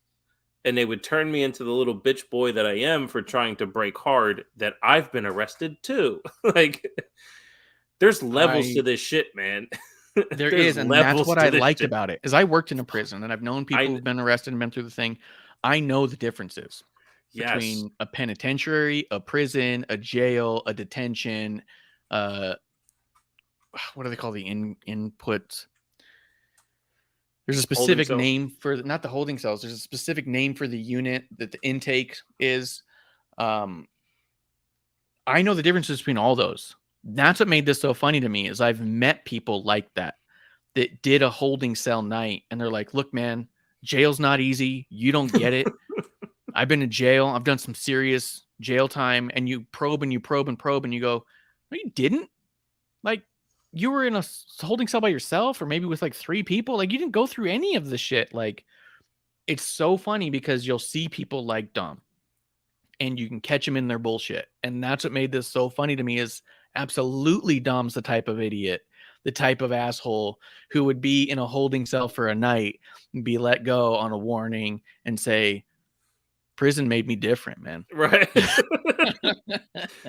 And they would turn me into the little bitch boy that I am for trying to break hard that I've been arrested too. Like, there's levels to this shit, man. There is, and that's what I liked about it. Is I worked in a prison, and I've known people who've been arrested and been through the thing. I know the differences between a penitentiary, a prison, a jail, a detention. What do they call the inputs? There's a specific name for not the holding cells. There's a specific name for the unit that the intake is. I know the differences between all those. That's what made this so funny to me is I've met people like that did a holding cell night. And they're like, look, man, jail's not easy. You don't get it. I've been in jail. I've done some serious jail time. And you probe and you probe and probe and you go, no, you didn't. Like, you were in a holding cell by yourself or maybe with like 3 people. Like, you didn't go through any of the shit. Like, it's so funny because you'll see people like Dom and you can catch them in their bullshit. And that's what made this so funny to me is absolutely Dom's the type of idiot, the type of asshole who would be in a holding cell for a night and be let go on a warning and say, prison made me different, man. Right.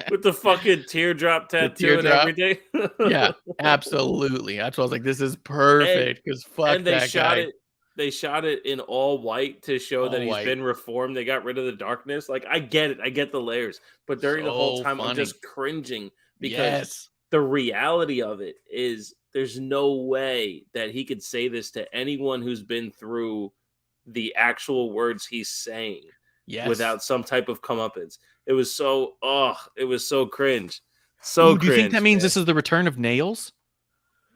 With the fucking teardrop tattoo and everything. Yeah, absolutely. That's why I was like, this is perfect because fuck that guy. They shot it in all white to show that he's been reformed. They got rid of the darkness. Like, I get it. I get the layers. But during the whole time, I'm just cringing because the reality of it is there's no way that he could say this to anyone who's been through the actual words he's saying without some type of comeuppance. It was so, it was so cringe. So cringe. Do you think that means this is the return of Nails?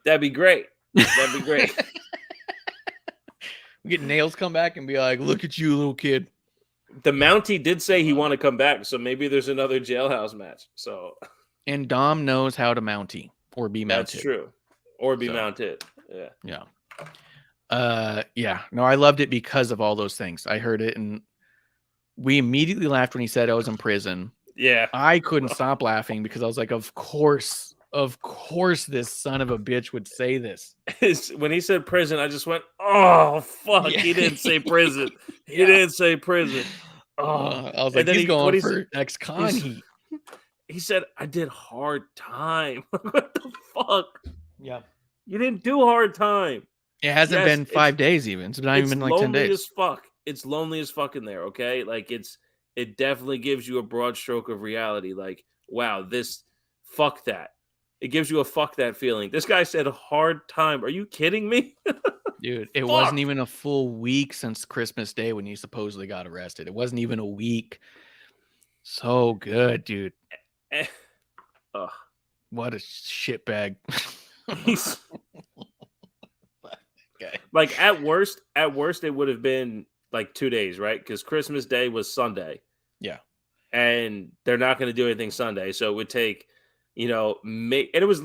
That'd be great. That'd be great. We get Nails come back and be like, look at you, little kid. The Mountie did say he want to come back, so maybe there's another jailhouse match. So, and Dom knows how to Mountie or be mounted. That's true. Or be mounted. Yeah. No, I loved it because of all those things. I heard it and we immediately laughed when he said I was in prison. Yeah. I couldn't stop laughing because I was like, of course this son of a bitch would say this. When he said prison, I just went, oh, fuck. Yeah. He didn't say prison. He didn't say prison. I was like, he's going for ex-con. He said, I did hard time. What the fuck? Yeah. You didn't do hard time. It hasn't been 5 days even. It's not even been like 10 days. It's lonely as fuck. It's lonely as fuck in there, okay? Like, it definitely gives you a broad stroke of reality. Like, wow, fuck that. It gives you a fuck that feeling. This guy said hard time. Are you kidding me? Dude, it wasn't even a full week since Christmas Day when he supposedly got arrested. It wasn't even a week. So good, dude. What a shitbag. He's okay. Like at worst, it would have been like 2 days, right? Because Christmas Day was Sunday. Yeah. And they're not going to do anything Sunday. So it would take, and it was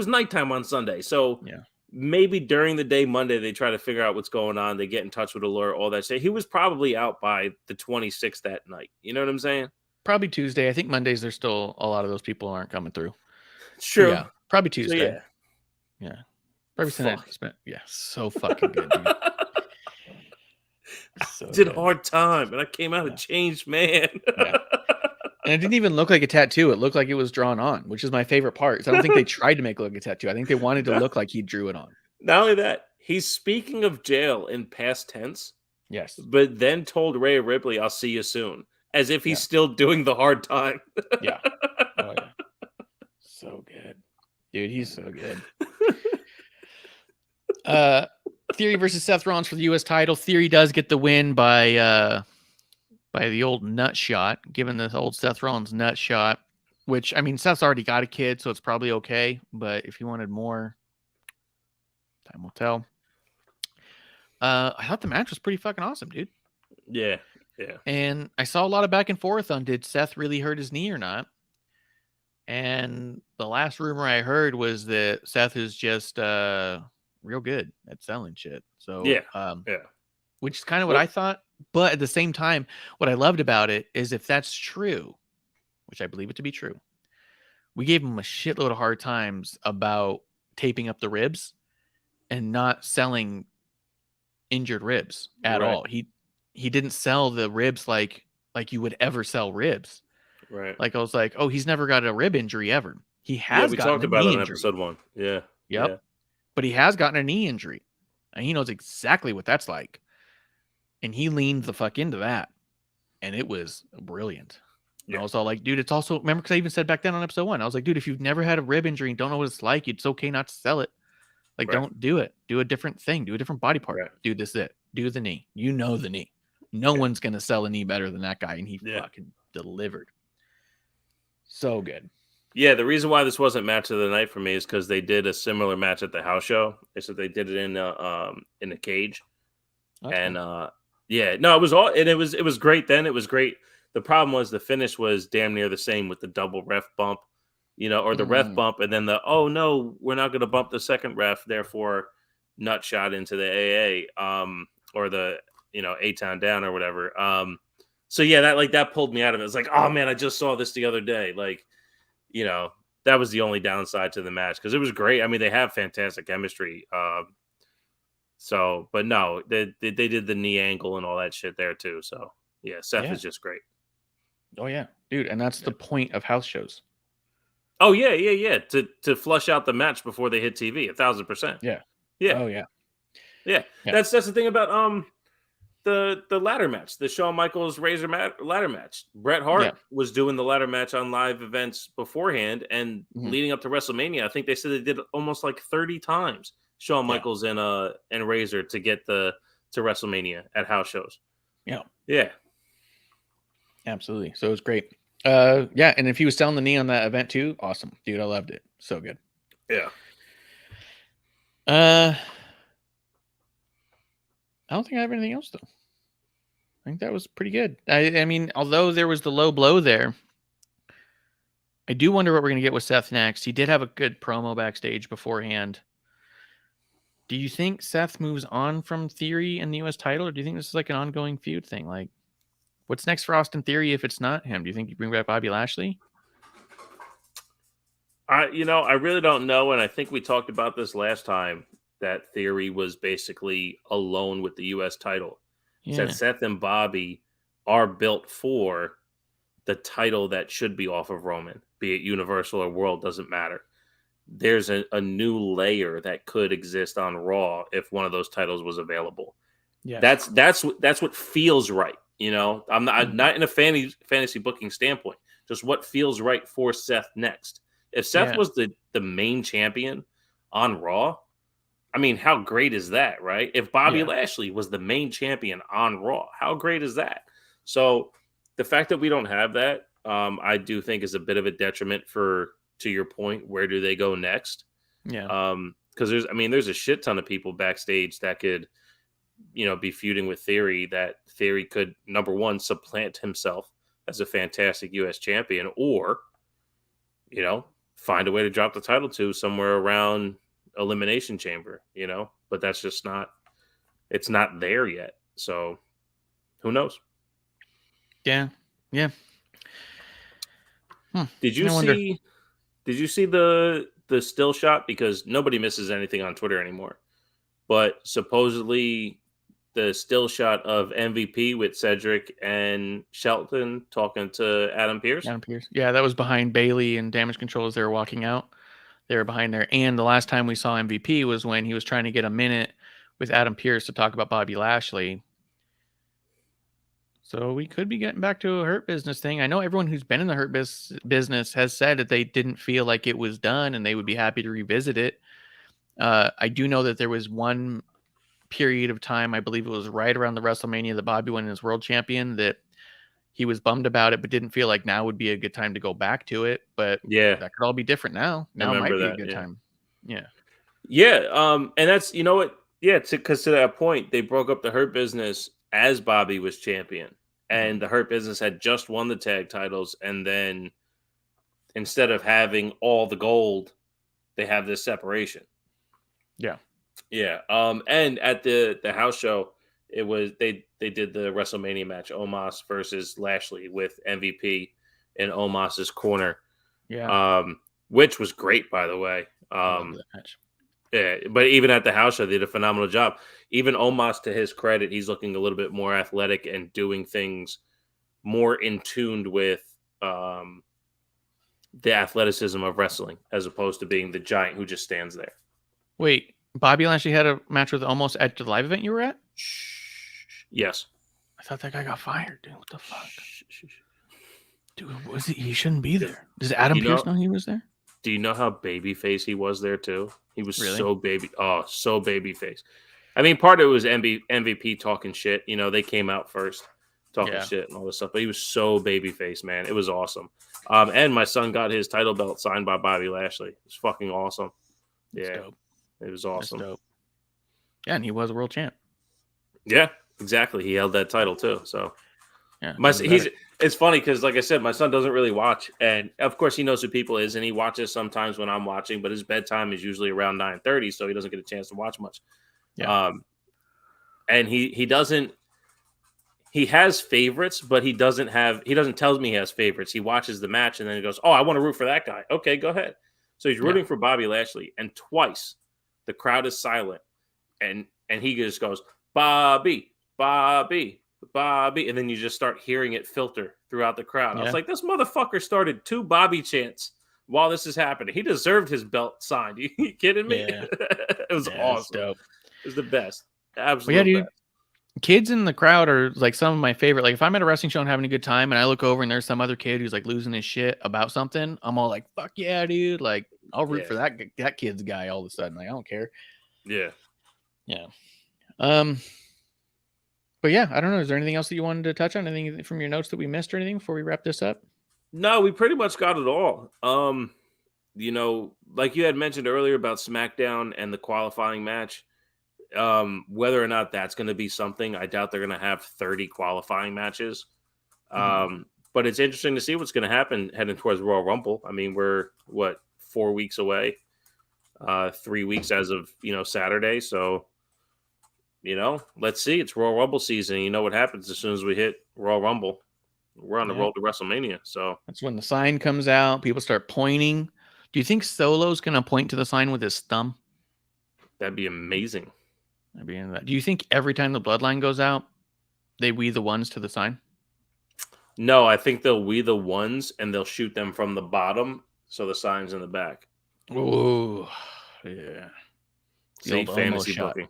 nighttime on Sunday. So maybe during the day, Monday, they try to figure out what's going on. They get in touch with a lawyer, all that shit. He was probably out by the 26th that night. You know what I'm saying? Probably Tuesday. I think Mondays, there's still a lot of those people aren't coming through. True. Yeah. Probably Tuesday. So, Probably Sunday. So fucking good, dude. Did a hard time, and I came out a changed man. Yeah. And it didn't even look like a tattoo. It looked like it was drawn on, which is my favorite part. I don't think they tried to make it look like a tattoo. I think they wanted to look like he drew it on. Not only that, he's speaking of jail in past tense. Yes. But then told Rhea Ripley, "I'll see you soon," as if he's still doing the hard time. Yeah. Oh, yeah. So good. Dude, he's so good. Theory versus Seth Rollins for the U.S. title. Theory does get the win by the old nut shot, given the old Seth Rollins nut shot, which, I mean, Seth's already got a kid, so it's probably okay. But if he wanted more, time will tell. I thought the match was pretty fucking awesome, dude. Yeah. And I saw a lot of back and forth on did Seth really hurt his knee or not. And the last rumor I heard was that Seth is just real good at selling shit. So which is kind of what I thought. But at the same time, what I loved about it is if that's true, which I believe it to be true, we gave him a shitload of hard times about taping up the ribs and not selling injured ribs at all. He didn't sell the ribs like you would ever sell ribs. Right. Like I was like, oh, he's never got a rib injury ever. He has. We gotten talked a about knee it in injury. episode 1. Yeah. Yep. Yeah. But he has gotten a knee injury, and he knows exactly what that's like. And he leaned the fuck into that, and it was brilliant. And I was all like, dude, it's also, remember, because I even said back then on episode 1, I was like, dude, if you've never had a rib injury and don't know what it's like, it's okay not to sell it. Like, don't do it. Do a different thing. Do a different body part. Do this, do the knee. You know the knee. No one's going to sell a knee better than that guy, and he fucking delivered. So good. Yeah, the reason why this wasn't match of the night for me is because they did a similar match at the house show. They said they did it in a cage. That's and cool. It was all, and it was great then. It was great. The problem was the finish was damn near the same with the double ref bump, or the ref bump, and then oh no, we're not going to bump the second ref, therefore nut shot into the AA, or the A-Town down or whatever. So yeah, that pulled me out of it. It's like, oh man, I just saw this the other day. Like, that was the only downside to the match because it was great. I mean, they have fantastic chemistry. But no, they did the knee angle and all that shit there too. So yeah, Seth is just great. Oh yeah, dude, and that's the point of house shows. Oh yeah. To flush out the match before they hit TV, 1,000%. Yeah. Oh yeah. That's the thing about the ladder match, the Shawn Michaels Razor ladder match. Bret Hart was doing the ladder match on live events beforehand and leading up to WrestleMania. I think they said they did almost like 30 times Shawn Michaels and Razor to get to WrestleMania at house shows. Yeah. Absolutely. So it was great. And if he was selling the knee on that event too, awesome. Dude, I loved it. So good. Yeah. I don't think I have anything else though. I think that was pretty good. I mean, although there was the low blow there, I do wonder what we're going to get with Seth next. He did have a good promo backstage beforehand. Do you think Seth moves on from Theory and the U.S. title, or do you think this is like an ongoing feud thing? Like, what's next for Austin Theory if it's not him? Do you think you bring back Bobby Lashley? I really don't know, and I think we talked about this last time, that Theory was basically alone with the U.S. title. Yeah. That Seth and Bobby are built for the title that should be off of Roman, be it Universal or World, doesn't matter. There's a new layer that could exist on Raw if one of those titles was available. Yeah, that's what feels right. I'm not in a fantasy booking standpoint, just what feels right for Seth next. If Seth was the main champion on Raw, I mean, how great is that, right? If Bobby Lashley was the main champion on Raw, how great is that? So the fact that we don't have that, I do think is a bit of a detriment to your point, where do they go next? Yeah. Because there's a shit ton of people backstage that could, be feuding with Theory, that Theory could, number one, supplant himself as a fantastic U.S. champion, or, find a way to drop the title to somewhere around Elimination Chamber, but that's just it's not there yet. So who knows? Yeah. Did you see the still shot? Because nobody misses anything on Twitter anymore, but supposedly the still shot of MVP with Cedric and Shelton talking to Adam Pearce? Adam Pearce. Yeah, that was behind Bailey and Damage Control as they were walking out. They were behind there. And the last time we saw MVP was when he was trying to get a minute with Adam Pearce to talk about Bobby Lashley. So we could be getting back to a Hurt Business thing. I know everyone who's been in the Hurt Business has said that they didn't feel like it was done and they would be happy to revisit it. I do know that there was one period of time, I believe it was right around the WrestleMania that Bobby won as world champion, that he was bummed about it, but didn't feel like now would be a good time to go back to it. But Yeah, that could all be different now. Now might be a good time. Yeah. Yeah. And that's, you know what? Yeah. Because to that point, they broke up the Hurt Business as Bobby was champion. And the Hurt Business had just won the tag titles. And then instead of having all the gold, they have this separation. Yeah. Yeah. And at the house show, it was they did the WrestleMania match, Omos versus Lashley with MVP in Omos's corner. Yeah. Which was great, by the way. I love that match. Yeah, but even at the house show, they did a phenomenal job. Even Omos, to his credit, he's looking a little bit more athletic and doing things more in tune with the athleticism of wrestling, as opposed to being the giant who just stands there. Wait, Bobby Lashley had a match with Omos at the live event you were at? Yes. I thought that guy got fired, dude. What the fuck? Dude, was he? He shouldn't be there. Does Adam Pearce know he was there? Do you know how babyface he was there too? He was really? so babyface. I mean, part of it was MVP talking shit. You know, they came out first talking shit and all this stuff, but he was so babyface, man. It was awesome. And my son got his title belt signed by Bobby Lashley. It was fucking awesome. Yeah, dope. It was awesome. That's dope. Yeah, and he was a world champ. Yeah, exactly. He held that title too. So yeah, it's funny because, like I said, my son doesn't really watch, and of course he knows who people is, and he watches sometimes when I'm watching, but his bedtime is usually around 9:30, so he doesn't get a chance to watch much. Yeah. And he doesn't. He has favorites, but he doesn't tell me he has favorites. He watches the match and then he goes, "Oh, I want to root for that guy." Okay, go ahead. So he's rooting for Bobby Lashley, and twice the crowd is silent, and he just goes, "Bobby, Bobby, Bobby," and then you just start hearing it filter throughout the crowd. I was like, this motherfucker started 2 Bobby chants while this is happening. He deserved his belt signed. You kidding me? Yeah. It was awesome. Dope. It was the best. Absolutely. Dude. Kids in the crowd are like some of my favorite. Like if I'm at a wrestling show and having a good time and I look over and there's some other kid who's like losing his shit about something, I'm all like, fuck yeah, dude. Like I'll root for that kid's guy all of a sudden. Like I don't care. Yeah. Yeah. But yeah, I don't know. Is there anything else that you wanted to touch on? Anything from your notes that we missed or anything before we wrap this up? No, we pretty much got it all. You know, like you had mentioned earlier about SmackDown and the qualifying match. Whether or not that's going to be something, I doubt they're going to have 30 qualifying matches. But it's interesting to see what's going to happen heading towards Royal Rumble. I mean, we're 4 weeks away, 3 weeks as of, Saturday. So, let's see. It's Royal Rumble season. You know what happens as soon as we hit Royal Rumble. We're on the road to WrestleMania. So that's when the sign comes out. People start pointing. Do you think Solo's going to point to the sign with his thumb? That'd be amazing. I'd be into that. Do you think every time the bloodline goes out, they we the ones to the sign? No, I think they'll we the ones and they'll shoot them from the bottom, so the sign's in the back. Oh, yeah. See, fantasy booking.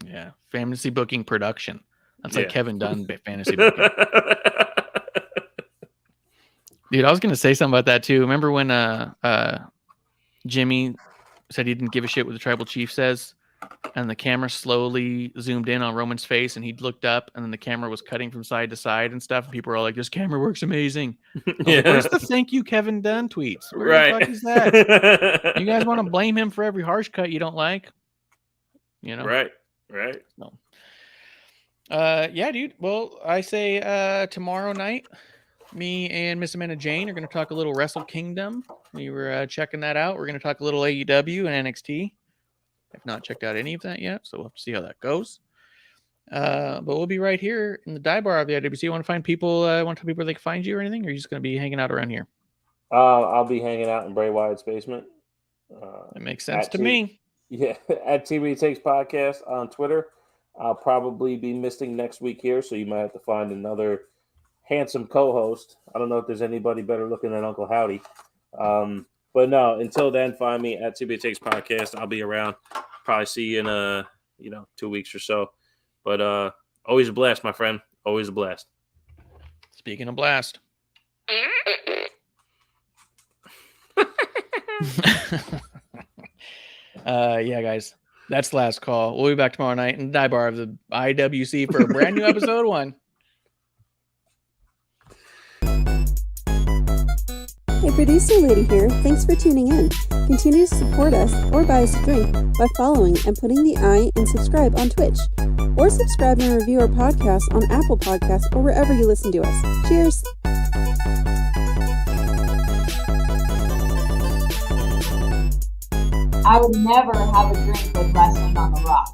Yeah. Fantasy booking production. That's like Kevin Dunn fantasy booking. Dude, I was gonna say something about that too. Remember when Jimmy said he didn't give a shit what the tribal chief says? And the camera slowly zoomed in on Roman's face, and he looked up, and then the camera was cutting from side to side and stuff. And people were all like, "This camera works amazing." Like, where's the "thank you, Kevin Dunn" tweets? Where the fuck is that? You guys want to blame him for every harsh cut you don't like? Right. No. Yeah, dude. Well, I say tomorrow night, me and Miss Amanda Jane are going to talk a little Wrestle Kingdom. We were checking that out. We're going to talk a little AEW and NXT. I've not checked out any of that yet, so we'll have to see how that goes. But we'll be right here in the dive bar of the IWC. You want to find people? Want to tell people where they can find you or anything? Or are you just going to be hanging out around here? I'll be hanging out in Bray Wyatt's basement. That makes sense to me. Yeah, at TB Takes Podcast on Twitter. I'll probably be missing next week here, so you might have to find another handsome co-host. I don't know if there's anybody better looking than Uncle Howdy. But no, until then, find me at TBA Takes Podcast. I'll be around. Probably see you in 2 weeks or so. But always a blast, my friend. Always a blast. Speaking of blast. Yeah, guys. That's the last call. We'll be back tomorrow night in the dive bar of the IWC for a brand new episode 1. Hey, producer lady here. Thanks for tuning in. Continue to support us or buy us a drink by following and putting the I in subscribe on Twitch. Or subscribe and review our podcast on Apple Podcasts or wherever you listen to us. Cheers! I would never have a drink with wrestling on the rocks.